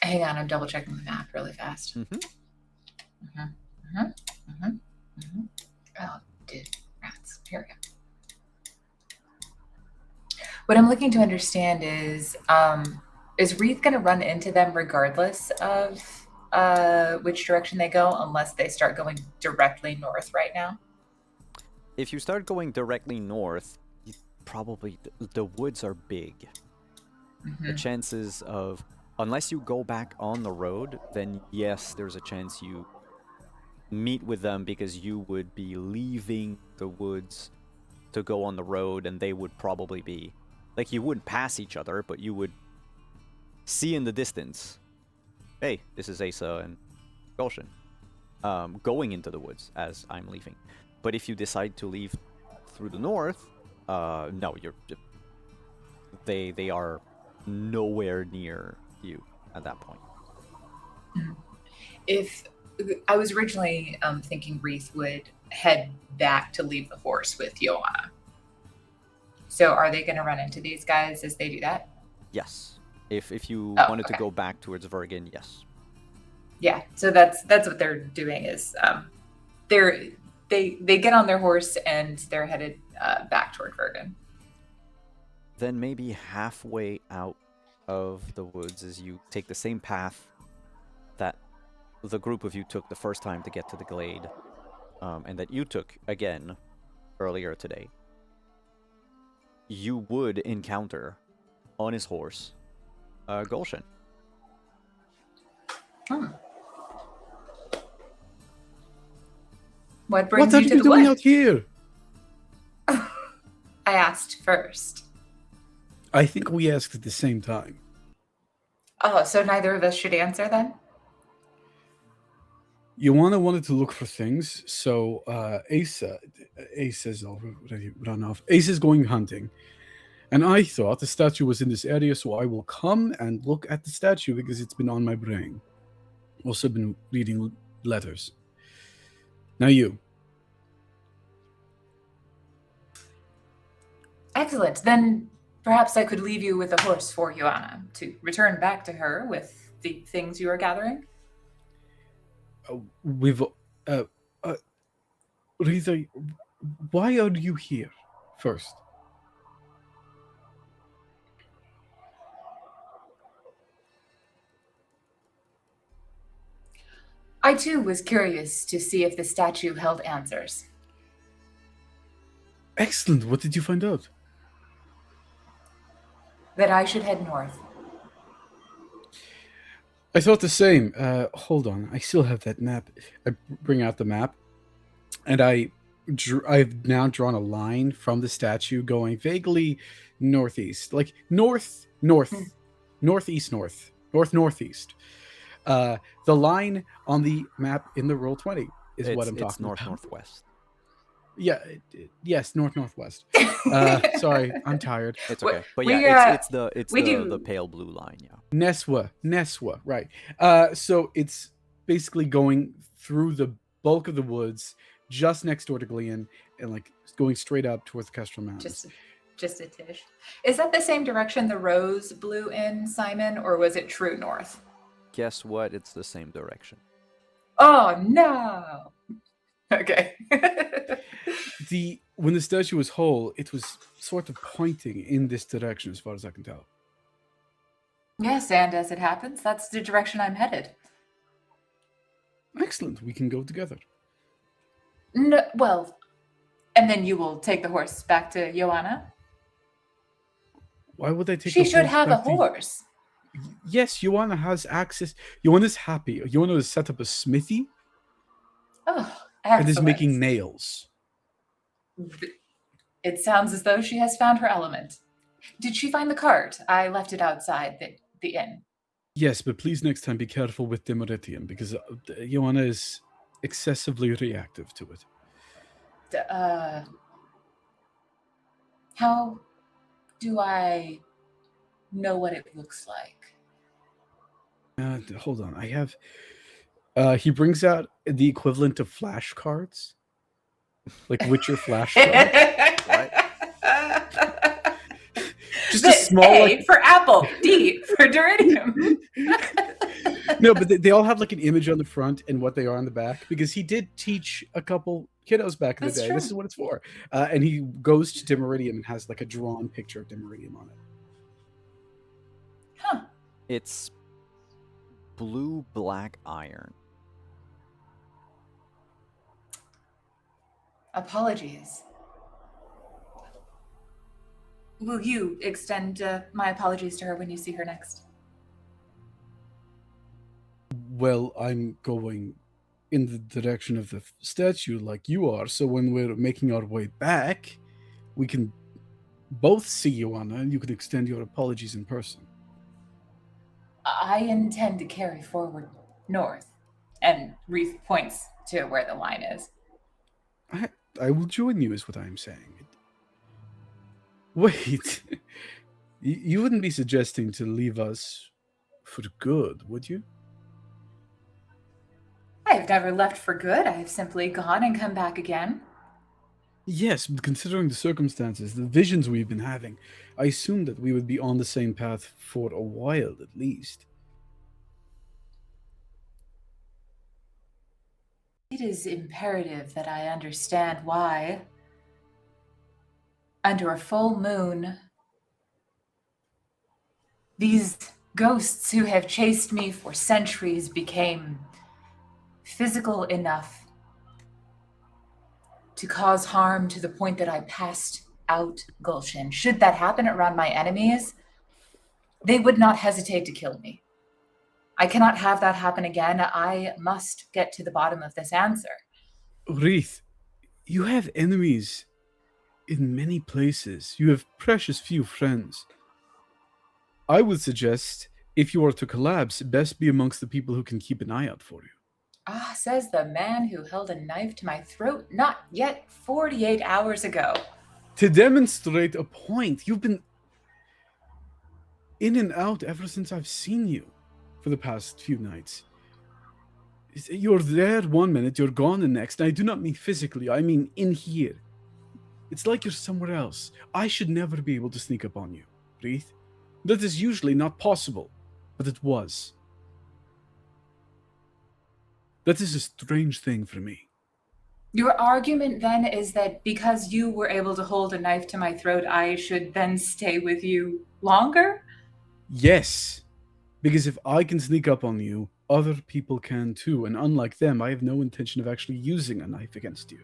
[SPEAKER 3] Hang on, I'm double checking the map really fast. Oh, dude, rats. Here we go. What I'm looking to understand is Wreath going to run into them regardless of which direction they go, unless they start going directly north right now?
[SPEAKER 1] If you start going directly north, probably the woods are big. The chances of, unless you go back on the road, then yes, there's a chance you meet with them because you would be leaving the woods to go on the road, and they would probably be, like, you wouldn't pass each other, but you would see in the distance, hey, this is Asa and Gulshan, going into the woods as I'm leaving. But if you decide to leave through the north, no, they are nowhere near you at that point.
[SPEAKER 3] If I was originally thinking Wreath would head back to leave the horse with Joanna. So are they going to run into these guys as they do that?
[SPEAKER 1] Yes. If you wanted to go back towards Vergen, yes.
[SPEAKER 3] Yeah. So that's what they're doing is they get on their horse and they're headed back toward Vergen.
[SPEAKER 1] Then maybe halfway out of the woods, as you take the same path that the group of you took the first time to get to the glade, and that you took again earlier today, you would encounter on his horse Gulshan.
[SPEAKER 3] What brings
[SPEAKER 5] What are
[SPEAKER 3] you to
[SPEAKER 5] you
[SPEAKER 3] the
[SPEAKER 5] doing
[SPEAKER 3] wood?
[SPEAKER 5] out here?
[SPEAKER 3] I asked first.
[SPEAKER 5] I think we asked at the same time.
[SPEAKER 3] Oh, so neither of us should answer then?
[SPEAKER 5] Joanna wanted to look for things, so Asa's already run off. Asa's going hunting. And I thought the statue was in this area, so I will come and look at the statue because it's been on my brain. Also been reading letters. Now you.
[SPEAKER 3] Excellent. Then perhaps I could leave you with a horse for Joanna to return back to her with the things you are gathering.
[SPEAKER 5] Rita, why are you here first?
[SPEAKER 3] I too was curious to see if the statue held answers.
[SPEAKER 5] Excellent. What did you find out?
[SPEAKER 3] That I should head north.
[SPEAKER 5] I thought the same. Hold on. I still have that map. I bring out the map, and I've now drawn a line from the statue going vaguely northeast, like northeast. The line on the map in the Roll20 is what I'm talking
[SPEAKER 1] It's
[SPEAKER 5] about.
[SPEAKER 1] northwest.
[SPEAKER 5] Yeah, yes, northwest. Sorry, I'm tired.
[SPEAKER 1] It's okay, but
[SPEAKER 3] we,
[SPEAKER 1] yeah, it's the
[SPEAKER 3] do-
[SPEAKER 1] pale blue line. Yeah.
[SPEAKER 5] Neswa, right. So it's basically going through the bulk of the woods just next door to Glean and like going straight up towards the Kestrel Mountains.
[SPEAKER 3] Just a tish. Is that the same direction the rose blew in, Simon, or was it true north?
[SPEAKER 1] Guess what? It's the same direction.
[SPEAKER 3] Oh no. Okay.
[SPEAKER 5] When the statue was whole, it was sort of pointing in this direction as far as I can tell.
[SPEAKER 3] Yes, and as it happens, that's the direction I'm headed.
[SPEAKER 5] Excellent. We can go together.
[SPEAKER 3] No, well, and then you will take the horse back to Joanna?
[SPEAKER 5] Why would I take
[SPEAKER 3] She
[SPEAKER 5] the
[SPEAKER 3] should
[SPEAKER 5] horse
[SPEAKER 3] have a
[SPEAKER 5] back to-
[SPEAKER 3] horse.
[SPEAKER 5] Yes, Joanna has access. Joanna's happy. Joanna has set up a smithy
[SPEAKER 3] Oh,
[SPEAKER 5] and is
[SPEAKER 3] excellent.
[SPEAKER 5] making nails.
[SPEAKER 3] It sounds as though she has found her element. Did she find the cart? I left it outside the inn.
[SPEAKER 5] Yes, but please next time be careful with Demeritium because Joanna is excessively reactive to it.
[SPEAKER 3] How do I know what it looks like?
[SPEAKER 5] Hold on. I have... he brings out the equivalent of flashcards. Like Witcher flashcards. Just a small...
[SPEAKER 3] A
[SPEAKER 5] like...
[SPEAKER 3] for apple, D for Duridium.
[SPEAKER 5] No, but they all have like an image on the front and what they are on the back because he did teach a couple kiddos back in the
[SPEAKER 3] That's
[SPEAKER 5] day.
[SPEAKER 3] true.
[SPEAKER 5] This is what it's for. And he goes to Dimeridium and has like a drawn picture of Dimeridium on it.
[SPEAKER 3] Huh.
[SPEAKER 1] It's blue black iron.
[SPEAKER 3] Apologies. Will you extend my apologies to her when you see her next?
[SPEAKER 5] Well, I'm going in the direction of the statue like you are, so when we're making our way back, we can both see Joanna and you can extend your apologies in person.
[SPEAKER 3] I intend to carry forward north. And Reith points to where the line is.
[SPEAKER 5] I will join you, is what I'm saying. Wait, you wouldn't be suggesting to leave us for good, would you?
[SPEAKER 3] I have never left for good. I have simply gone and come back again.
[SPEAKER 5] Yes, but considering the circumstances, the visions we've been having, I assumed that we would be on the same path for a while at least.
[SPEAKER 3] It is imperative that I understand why, under a full moon, these ghosts who have chased me for centuries became physical enough to cause harm to the point that I passed out Gulshan. Should that happen around my enemies, they would not hesitate to kill me. I cannot have that happen again. I must get to the bottom of this answer.
[SPEAKER 5] Reith, you have enemies in many places. You have precious few friends. I would suggest, if you are to collapse, best be amongst the people who can keep an eye out for you.
[SPEAKER 3] Ah, says the man who held a knife to my throat not yet 48 hours ago.
[SPEAKER 5] To demonstrate a point, you've been in and out ever since I've seen you for the past few nights. You're there one minute, you're gone the next. And I do not mean physically, I mean in here. It's like you're somewhere else. I should never be able to sneak up on you, Reith. That is usually not possible, but it was. That is a strange thing for me.
[SPEAKER 3] Your argument then is that because you were able to hold a knife to my throat, I should then stay with you longer?
[SPEAKER 5] Yes, because if I can sneak up on you, other people can too, and unlike them, I have no intention of actually using a knife against you.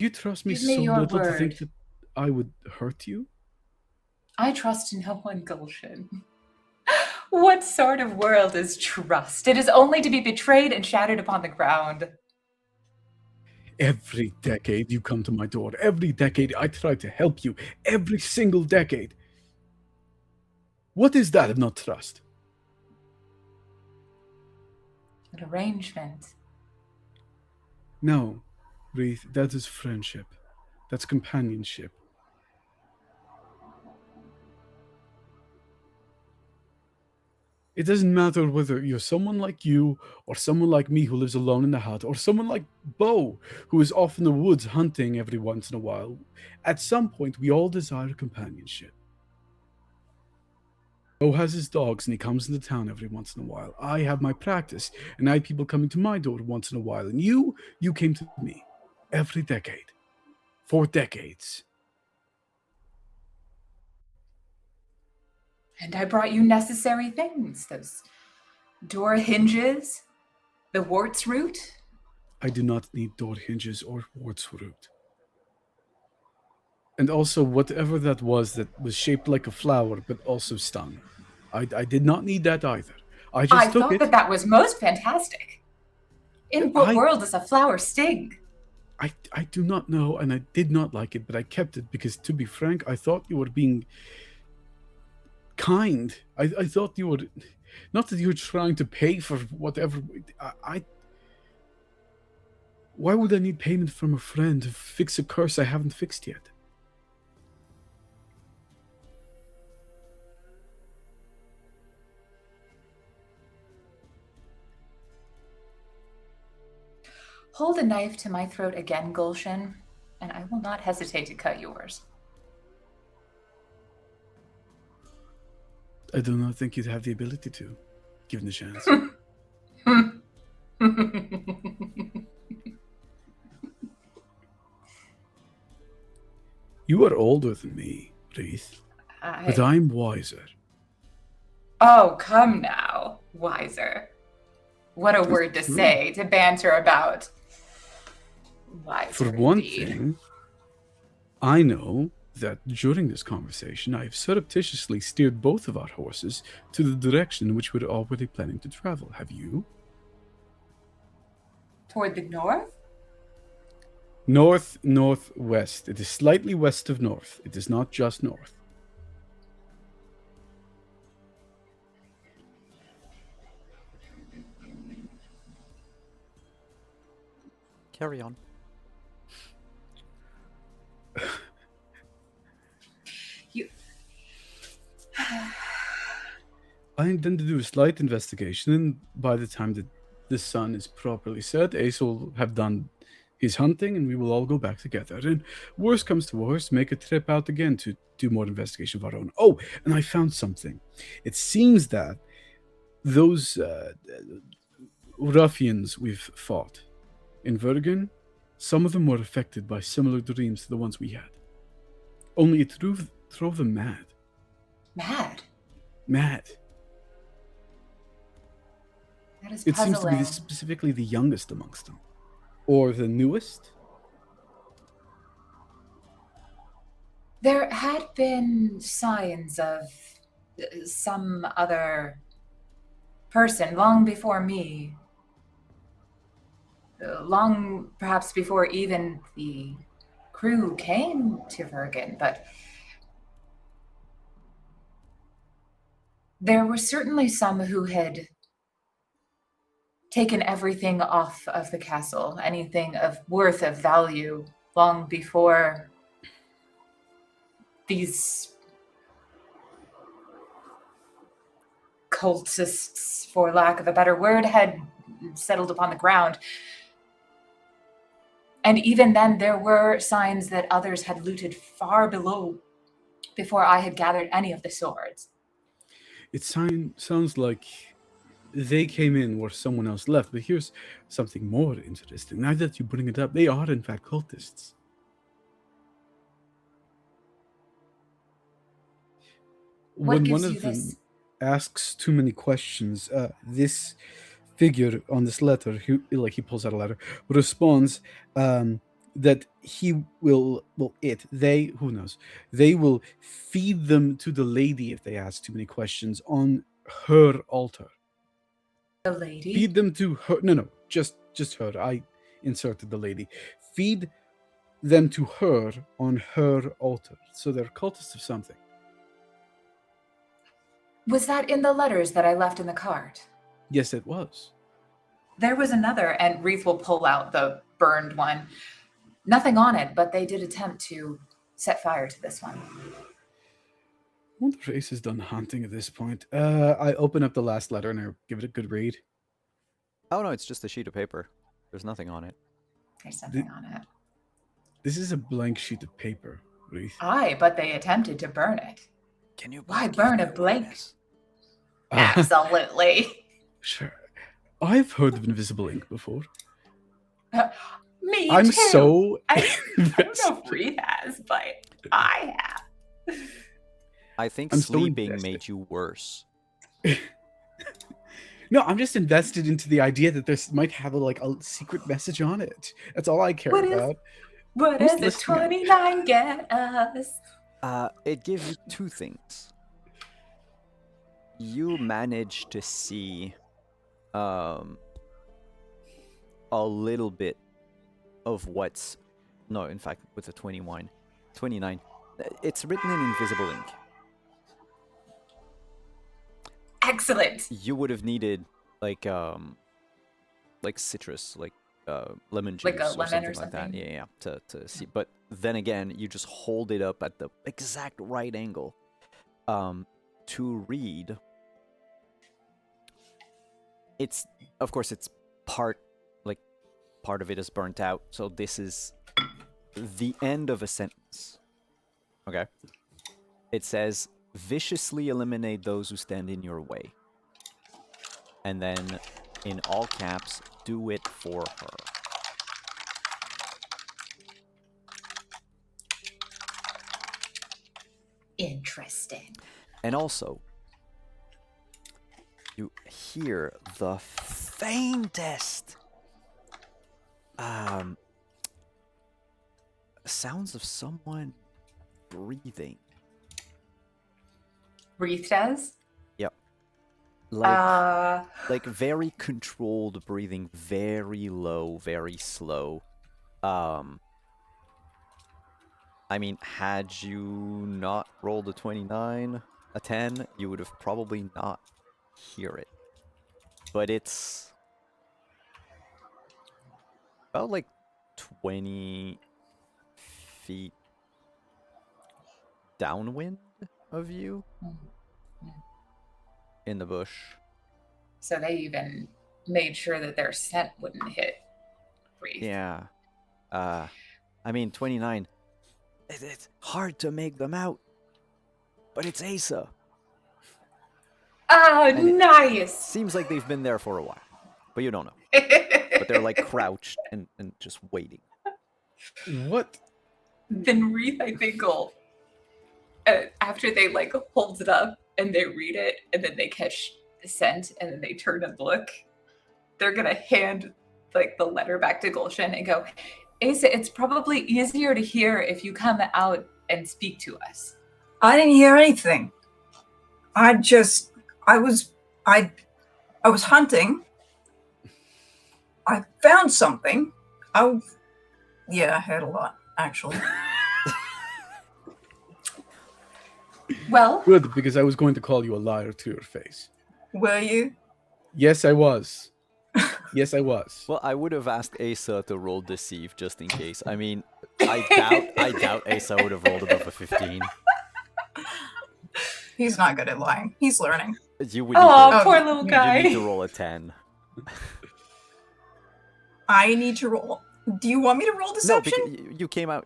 [SPEAKER 5] You trust me
[SPEAKER 3] Give me
[SPEAKER 5] so
[SPEAKER 3] your
[SPEAKER 5] little to think
[SPEAKER 3] word.
[SPEAKER 5] that I would hurt you?
[SPEAKER 3] I trust no one, Gulshan. What sort of world is trust? It is only to be betrayed and shattered upon the ground.
[SPEAKER 5] Every decade you come to my door. Every decade I try to help you. Every single decade. What is that if not trust?
[SPEAKER 3] An arrangement.
[SPEAKER 5] No, Wreath, that is friendship. That's companionship. It doesn't matter whether you're someone like you, or someone like me who lives alone in the hut, or someone like Bo, who is off in the woods hunting every once in a while. At some point, we all desire companionship. Bo has his dogs and he comes into town every once in a while. I have my practice, and I have people coming to my door once in a while. And you came to me every decade. For decades.
[SPEAKER 3] And I brought you necessary things. Those door hinges, the wart's root.
[SPEAKER 5] I do not need door hinges or wart's root. And also, whatever that was shaped like a flower but also stung. I did not need that either. I just took
[SPEAKER 3] thought
[SPEAKER 5] it.
[SPEAKER 3] that was most fantastic. In what
[SPEAKER 5] I-
[SPEAKER 3] world does a flower sting?
[SPEAKER 5] I do not know, and I did not like it, but I kept it because, to be frank, I thought you were being kind. I thought you were, not that you were trying to pay for whatever. Why would I need payment from a friend to fix a curse I haven't fixed yet?
[SPEAKER 3] Hold a knife to my throat again, Gulshan, and I will not hesitate to cut yours.
[SPEAKER 5] I do not think you'd have the ability to, given the chance. You are older than me, Wreath, but I'm wiser.
[SPEAKER 3] Oh, come now, wiser. What a word to say, to banter about. Wiser,
[SPEAKER 5] For one
[SPEAKER 3] indeed.
[SPEAKER 5] thing, I know that during this conversation, I have surreptitiously steered both of our horses to the direction in which we're already planning to travel. Have you?
[SPEAKER 3] Toward the north?
[SPEAKER 5] Northwest. It is slightly west of north. It is not just north.
[SPEAKER 1] Carry on.
[SPEAKER 5] I intend to do a slight investigation, and by the time that the sun is properly set, Ace will have done his hunting, and we will all go back together. And worst comes to worst, make a trip out again to do more investigation of our own. Oh, and I found something. It seems that those ruffians we've fought in Vergen, some of them were affected by similar dreams to the ones we had. Only it drove them mad.
[SPEAKER 3] Mad?
[SPEAKER 5] Mad.
[SPEAKER 3] That is
[SPEAKER 5] It
[SPEAKER 3] puzzling.
[SPEAKER 5] seems to be specifically the youngest amongst them. Or the newest?
[SPEAKER 3] There had been signs of some other person long before me. Long, perhaps before even the crew came to Vergen, but there were certainly some who had taken everything off of the castle, anything of worth, of value, long before these cultists, for lack of a better word, had settled upon the ground. And even then, there were signs that others had looted far below before I had gathered any of the swords.
[SPEAKER 5] It sounds like they came in where someone else left, but here's something more interesting. Now that you bring it up, they are in fact cultists. when
[SPEAKER 3] gives
[SPEAKER 5] one of
[SPEAKER 3] you
[SPEAKER 5] them
[SPEAKER 3] this?
[SPEAKER 5] asks too many questions, this figure on this letter, he pulls out a letter, responds that he will, who knows, they will feed them to the lady if they ask too many questions on her altar.
[SPEAKER 3] The lady?
[SPEAKER 5] Feed them to her. No, just her. I inserted the lady. Feed them to her on her altar. So they're cultists of something.
[SPEAKER 3] Was that in the letters that I left in the cart?
[SPEAKER 5] Yes, it was.
[SPEAKER 3] There was another, and Wreath will pull out the burned one. Nothing on it, but they did attempt to set fire to this one.
[SPEAKER 5] I wonder if Ace is done hunting at this point. I open up the last letter and I give it a good read.
[SPEAKER 1] Oh no, it's just a sheet of paper. There's nothing on it.
[SPEAKER 3] There's something on it.
[SPEAKER 5] This is a blank sheet of paper, Wreath.
[SPEAKER 3] Aye, but they attempted to burn it.
[SPEAKER 1] Can you
[SPEAKER 3] Why
[SPEAKER 1] both
[SPEAKER 3] burn
[SPEAKER 1] give
[SPEAKER 3] a
[SPEAKER 1] me
[SPEAKER 3] blank?
[SPEAKER 1] awareness?
[SPEAKER 3] Absolutely.
[SPEAKER 5] Sure. I've heard of invisible ink before.
[SPEAKER 3] Me
[SPEAKER 5] I'm
[SPEAKER 3] too.
[SPEAKER 5] so
[SPEAKER 3] I don't know
[SPEAKER 5] invested.
[SPEAKER 3] if Wreath has, but I have.
[SPEAKER 1] I think
[SPEAKER 5] I'm so
[SPEAKER 1] sleeping
[SPEAKER 5] invested.
[SPEAKER 1] made you worse.
[SPEAKER 5] No, I'm just invested into the idea that this might have a secret message on it. That's all I care
[SPEAKER 3] What is-
[SPEAKER 5] about.
[SPEAKER 3] What
[SPEAKER 5] Who's
[SPEAKER 3] does the
[SPEAKER 5] listening?
[SPEAKER 3] 29 get us?
[SPEAKER 1] It gives you two things. You manage to see a little bit of what's no, in fact, with the 29, it's written in invisible ink.
[SPEAKER 3] Excellent.
[SPEAKER 1] You would have needed like citrus, lemon juice,
[SPEAKER 3] Like a
[SPEAKER 1] or
[SPEAKER 3] lemon
[SPEAKER 1] something
[SPEAKER 3] or
[SPEAKER 1] like that.
[SPEAKER 3] something?
[SPEAKER 1] Yeah, to see. But then again, you just hold it up at the exact right angle, to read. It's, of course, it's part of it is burnt out. So this is the end of a sentence. Okay. It says, viciously eliminate those who stand in your way. And then, in all caps, do it for her.
[SPEAKER 3] Interesting.
[SPEAKER 1] And also, you hear the faintest sounds of someone breathing.
[SPEAKER 3] Wreath does?
[SPEAKER 1] Yep. Like very controlled breathing, very low, very slow. I mean, had you not rolled a 29, a 10, you would have probably not hear it. But it's about 20 feet downwind of you in the bush.
[SPEAKER 3] So they even made sure that their scent wouldn't hit Wreath.
[SPEAKER 1] Yeah. I mean, 29. It's hard to make them out, but it's Asa.
[SPEAKER 3] Oh,
[SPEAKER 1] And it
[SPEAKER 3] nice.
[SPEAKER 1] Seems like they've been there for a while, but you don't know. But they're crouched and just waiting.
[SPEAKER 5] What?
[SPEAKER 3] Then Wreath, I think, will, after they holds it up and they read it and then they catch the scent and then they turn and look, they're gonna hand the letter back to Gulshan and go, Asa, it's probably easier to hear if you come out and speak to us.
[SPEAKER 4] I didn't hear anything. I was hunting. I found something. Yeah, I heard a lot, actually.
[SPEAKER 3] Well,
[SPEAKER 5] Good, because I was going to call you a liar to your face.
[SPEAKER 4] Were you?
[SPEAKER 5] Yes, I was. Yes, I was.
[SPEAKER 1] Well, I would have asked Asa to roll deceive just in case. I mean, I doubt Asa would have rolled above a 15.
[SPEAKER 4] He's not good at lying. He's learning.
[SPEAKER 1] You would
[SPEAKER 3] oh,
[SPEAKER 1] need
[SPEAKER 3] poor little
[SPEAKER 1] to,
[SPEAKER 3] guy.
[SPEAKER 1] you need to roll a 10.
[SPEAKER 4] I need to roll. Do you want me to roll
[SPEAKER 1] No,
[SPEAKER 4] deception?
[SPEAKER 1] because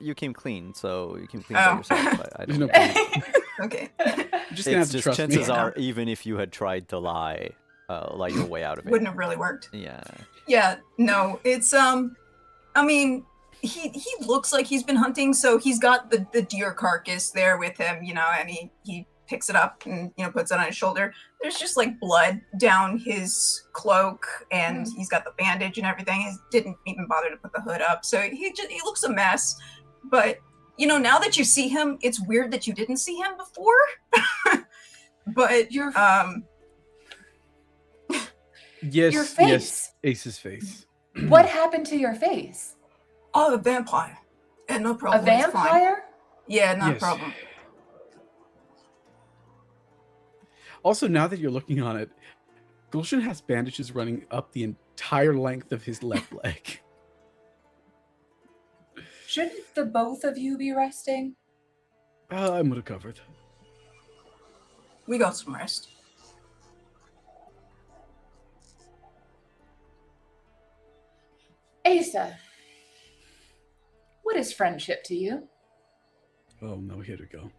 [SPEAKER 1] you came clean, so you came clean by
[SPEAKER 4] Oh.
[SPEAKER 1] yourself. I
[SPEAKER 5] There's
[SPEAKER 1] don't
[SPEAKER 5] no
[SPEAKER 1] know.
[SPEAKER 5] point.
[SPEAKER 4] Okay.
[SPEAKER 5] You're just gonna have
[SPEAKER 1] It's
[SPEAKER 5] to
[SPEAKER 1] just
[SPEAKER 5] trust me.
[SPEAKER 1] chances
[SPEAKER 4] Yeah.
[SPEAKER 1] are, even if you had tried to lie your way out of it.
[SPEAKER 4] Wouldn't have really worked.
[SPEAKER 1] Yeah.
[SPEAKER 4] Yeah, no, it's I mean, he looks like he's been hunting, so he's got the deer carcass there with him, and he picks it up and puts it on his shoulder. There's just like blood down his cloak, and he's got the bandage and everything. He didn't even bother to put the hood up, so he looks a mess. But now that you see him, it's weird that you didn't see him before. But
[SPEAKER 5] Yes,
[SPEAKER 3] Your face.
[SPEAKER 5] yes, Ace's face.
[SPEAKER 3] What happened to your face?
[SPEAKER 4] a vampire. And no
[SPEAKER 3] A
[SPEAKER 4] problem. It's fine.
[SPEAKER 3] vampire?
[SPEAKER 4] Yeah, no
[SPEAKER 5] Yes.
[SPEAKER 4] problem.
[SPEAKER 5] Also, now that you're looking on it, Gulshan has bandages running up the entire length of his left leg.
[SPEAKER 3] Shouldn't the both of you be resting?
[SPEAKER 5] I'm recovered.
[SPEAKER 4] We got some rest.
[SPEAKER 3] Asa, what is friendship to you?
[SPEAKER 5] Oh no, here we go.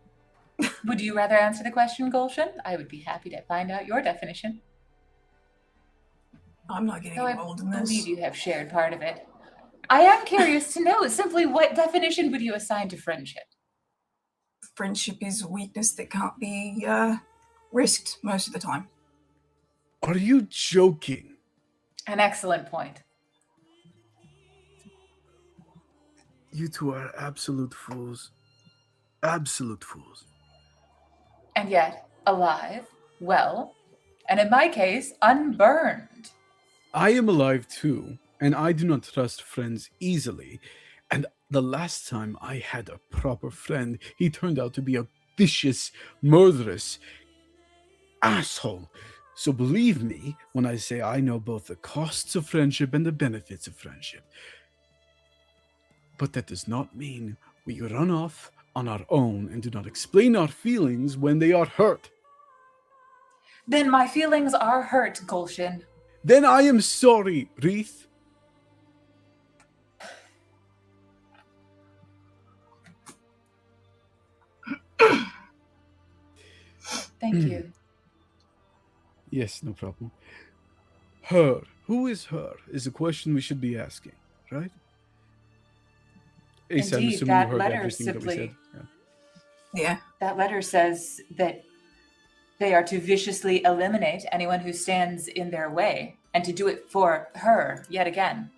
[SPEAKER 3] Would you rather answer the question, Gulshan? I would be happy to find out your definition.
[SPEAKER 4] I'm not getting
[SPEAKER 3] Though I
[SPEAKER 4] involved in
[SPEAKER 3] believe
[SPEAKER 4] this.
[SPEAKER 3] you have shared part of it. I am curious to know simply what definition would you assign to friendship?
[SPEAKER 4] Friendship is a weakness that can't be risked most of the time.
[SPEAKER 5] Are you joking?
[SPEAKER 3] An excellent point.
[SPEAKER 5] You two are absolute fools. Absolute fools.
[SPEAKER 3] And yet, alive, well, and in my case, unburned.
[SPEAKER 5] I am alive too, and I do not trust friends easily. And the last time I had a proper friend, he turned out to be a vicious, murderous asshole. So believe me when I say I know both the costs of friendship and the benefits of friendship. But that does not mean we run off on our own and do not explain our feelings when they are hurt.
[SPEAKER 3] Then my feelings are hurt, Gulshan.
[SPEAKER 5] Then I am sorry, Wreath.
[SPEAKER 3] Thank you.
[SPEAKER 5] Yes, no problem. Her. Who is her? Is a question we should be asking, right? Ace, I'm
[SPEAKER 3] Indeed,
[SPEAKER 5] assuming
[SPEAKER 3] that
[SPEAKER 5] you heard
[SPEAKER 3] letter
[SPEAKER 5] everything that we
[SPEAKER 3] simply-
[SPEAKER 5] said. Yeah.
[SPEAKER 4] Yeah.
[SPEAKER 3] That letter says that they are to viciously eliminate anyone who stands in their way, and to do it for her yet again.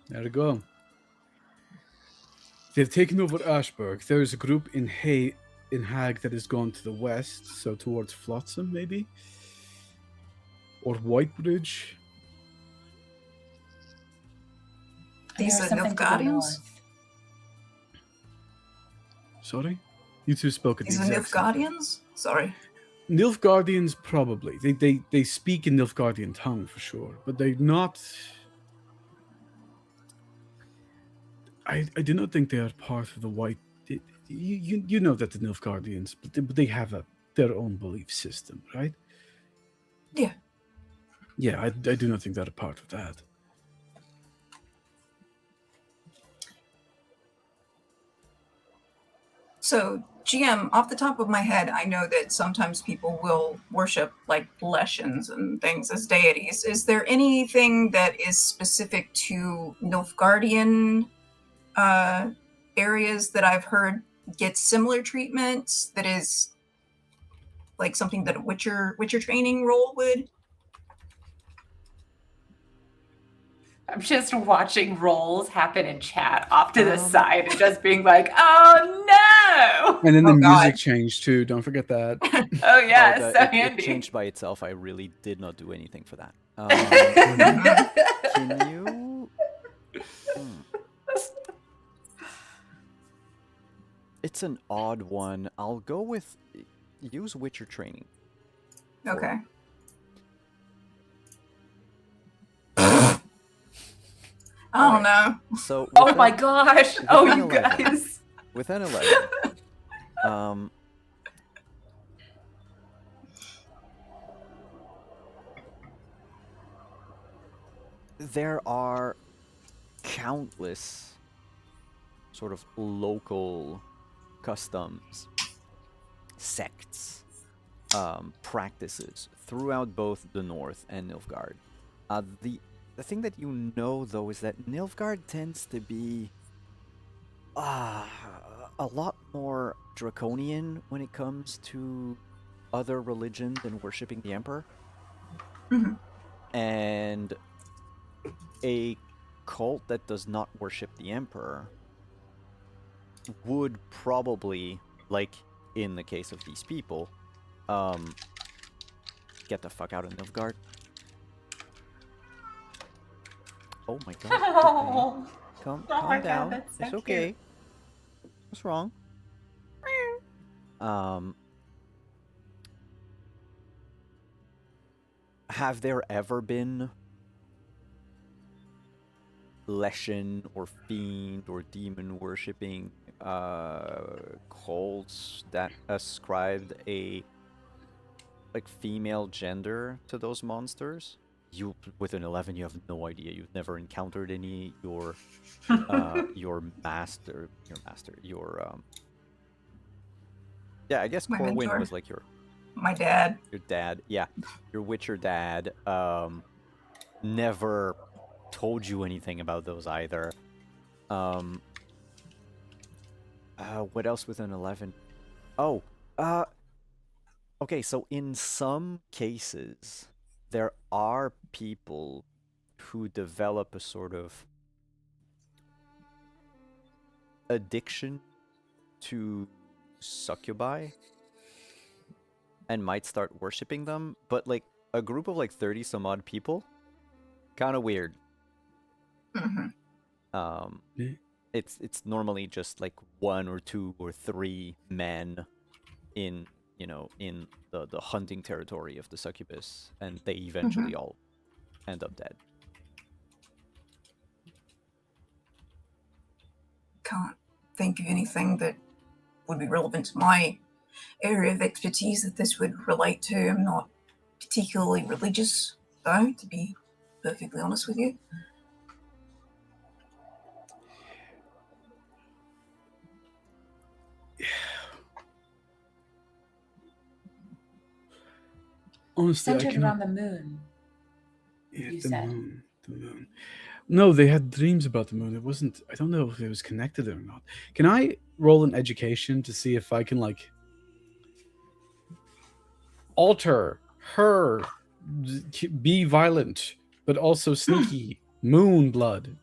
[SPEAKER 5] There we go. They've taken over Ashburg. There is a group in Hag that has gone to the west, so towards Flotsam, maybe? Or Whitebridge?
[SPEAKER 3] And
[SPEAKER 4] These
[SPEAKER 3] there is
[SPEAKER 4] are
[SPEAKER 3] something to the
[SPEAKER 4] Nilfgaardians?
[SPEAKER 3] north.
[SPEAKER 5] Sorry? You two spoke at the
[SPEAKER 4] These are
[SPEAKER 5] exact same time.
[SPEAKER 4] Nilfgaardians? Sorry.
[SPEAKER 5] Nilfgaardians, probably. They speak in Nilfgaardian tongue, for sure. But they're not... I do not think they are part of the White... You know that the Nilfgaardians, but they have their own belief system, right?
[SPEAKER 4] Yeah.
[SPEAKER 5] Yeah, I do not think they're a part of that.
[SPEAKER 4] So, GM, off the top of my head, I know that sometimes people will worship like Leshens and things as deities. Is there anything that is specific to Nilfgaardian areas that I've heard get similar treatment that is like something that a Witcher training role would?
[SPEAKER 3] I'm just watching rolls happen in chat off to the side and just being like, oh no!
[SPEAKER 5] And then the
[SPEAKER 4] Oh,
[SPEAKER 5] music
[SPEAKER 4] God.
[SPEAKER 5] changed too. Don't forget that.
[SPEAKER 3] Oh yeah,
[SPEAKER 1] Oh,
[SPEAKER 3] so
[SPEAKER 1] it
[SPEAKER 3] handy.
[SPEAKER 1] changed by itself. I really did not do anything for that.
[SPEAKER 3] Mm-hmm.
[SPEAKER 1] Can you? It's an odd one. I'll go with use Witcher training.
[SPEAKER 4] Okay. I don't know.
[SPEAKER 1] So
[SPEAKER 3] Oh
[SPEAKER 1] with
[SPEAKER 3] my
[SPEAKER 1] an-
[SPEAKER 3] gosh!
[SPEAKER 1] with
[SPEAKER 3] Oh
[SPEAKER 1] an
[SPEAKER 3] you
[SPEAKER 1] 11.
[SPEAKER 3] guys!
[SPEAKER 1] with an 11, there are countless sort of local customs, sects, practices throughout both the North and Nilfgaard. The thing that you know though is that Nilfgaard tends to be a lot more draconian when it comes to other religions and worshipping the emperor.
[SPEAKER 4] Mhm.
[SPEAKER 1] And a cult that does not worship the emperor would probably, like in the case of these people, get the fuck out of Nilfgaard. Oh my god. Okay.
[SPEAKER 3] Oh,
[SPEAKER 1] Calm
[SPEAKER 3] my God,
[SPEAKER 1] down.
[SPEAKER 3] that's so
[SPEAKER 1] It's
[SPEAKER 3] cute.
[SPEAKER 1] okay. What's wrong? Have there ever been Leshen or fiend or demon worshipping cults that ascribed a like female gender to those monsters? You with an 11, you have no idea. You've never encountered any. Your master, yeah, I guess
[SPEAKER 4] My
[SPEAKER 1] Corwin
[SPEAKER 4] mentor.
[SPEAKER 1] was like your
[SPEAKER 4] My dad.
[SPEAKER 1] dad. Yeah, your Witcher dad never told you anything about those either. What else with an 11? Oh, okay, so in some cases, there are people who develop a sort of addiction to succubi and might start worshipping them, but like a group of like 30 some odd people, kind of weird.
[SPEAKER 4] Hmm.
[SPEAKER 5] Yeah.
[SPEAKER 1] It's normally just like 1 or 2 or 3 men in in the hunting territory of the succubus, and they eventually all end up dead.
[SPEAKER 4] Can't think of anything that would be relevant to my area of expertise that this would relate to. I'm not particularly religious, though, to be perfectly honest with you.
[SPEAKER 5] Honestly, I
[SPEAKER 3] Centered
[SPEAKER 5] cannot.
[SPEAKER 3] around the moon.
[SPEAKER 5] Yeah,
[SPEAKER 3] You
[SPEAKER 5] the
[SPEAKER 3] said.
[SPEAKER 5] moon. The moon. No, they had dreams about the moon. It wasn't. I don't know if it was connected or not. Can I roll an education to see if I can like alter her, be violent, but also sneaky? Moon blood.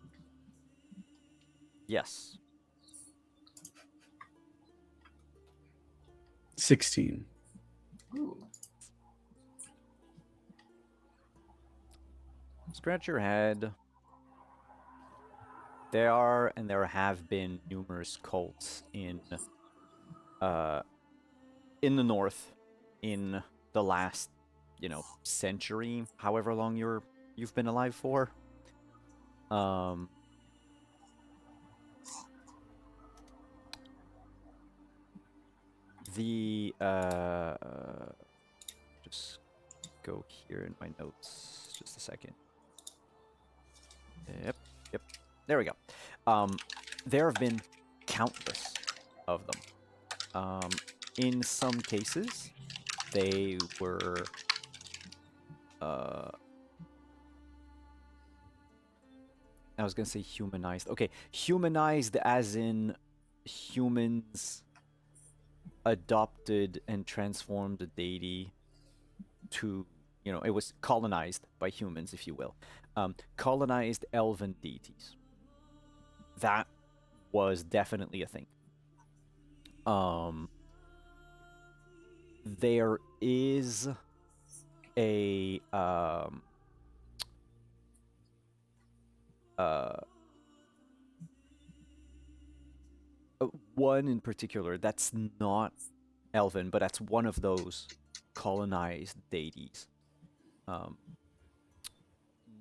[SPEAKER 1] Yes.
[SPEAKER 5] 16.
[SPEAKER 3] Ooh.
[SPEAKER 1] Scratch your head. There are and there have been numerous cults in the north in the last, century, however long you've been alive for. The just go here in my notes just a second. Yep. There we go. There have been countless of them. In some cases, they were I was gonna say humanized. Okay, humanized as in humans adopted and transformed a deity to, it was colonized by humans, if you will. Colonized elven deities. That was definitely a thing. There is a one in particular that's not elven, but that's one of those colonized deities,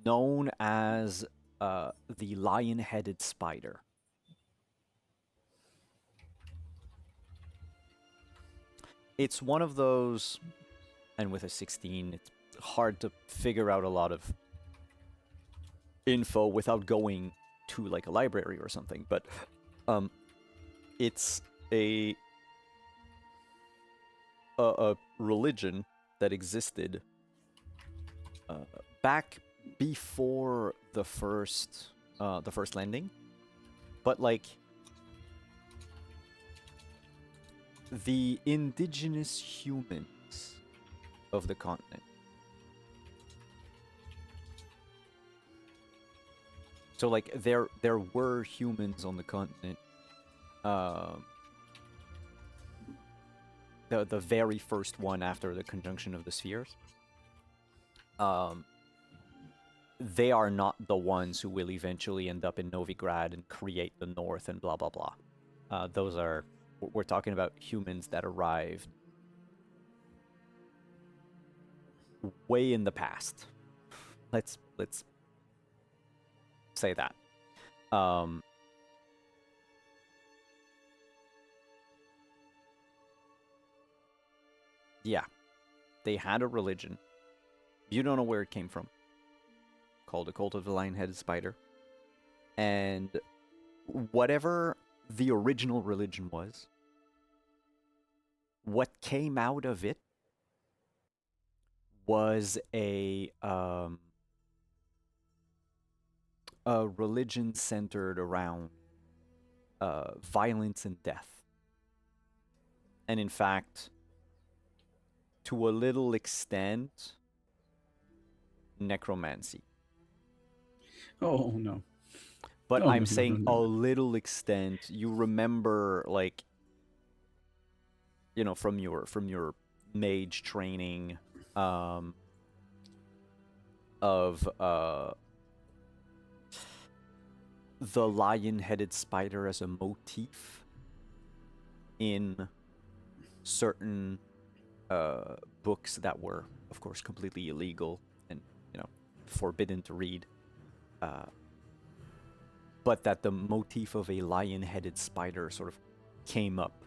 [SPEAKER 1] known as the lion-headed spider. It's one of those, and with a 16, it's hard to figure out a lot of info without going to like a library or something, but it's a religion that existed back before the first landing, but like the indigenous humans of the continent. So, like, there were humans on the continent. The very first one after the conjunction of the spheres. They are not the ones who will eventually end up in Novigrad and create the North and blah blah blah. Those are, we're talking about humans that arrived way in the past. Let's say that. Yeah, they had a religion. You don't know where it came from. Called the Cult of the Lion-Headed Spider. And whatever the original religion was, what came out of it was a religion centered around violence and death. And in fact, to a little extent, necromancy.
[SPEAKER 5] Oh no.
[SPEAKER 1] But
[SPEAKER 5] No,
[SPEAKER 1] I'm
[SPEAKER 5] no,
[SPEAKER 1] saying
[SPEAKER 5] no.
[SPEAKER 1] a little extent. You remember, like, you know, from your mage training, of the lion-headed spider as a motif in certain books that were, of course, completely illegal and, you know, forbidden to read. But that the motif of a lion-headed spider sort of came up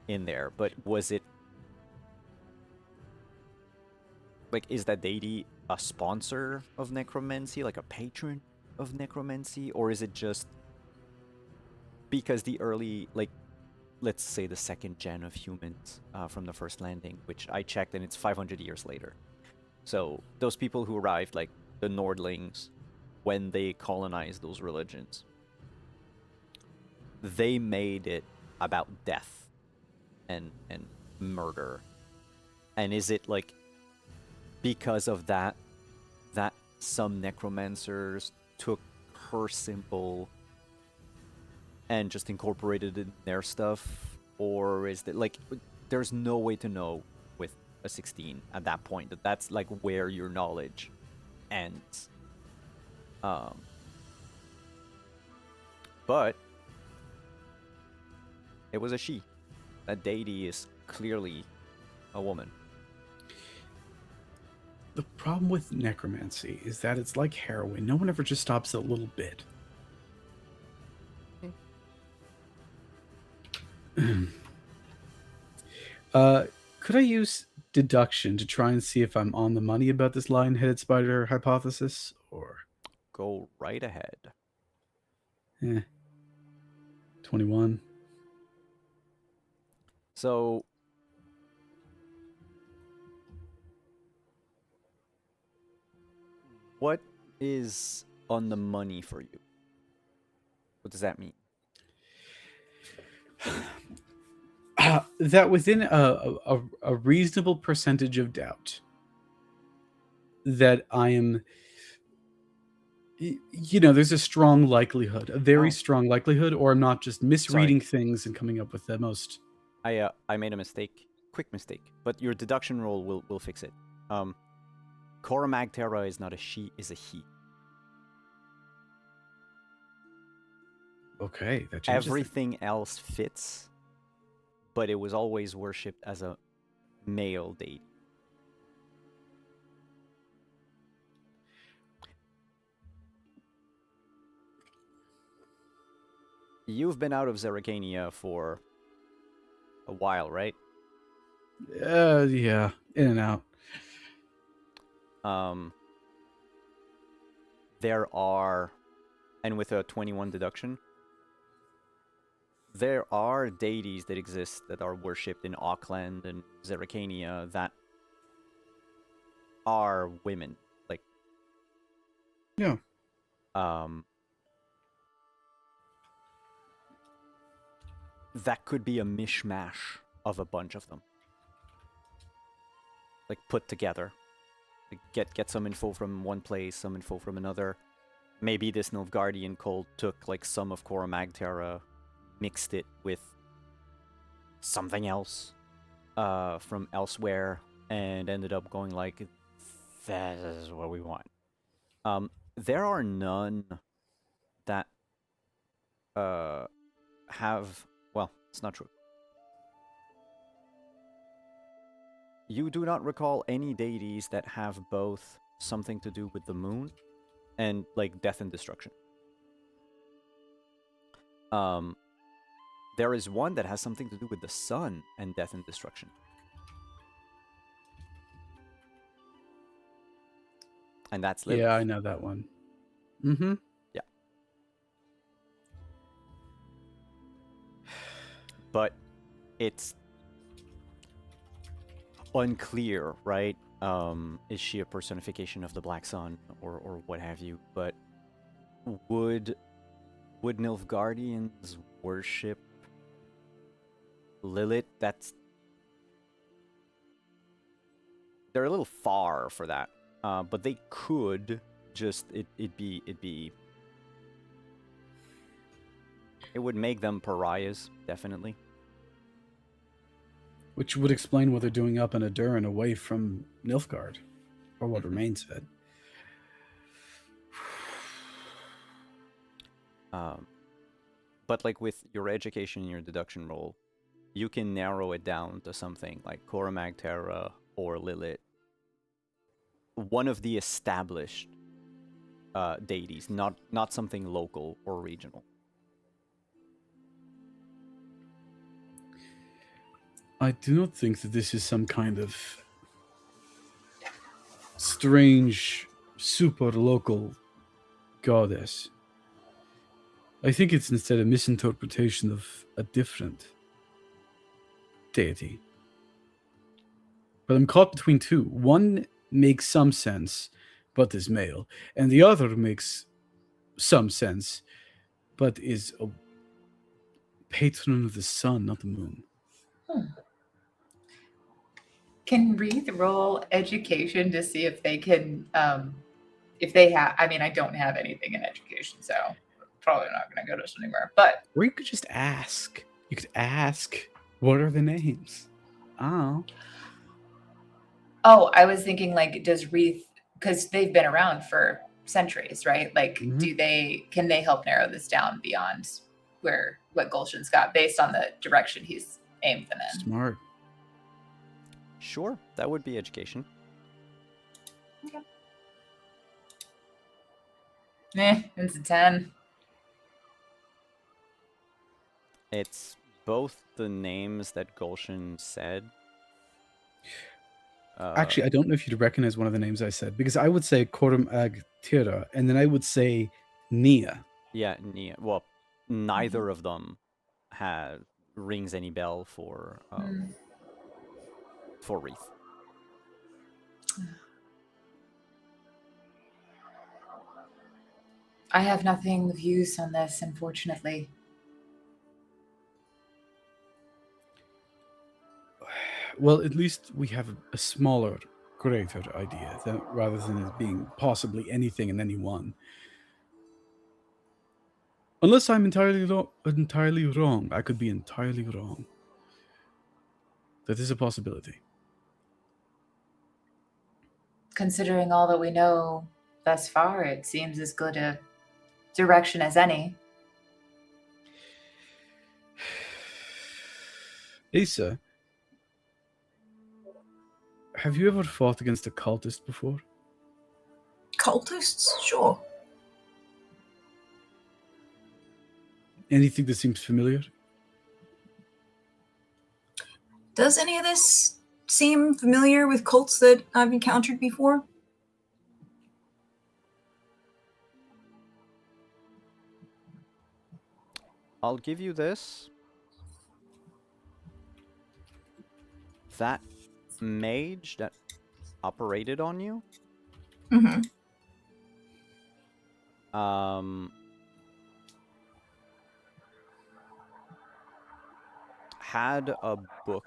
[SPEAKER 1] in there. But was it, like, is that deity a sponsor of necromancy, like a patron of necromancy, or is it just because the early, like, let's say the second gen of humans from the first landing, which I checked and it's 500 years later. So those people who arrived, like the Nordlings, when they colonized those religions, they made it about death and murder. And is it, like, because of that some necromancers took her symbol and just incorporated it in their stuff? Or is it, like, there's no way to know with a 16 at that point. That's, like, where your knowledge ends. But it was a she. That deity is clearly a woman.
[SPEAKER 5] The problem with necromancy is that it's like heroin. No one ever just stops a little bit. Could I use deduction to try and see if I'm on the money about this lion-headed spider hypothesis? Or
[SPEAKER 1] Go right ahead.
[SPEAKER 5] 21.
[SPEAKER 1] So what is on the money for you? What does that mean?
[SPEAKER 5] That within a reasonable percentage of doubt that I am, you know, there's a strong likelihood, a very strong likelihood, or I'm not just misreading things and coming up with the most.
[SPEAKER 1] I made a mistake, quick mistake, but your deduction roll will fix it. Cora Magterra is not a she, is a he.
[SPEAKER 5] Okay, that changes.
[SPEAKER 1] Everything else fits, but it was always worshipped as a male deity. You've been out of Zeracania for a while, right?
[SPEAKER 5] Yeah, in and out.
[SPEAKER 1] There are, and with a 21 deduction, there are deities that exist that are worshipped in Auckland and Zeracania that are women. Like,
[SPEAKER 5] yeah.
[SPEAKER 1] That could be a mishmash of a bunch of them, like put together. Like get some info from one place, some info from another. Maybe this Nilfgaardian cult took like some of Cora Magterra, mixed it with something else from elsewhere, and ended up going like, that is what we want. There are none that have, well, it's not true. You do not recall any deities that have both something to do with the moon and like death and destruction. There is one that has something to do with the sun and death and destruction. And that's Lilith.
[SPEAKER 5] Yeah, I know that one. Mm-hmm.
[SPEAKER 1] Yeah. But it's unclear, right? Is she a personification of the Black Sun or what have you? But would Nilfgaardians worship Lilith? They're a little far for that. But they could just it would make them pariahs, definitely.
[SPEAKER 5] Which would explain what they're doing up in Adurin away from Nilfgaard, or what remains of it.
[SPEAKER 1] But like with your education and your deduction roll, you can narrow it down to something like Cora Magterra or Lilith. One of the established deities, not something local or regional.
[SPEAKER 5] I do not think that this is some kind of strange, super local goddess. I think it's instead a misinterpretation of a different deity. But I'm caught between two. One makes some sense, but is male, and the other makes some sense, but is a patron of the sun, not the moon.
[SPEAKER 3] Can Reed roll education to see if they can, if they have, I mean, I don't have anything in education, so probably not going to go to us anywhere, but.
[SPEAKER 5] Or you could just ask. You could ask, what are the names? Oh,
[SPEAKER 3] I was thinking like, does Reed, because they've been around for centuries, right? Like, can they help narrow this down beyond what Gulshan's got based on the direction he's aimed them in?
[SPEAKER 5] smart.
[SPEAKER 1] Sure, that would be education.
[SPEAKER 3] Okay. It's a 10.
[SPEAKER 1] It's both the names that Gulshan said.
[SPEAKER 5] Actually, I don't know if you'd recognize one of the names I said, because I would say Korum Ag Tira, and then I would say Nia.
[SPEAKER 1] Yeah, Nia. Well, neither of them rings any bell for Wreath.
[SPEAKER 3] I have nothing of use on this, unfortunately.
[SPEAKER 5] Well, at least we have a smaller, greater idea, rather than it being possibly anything and anyone. Unless I'm entirely wrong. I could be entirely wrong. That is a possibility.
[SPEAKER 3] Considering all that we know thus far, it seems as good a direction as any.
[SPEAKER 5] Asa, have you ever fought against a cultist before?
[SPEAKER 4] Cultists? Sure.
[SPEAKER 5] Anything that seems familiar?
[SPEAKER 4] Does any of this seem familiar with cults that I've encountered before?
[SPEAKER 1] I'll give you this. That mage that operated on you,
[SPEAKER 4] Mm-hmm.
[SPEAKER 1] had a book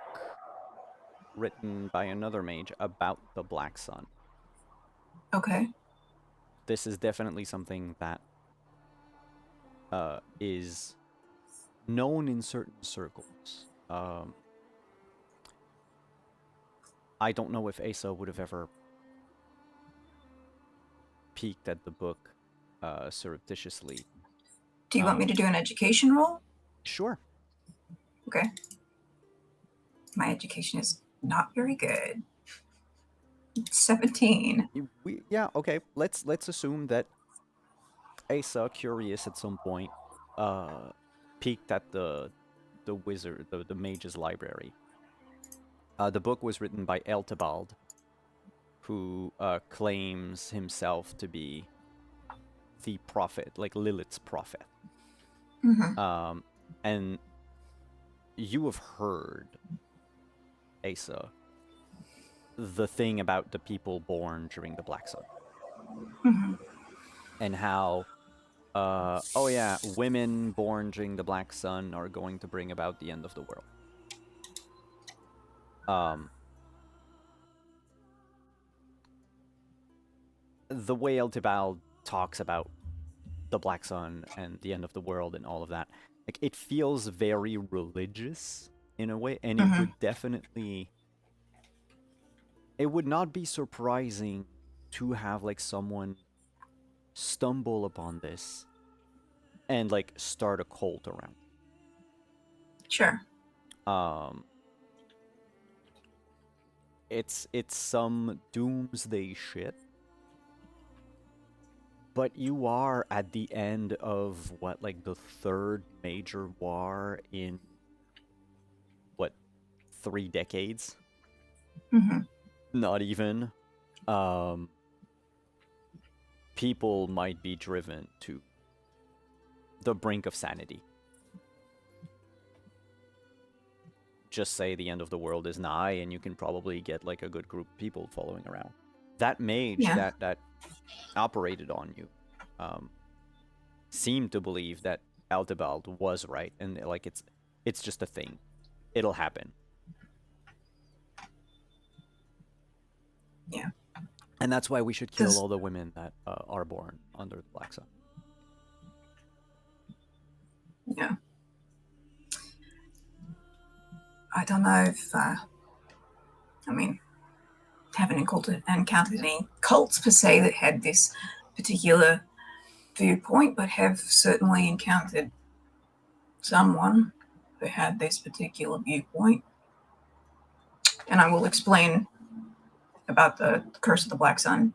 [SPEAKER 1] written by another mage about the Black Sun.
[SPEAKER 4] Okay.
[SPEAKER 1] This is definitely something that is known in certain circles. I don't know if Asa would have ever peeked at the book surreptitiously.
[SPEAKER 4] Do you want me to do an education roll?
[SPEAKER 1] Sure.
[SPEAKER 4] Okay. My education is not very good. 17.
[SPEAKER 1] Yeah, okay. Let's assume that Asa, curious at some point, peeked at the wizard, the mage's library. The book was written by Eltebald, who claims himself to be the prophet, like Lilith's prophet.
[SPEAKER 4] Mm-hmm.
[SPEAKER 1] And you have heard, Asa, the thing about the people born during the Black Sun.
[SPEAKER 4] Mm-hmm.
[SPEAKER 1] And how, women born during the Black Sun are going to bring about the end of the world. The way Eltebald talks about the Black Sun and the end of the world and all of that, like, it feels very religious in a way, and it would definitely, it would not be surprising to have like someone stumble upon this and like start a cult around.
[SPEAKER 4] Sure.
[SPEAKER 1] It's some doomsday shit. But you are at the end of what, like the third major war in what, 3 decades?
[SPEAKER 4] Mm-hmm.
[SPEAKER 1] Not even. People might be driven to the brink of sanity. Just say the end of the world is nigh, and you can probably get like a good group of people following around. That mage that operated on you seemed to believe that Altebald was right, and like it's just a thing. It'll happen.
[SPEAKER 4] Yeah.
[SPEAKER 1] And that's why we should kill all the women that are born under the Black Sun.
[SPEAKER 4] Yeah. I don't know if, haven't encountered any cults per se that had this particular viewpoint, but have certainly encountered someone who had this particular viewpoint. And I will explain about the Curse of the Black Sun.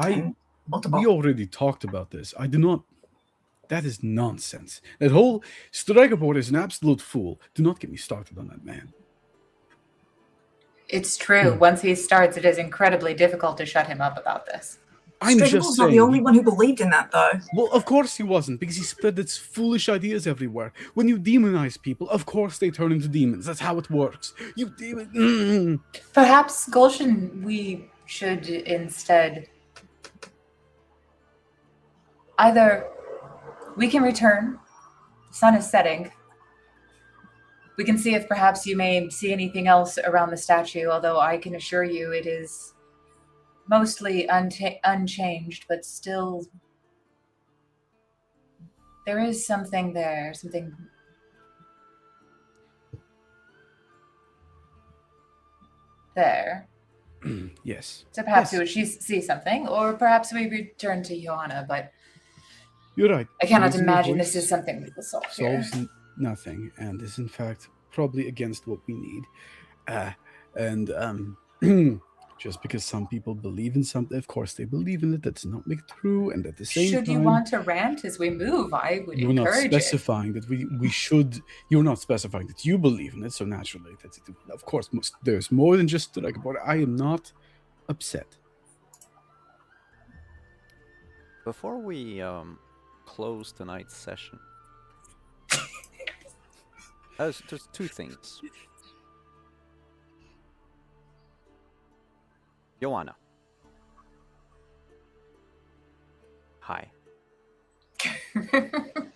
[SPEAKER 5] We already talked about this. I do not. That is nonsense. That whole Strikeboard is an absolute fool. Do not get me started on that man.
[SPEAKER 3] It's true. Once he starts, it is incredibly difficult to shut him up about this.
[SPEAKER 5] I'm just saying.
[SPEAKER 4] Not the only one who believed in that, though.
[SPEAKER 5] Well, of course he wasn't, because he spread its foolish ideas everywhere. When you demonize people, of course they turn into demons. That's how it works. You demon.
[SPEAKER 3] Perhaps, Gulshan, we should instead either we can return. The sun is setting. We can see if perhaps you may see anything else around the statue, although I can assure you it is mostly unchanged, but still there is something there, something there.
[SPEAKER 5] Yes.
[SPEAKER 3] So perhaps we would see something, or perhaps we return to Joanna, but
[SPEAKER 5] you're right.
[SPEAKER 3] I cannot imagine this is something we will solve here.
[SPEAKER 5] Solves nothing, and is in fact probably against what we need. Just because some people believe in something, of course they believe in it, that's not make true, and at the same time...
[SPEAKER 3] Should you want to rant as we move, I would encourage it.
[SPEAKER 5] You're not specifying that we should... You're not specifying that you believe in it, so naturally, of course, there's more than just like about it. I am not upset.
[SPEAKER 1] Before we close tonight's session, there's 2 things. Joanna. Hi.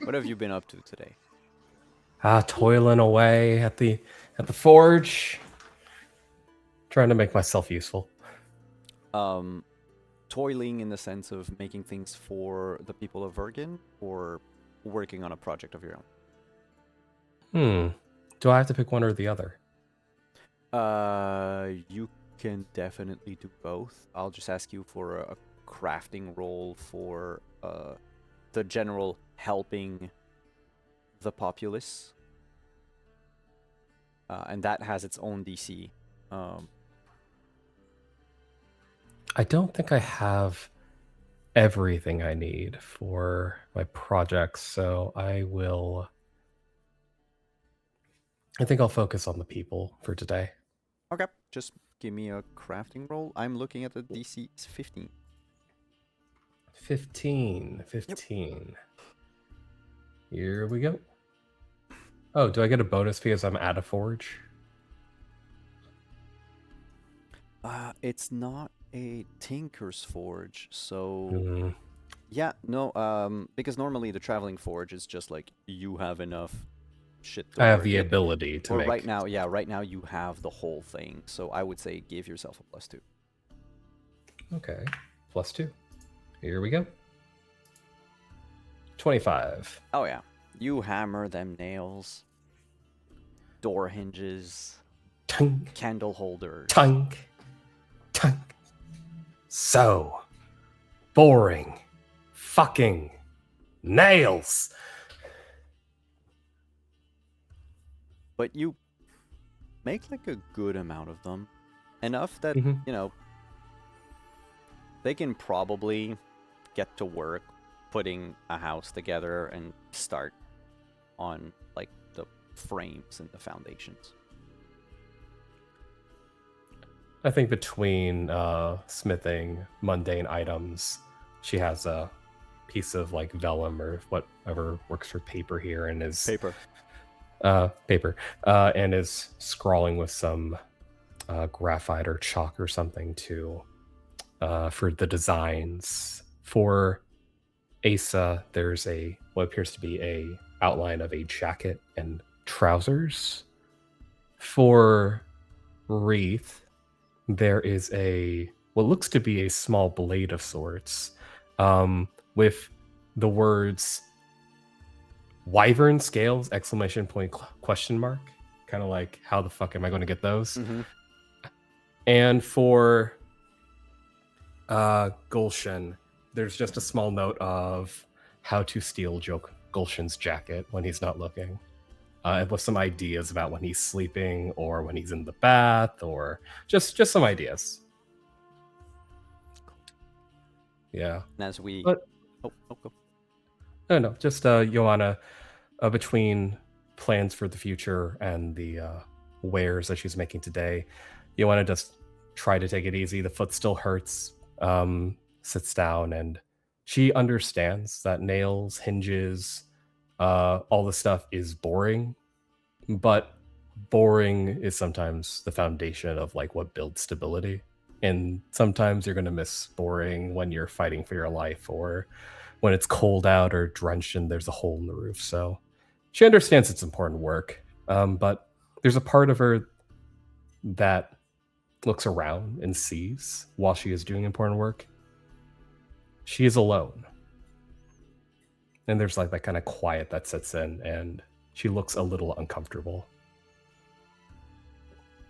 [SPEAKER 1] What have you been up to today?
[SPEAKER 2] Toiling away at the forge. Trying to make myself useful.
[SPEAKER 1] Toiling in the sense of making things for the people of Vergen, or working on a project of your own?
[SPEAKER 2] Do I have to pick one or the other?
[SPEAKER 1] You can definitely do both. I'll just ask you for a crafting roll for the general helping the populace. And that has its own DC.
[SPEAKER 2] I don't think I have everything I need for my projects, so I think I'll focus on the people for today.
[SPEAKER 1] Okay, just give me a crafting roll. I'm looking at the DC. It's 15.
[SPEAKER 2] 15. Here we go. Oh, do I get a bonus because I'm at a forge?
[SPEAKER 1] It's not a Tinker's Forge, so yeah, no, because normally the Traveling Forge is just like you have enough shit to
[SPEAKER 2] I have
[SPEAKER 1] work
[SPEAKER 2] the
[SPEAKER 1] with.
[SPEAKER 2] ability to
[SPEAKER 1] Or
[SPEAKER 2] make.
[SPEAKER 1] right now you have the whole thing, so I would say give yourself a +2.
[SPEAKER 2] Okay, +2. Here we go. 25.
[SPEAKER 1] Oh yeah, you hammer them nails, door hinges,
[SPEAKER 2] Tunk,
[SPEAKER 1] candle holders.
[SPEAKER 2] tunk, tunk. So boring. Fucking nails.
[SPEAKER 1] But you make like a good amount of them. Enough that,
[SPEAKER 2] Mhm.
[SPEAKER 1] you know, they can probably get to work putting a house together and start on like the frames and the foundations.
[SPEAKER 2] I think between smithing mundane items, she has a piece of like vellum or whatever works for paper here, and is
[SPEAKER 1] Paper.
[SPEAKER 2] And is scrawling with some graphite or chalk or something to for the designs. For Asa, there's what appears to be a outline of a jacket and trousers. For Wreath, there is what looks to be a small blade of sorts, with the words "Wyvern scales!" ! Question mark. Kind of like, how the fuck am I going to get those?
[SPEAKER 1] Mm-hmm.
[SPEAKER 2] And for Gulshan, there's just a small note of how to steal Gulshan's jacket when he's not looking. With some ideas about when he's sleeping or when he's in the bath, or just some ideas. Yeah.
[SPEAKER 1] And as we...
[SPEAKER 2] But-
[SPEAKER 1] go.
[SPEAKER 2] No, just Joanna, between plans for the future and the wares that she's making today, Joanna just try to take it easy. The foot still hurts. Sits down, and she understands that nails, hinges, all the stuff is boring, but boring is sometimes the foundation of like what builds stability. And sometimes you're going to miss boring when you're fighting for your life, or when it's cold out or drenched and there's a hole in the roof. So she understands it's important work, but there's a part of her that looks around and sees while she is doing important work. She is alone. And there's like that kind of quiet that sets in, and she looks a little uncomfortable.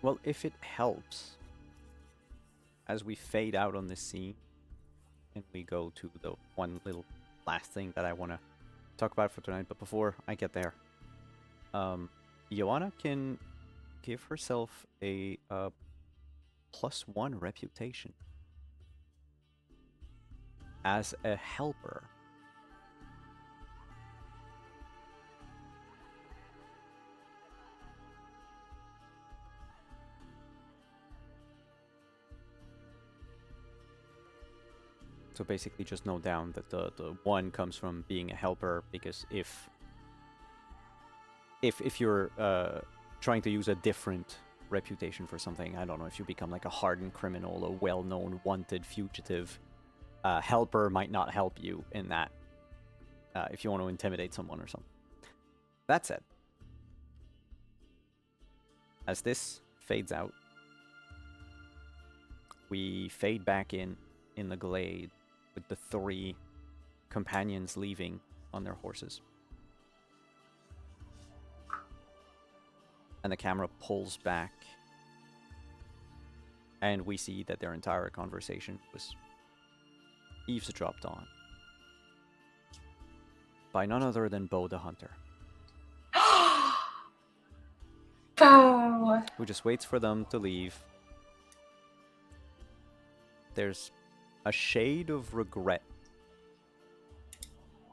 [SPEAKER 1] Well, if it helps, as we fade out on this scene, and we go to the one little last thing that I want to talk about for tonight, but before I get there, Joanna can give herself a +1 reputation as a helper. So basically just note down that the 1 comes from being a helper, because if you're trying to use a different reputation for something, I don't know, if you become like a hardened criminal, a well-known wanted fugitive, helper might not help you in that, if you want to intimidate someone or something. That said, as this fades out, we fade back in the glade with the 3 companions leaving on their horses. And the camera pulls back, and we see that their entire conversation was eavesdropped on by none other than Bo the Hunter,
[SPEAKER 3] Bo!
[SPEAKER 1] who just waits for them to leave. There's a shade of regret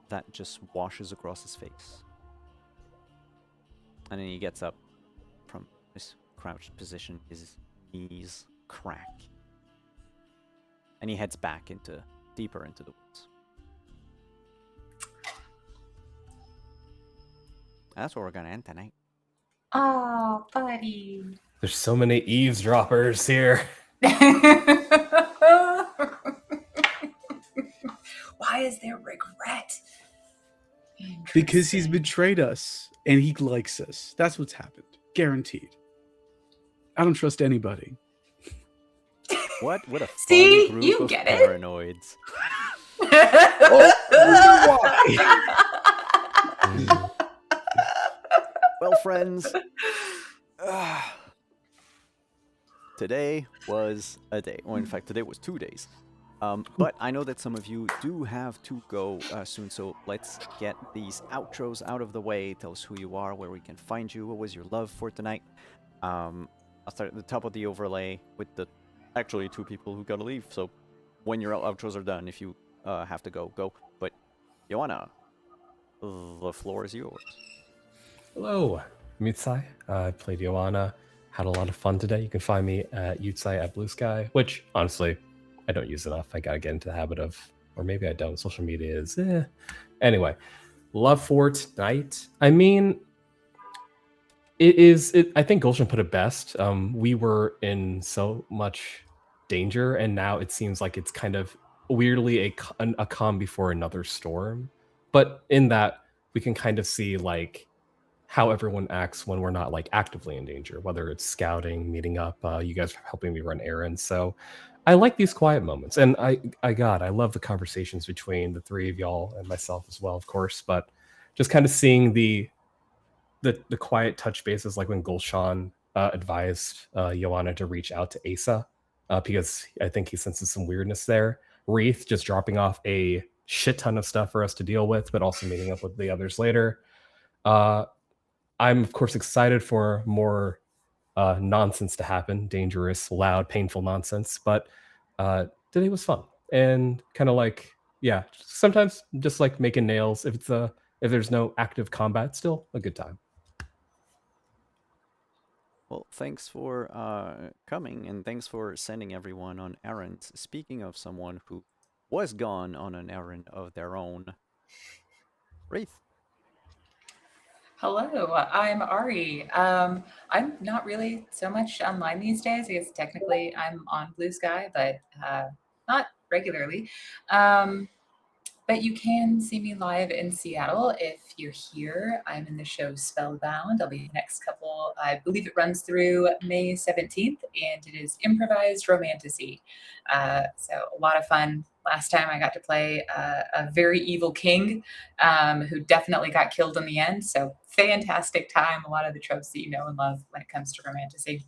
[SPEAKER 1] that just washes across his face. And then he gets up from his crouched position, his knees crack, and he heads back deeper into the woods. That's where we're gonna end tonight.
[SPEAKER 3] Oh, buddy.
[SPEAKER 2] There's so many eavesdroppers here.
[SPEAKER 3] Why is there regret?
[SPEAKER 5] Because he's betrayed us and he likes us. That's what's happened. Guaranteed. I don't trust anybody.
[SPEAKER 1] What a fun
[SPEAKER 3] See?
[SPEAKER 1] group
[SPEAKER 3] You
[SPEAKER 1] of
[SPEAKER 3] get it?
[SPEAKER 1] paranoids. Well, friends, today was a day. Well, in fact, today was 2 days. But I know that some of you do have to go soon, so let's get these outros out of the way. Tell us who you are, where we can find you. What was your love for tonight? I'll start at the top of the overlay with the actually 2 people who gotta leave. So when your outros are done, if you have to go, go. But Joanna, the floor is yours.
[SPEAKER 2] Hello, Mutsai. I played Joanna. Had a lot of fun today. You can find me at Yutsai at Blue Sky, which honestly I don't use enough. I gotta get into the habit of, or maybe I don't. Social media is Anyway, love for tonight. I mean, I think Gulshan put it best. We were in so much danger, and now it seems like it's kind of weirdly a calm before another storm. But in that, we can kind of see like how everyone acts when we're not like actively in danger, whether it's scouting, meeting up, you guys helping me run errands. So I like these quiet moments, and I love the conversations between the 3 of y'all and myself as well, of course. But just kind of seeing the quiet touch bases, like when Gulshan advised Joanna to reach out to Asa, because I think he senses some weirdness there. Wreath just dropping off a shit ton of stuff for us to deal with, but also meeting up with the others later. I'm of course excited for more nonsense to happen, dangerous, loud, painful nonsense. But today was fun, and kind of like, yeah, sometimes just like making nails. If there's no active combat, still a good time.
[SPEAKER 1] Well, thanks for coming, and thanks for sending everyone on errands. Speaking of someone who was gone on an errand of their own, Wraith.
[SPEAKER 3] Hello, I'm Ari. I'm not really so much online these days. I guess technically I'm on Blue Sky, but not regularly. But you can see me live in Seattle if you're here. I'm in the show Spellbound. I'll be the next couple. I believe it runs through May 17th, and it is improvised romantasy. So a lot of fun. Last time I got to play a very evil king who definitely got killed in the end. So fantastic time. A lot of the tropes that you know and love when it comes to romantasy.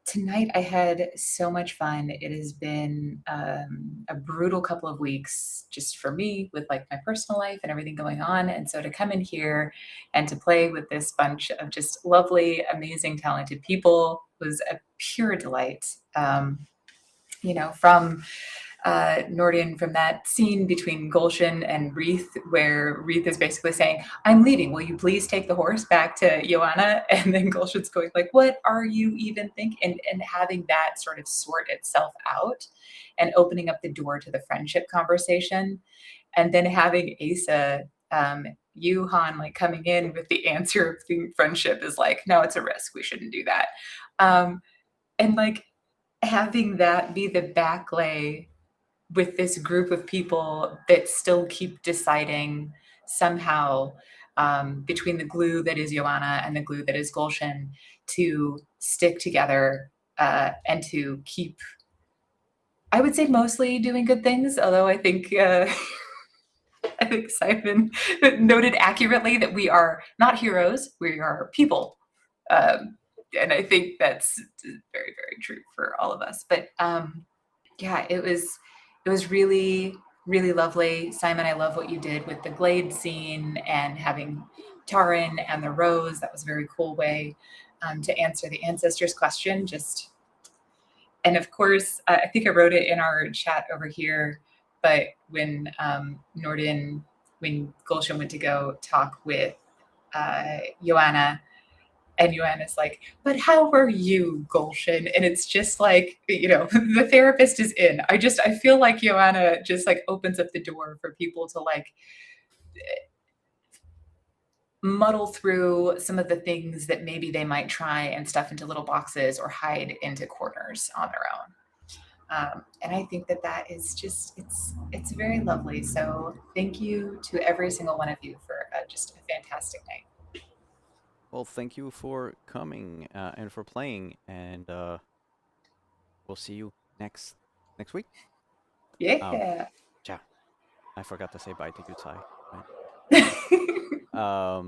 [SPEAKER 3] Tonight I had so much fun. It has been a brutal couple of weeks just for me with like my personal life and everything going on. And so to come in here and to play with this bunch of just lovely, amazing, talented people was a pure delight. You know, from Nordian, from that scene between Gulshan and Wreath, where Wreath is basically saying, "I'm leaving. Will you please take the horse back to Joanna?" And then Gulshan's going like, "What are you even thinking?" And having that sort of sort itself out and opening up the door to the friendship conversation. And then having Asa, Han, like coming in with the answer of the friendship is like, "No, it's a risk. We shouldn't do that." And like having that be the backlay with this group of people that still keep deciding somehow between the glue that is Joanna and the glue that is Gulshan to stick together and to keep, I would say, mostly doing good things. Although I think I think Simon noted accurately that we are not heroes; we are people, and I think that's very, very true for all of us. But yeah, it was really, really lovely. Simon, I love what you did with the glade scene and having Tarin and the rose. That was a very cool way to answer the ancestors question. Just, and of course, I think I wrote it in our chat over here, but when when Gulshan went to go talk with Joanna, and Joanna's like, but how were you, Gulshan? And it's just like, the therapist is in. I feel like Joanna just like opens up the door for people to like muddle through some of the things that maybe they might try and stuff into little boxes or hide into corners on their own. And I think that is just, it's very lovely. So thank you to every single one of you for just a fantastic night.
[SPEAKER 1] Well, thank you for coming and for playing, and we'll see you next week.
[SPEAKER 3] Yeah.
[SPEAKER 1] Ciao. I forgot to say bye to Yutsai. Right?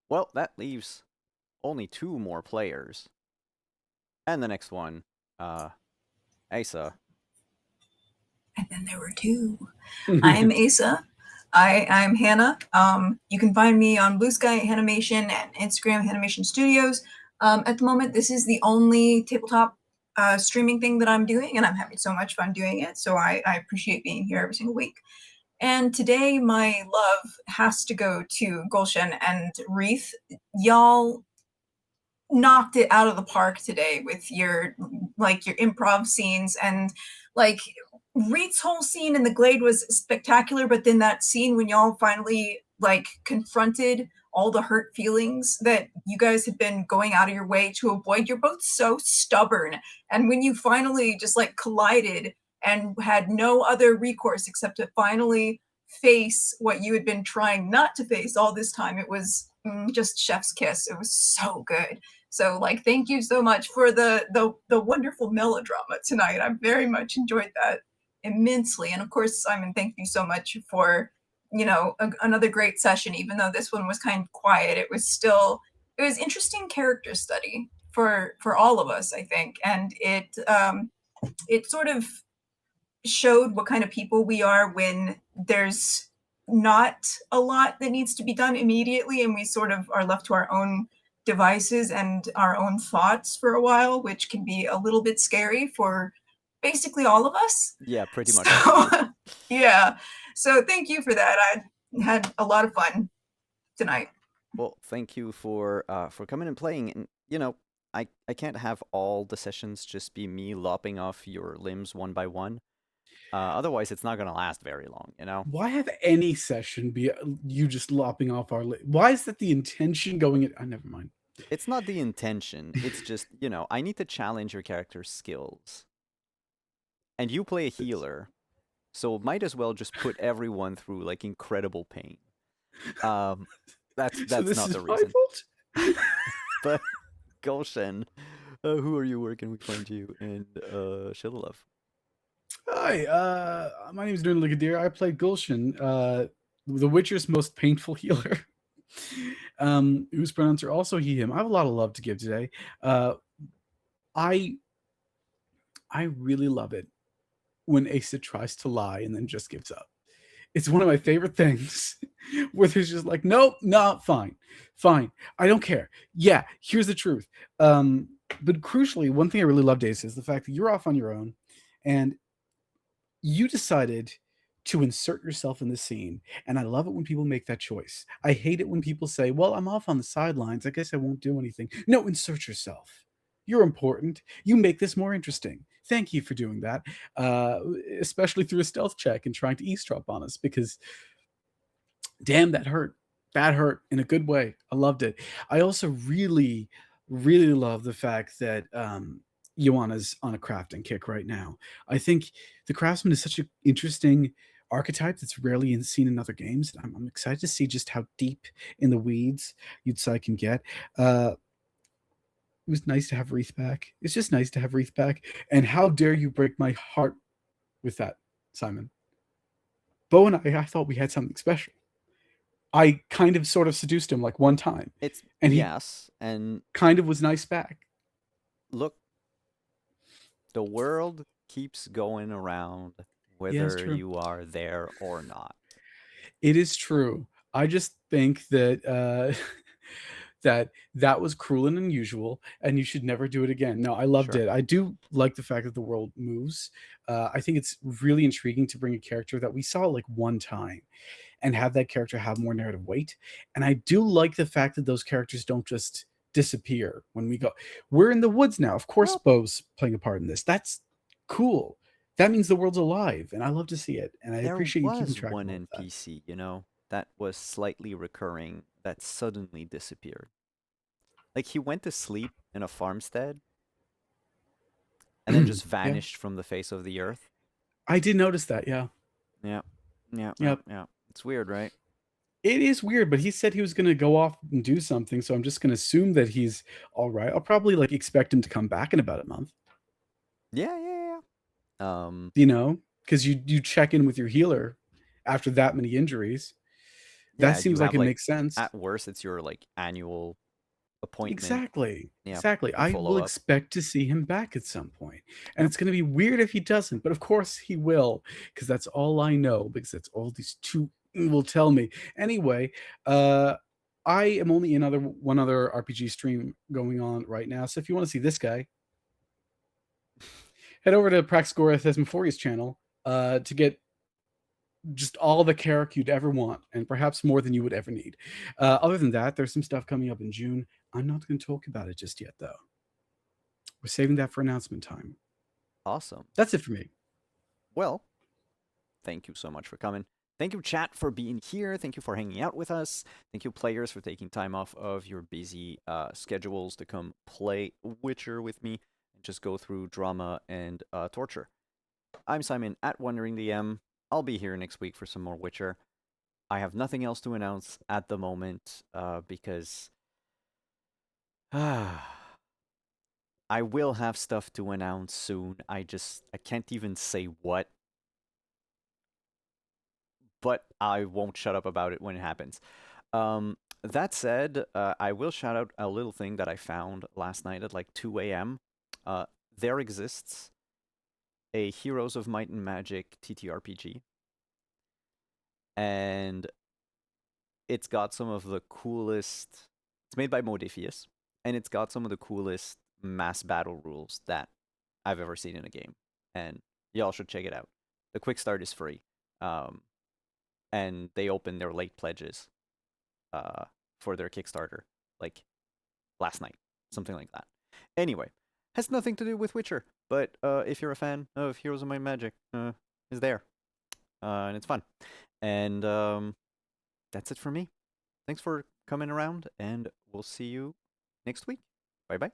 [SPEAKER 1] Well, that leaves only 2 more players, and the next one, Asa.
[SPEAKER 4] And then there were 2. I'm Asa. I'm Hannah. You can find me on Blue Sky Animation and Instagram Animation Studios. At the moment, this is the only tabletop streaming thing that I'm doing, and I'm having so much fun doing it. So I appreciate being here every single week. And today, my love has to go to Gulshan and Wreath. Y'all knocked it out of the park today with your improv scenes, and like Reed's whole scene in the glade was spectacular, but then that scene when y'all finally like confronted all the hurt feelings that you guys had been going out of your way to avoid, you're both so stubborn, and when you finally just like collided and had no other recourse except to finally face what you had been trying not to face all this time, it was just chef's kiss. It was so good. So like, thank you so much for the wonderful melodrama tonight. I very much enjoyed that immensely. And of course, Simon, thank you so much for, another great session. Even though this one was kind of quiet, it was interesting character study for all of us, I think. And it sort of showed what kind of people we are when there's not a lot that needs to be done immediately, and we sort of are left to our own devices and our own thoughts for a while, which can be a little bit scary for basically all of us.
[SPEAKER 1] Yeah, pretty much.
[SPEAKER 4] So, yeah. So thank you for that. I had a lot of fun tonight.
[SPEAKER 1] Well, thank you for coming and playing. And I can't have all the sessions just be me lopping off your limbs one by one. Otherwise, it's not gonna last very long.
[SPEAKER 5] Why have any session be you just lopping off our? Why is that the intention going? Never mind.
[SPEAKER 1] It's not the intention. It's just I need to challenge your character's skills. And you play a healer, so might as well just put everyone through like incredible pain. That's
[SPEAKER 5] So this
[SPEAKER 1] not
[SPEAKER 5] is
[SPEAKER 1] the
[SPEAKER 5] my
[SPEAKER 1] reason.
[SPEAKER 5] fault?
[SPEAKER 1] But Gulshan, who are you? Where can we find you? And Shillalov.
[SPEAKER 5] Hi, my name is Nern Ligadir. I play Gulshan, the Witcher's most painful healer, whose pronouns are also he, him. I have a lot of love to give today. I really love it when Asa tries to lie and then just gives up. It's one of my favorite things where there's just like, nope, no, fine. I don't care. Yeah, here's the truth. But crucially, one thing I really loved, Asa, is the fact that you're off on your own and you decided to insert yourself in the scene. And I love it when people make that choice. I hate it when people say, well, I'm off on the sidelines. I guess I won't do anything. No, insert yourself. You're important. You make this more interesting. Thank you for doing that, especially through a stealth check and trying to eavesdrop on us, because damn, that hurt. That hurt in a good way. I loved it. I also really, really love the fact that Joanna's on a crafting kick right now. I think the craftsman is such an interesting archetype that's rarely seen in other games. I'm excited to see just how deep in the weeds Yutsai can get. It was nice to have Wreath back. It's just nice to have Wreath back. And how dare you break my heart with that, Simon? Bo and I thought we had something special. I kind of sort of seduced him like one time,
[SPEAKER 1] It's
[SPEAKER 5] and he
[SPEAKER 1] yes, and
[SPEAKER 5] kind of was nice back.
[SPEAKER 1] look, the world keeps going around
[SPEAKER 5] Yeah, it's
[SPEAKER 1] whether
[SPEAKER 5] true.
[SPEAKER 1] you are there or not.
[SPEAKER 5] It is true. I just think that that was cruel and unusual, and you should never do it again. No, I loved
[SPEAKER 1] Sure.
[SPEAKER 5] it. I do like the fact that the world moves. I think it's really intriguing to bring a character that we saw like one time and have that character have more narrative weight. And I do like the fact that those characters don't just disappear when we go. We're in the woods now. Of course,
[SPEAKER 1] Well,
[SPEAKER 5] Bo's playing a part in this. That's cool. That means the world's alive, and I love to see it. And I
[SPEAKER 1] there
[SPEAKER 5] appreciate you keeping
[SPEAKER 1] was
[SPEAKER 5] track
[SPEAKER 1] one
[SPEAKER 5] of all of that.
[SPEAKER 1] NPC, that was slightly recurring that suddenly disappeared. Like he went to sleep in a farmstead and then just
[SPEAKER 5] Yeah,
[SPEAKER 1] vanished from the face of the earth.
[SPEAKER 5] I did notice that. Yeah,
[SPEAKER 1] Yeah. Yeah, yeah,
[SPEAKER 5] yep.
[SPEAKER 1] yeah. It's weird, right?
[SPEAKER 5] It is weird, but he said he was going to go off and do something, so I'm just going to assume that he's all right. I'll probably like expect him to come back in about a month.
[SPEAKER 1] Yeah, yeah, yeah.
[SPEAKER 5] Because you check in with your healer after that many injuries. That
[SPEAKER 1] Yeah, you
[SPEAKER 5] seems like
[SPEAKER 1] have
[SPEAKER 5] it
[SPEAKER 1] like
[SPEAKER 5] makes sense.
[SPEAKER 1] at worst it's your like annual appointment.
[SPEAKER 5] Exactly.
[SPEAKER 1] Yeah,
[SPEAKER 5] Exactly.
[SPEAKER 1] your
[SPEAKER 5] I will
[SPEAKER 1] follow-up.
[SPEAKER 5] expect to see him back at some point. And
[SPEAKER 1] Yep.
[SPEAKER 5] it's going to be weird if he doesn't, but of course he will, because that's all I know, because that's all these two will tell me. Anyway, I am only in one other RPG stream going on right now. So if you want to see this guy, head over to Praxagora Thesmophoria's channel to get just all the character you'd ever want, and perhaps more than you would ever need. Other than that, there's some stuff coming up in June. I'm not going to talk about it just yet, though. We're saving that for announcement time.
[SPEAKER 1] Awesome.
[SPEAKER 5] That's it for me.
[SPEAKER 1] Well, thank you so much for coming. Thank you, chat, for being here. Thank you for hanging out with us. Thank you, players, for taking time off of your busy schedules to come play Witcher with me and just go through drama and torture. I'm Simon at Wondering DM. I'll be here next week for some more Witcher. I have nothing else to announce at the moment because I will have stuff to announce soon. I can't even say what, but I won't shut up about it when it happens. That said, I will shout out a little thing that I found last night at like 2 a.m. There exists a Heroes of Might and Magic TTRPG, and it's got some of the coolest. It's made by Modiphius, and it's got some of the coolest mass battle rules that I've ever seen in a game. And y'all should check it out. The quick start is free, and they opened their late pledges for their Kickstarter like last night, something like that. Anyway, has nothing to do with Witcher, but if you're a fan of Heroes of Might and Magic, is there, and it's fun. And that's it for me. Thanks for coming around, and we'll see you next week. Bye bye.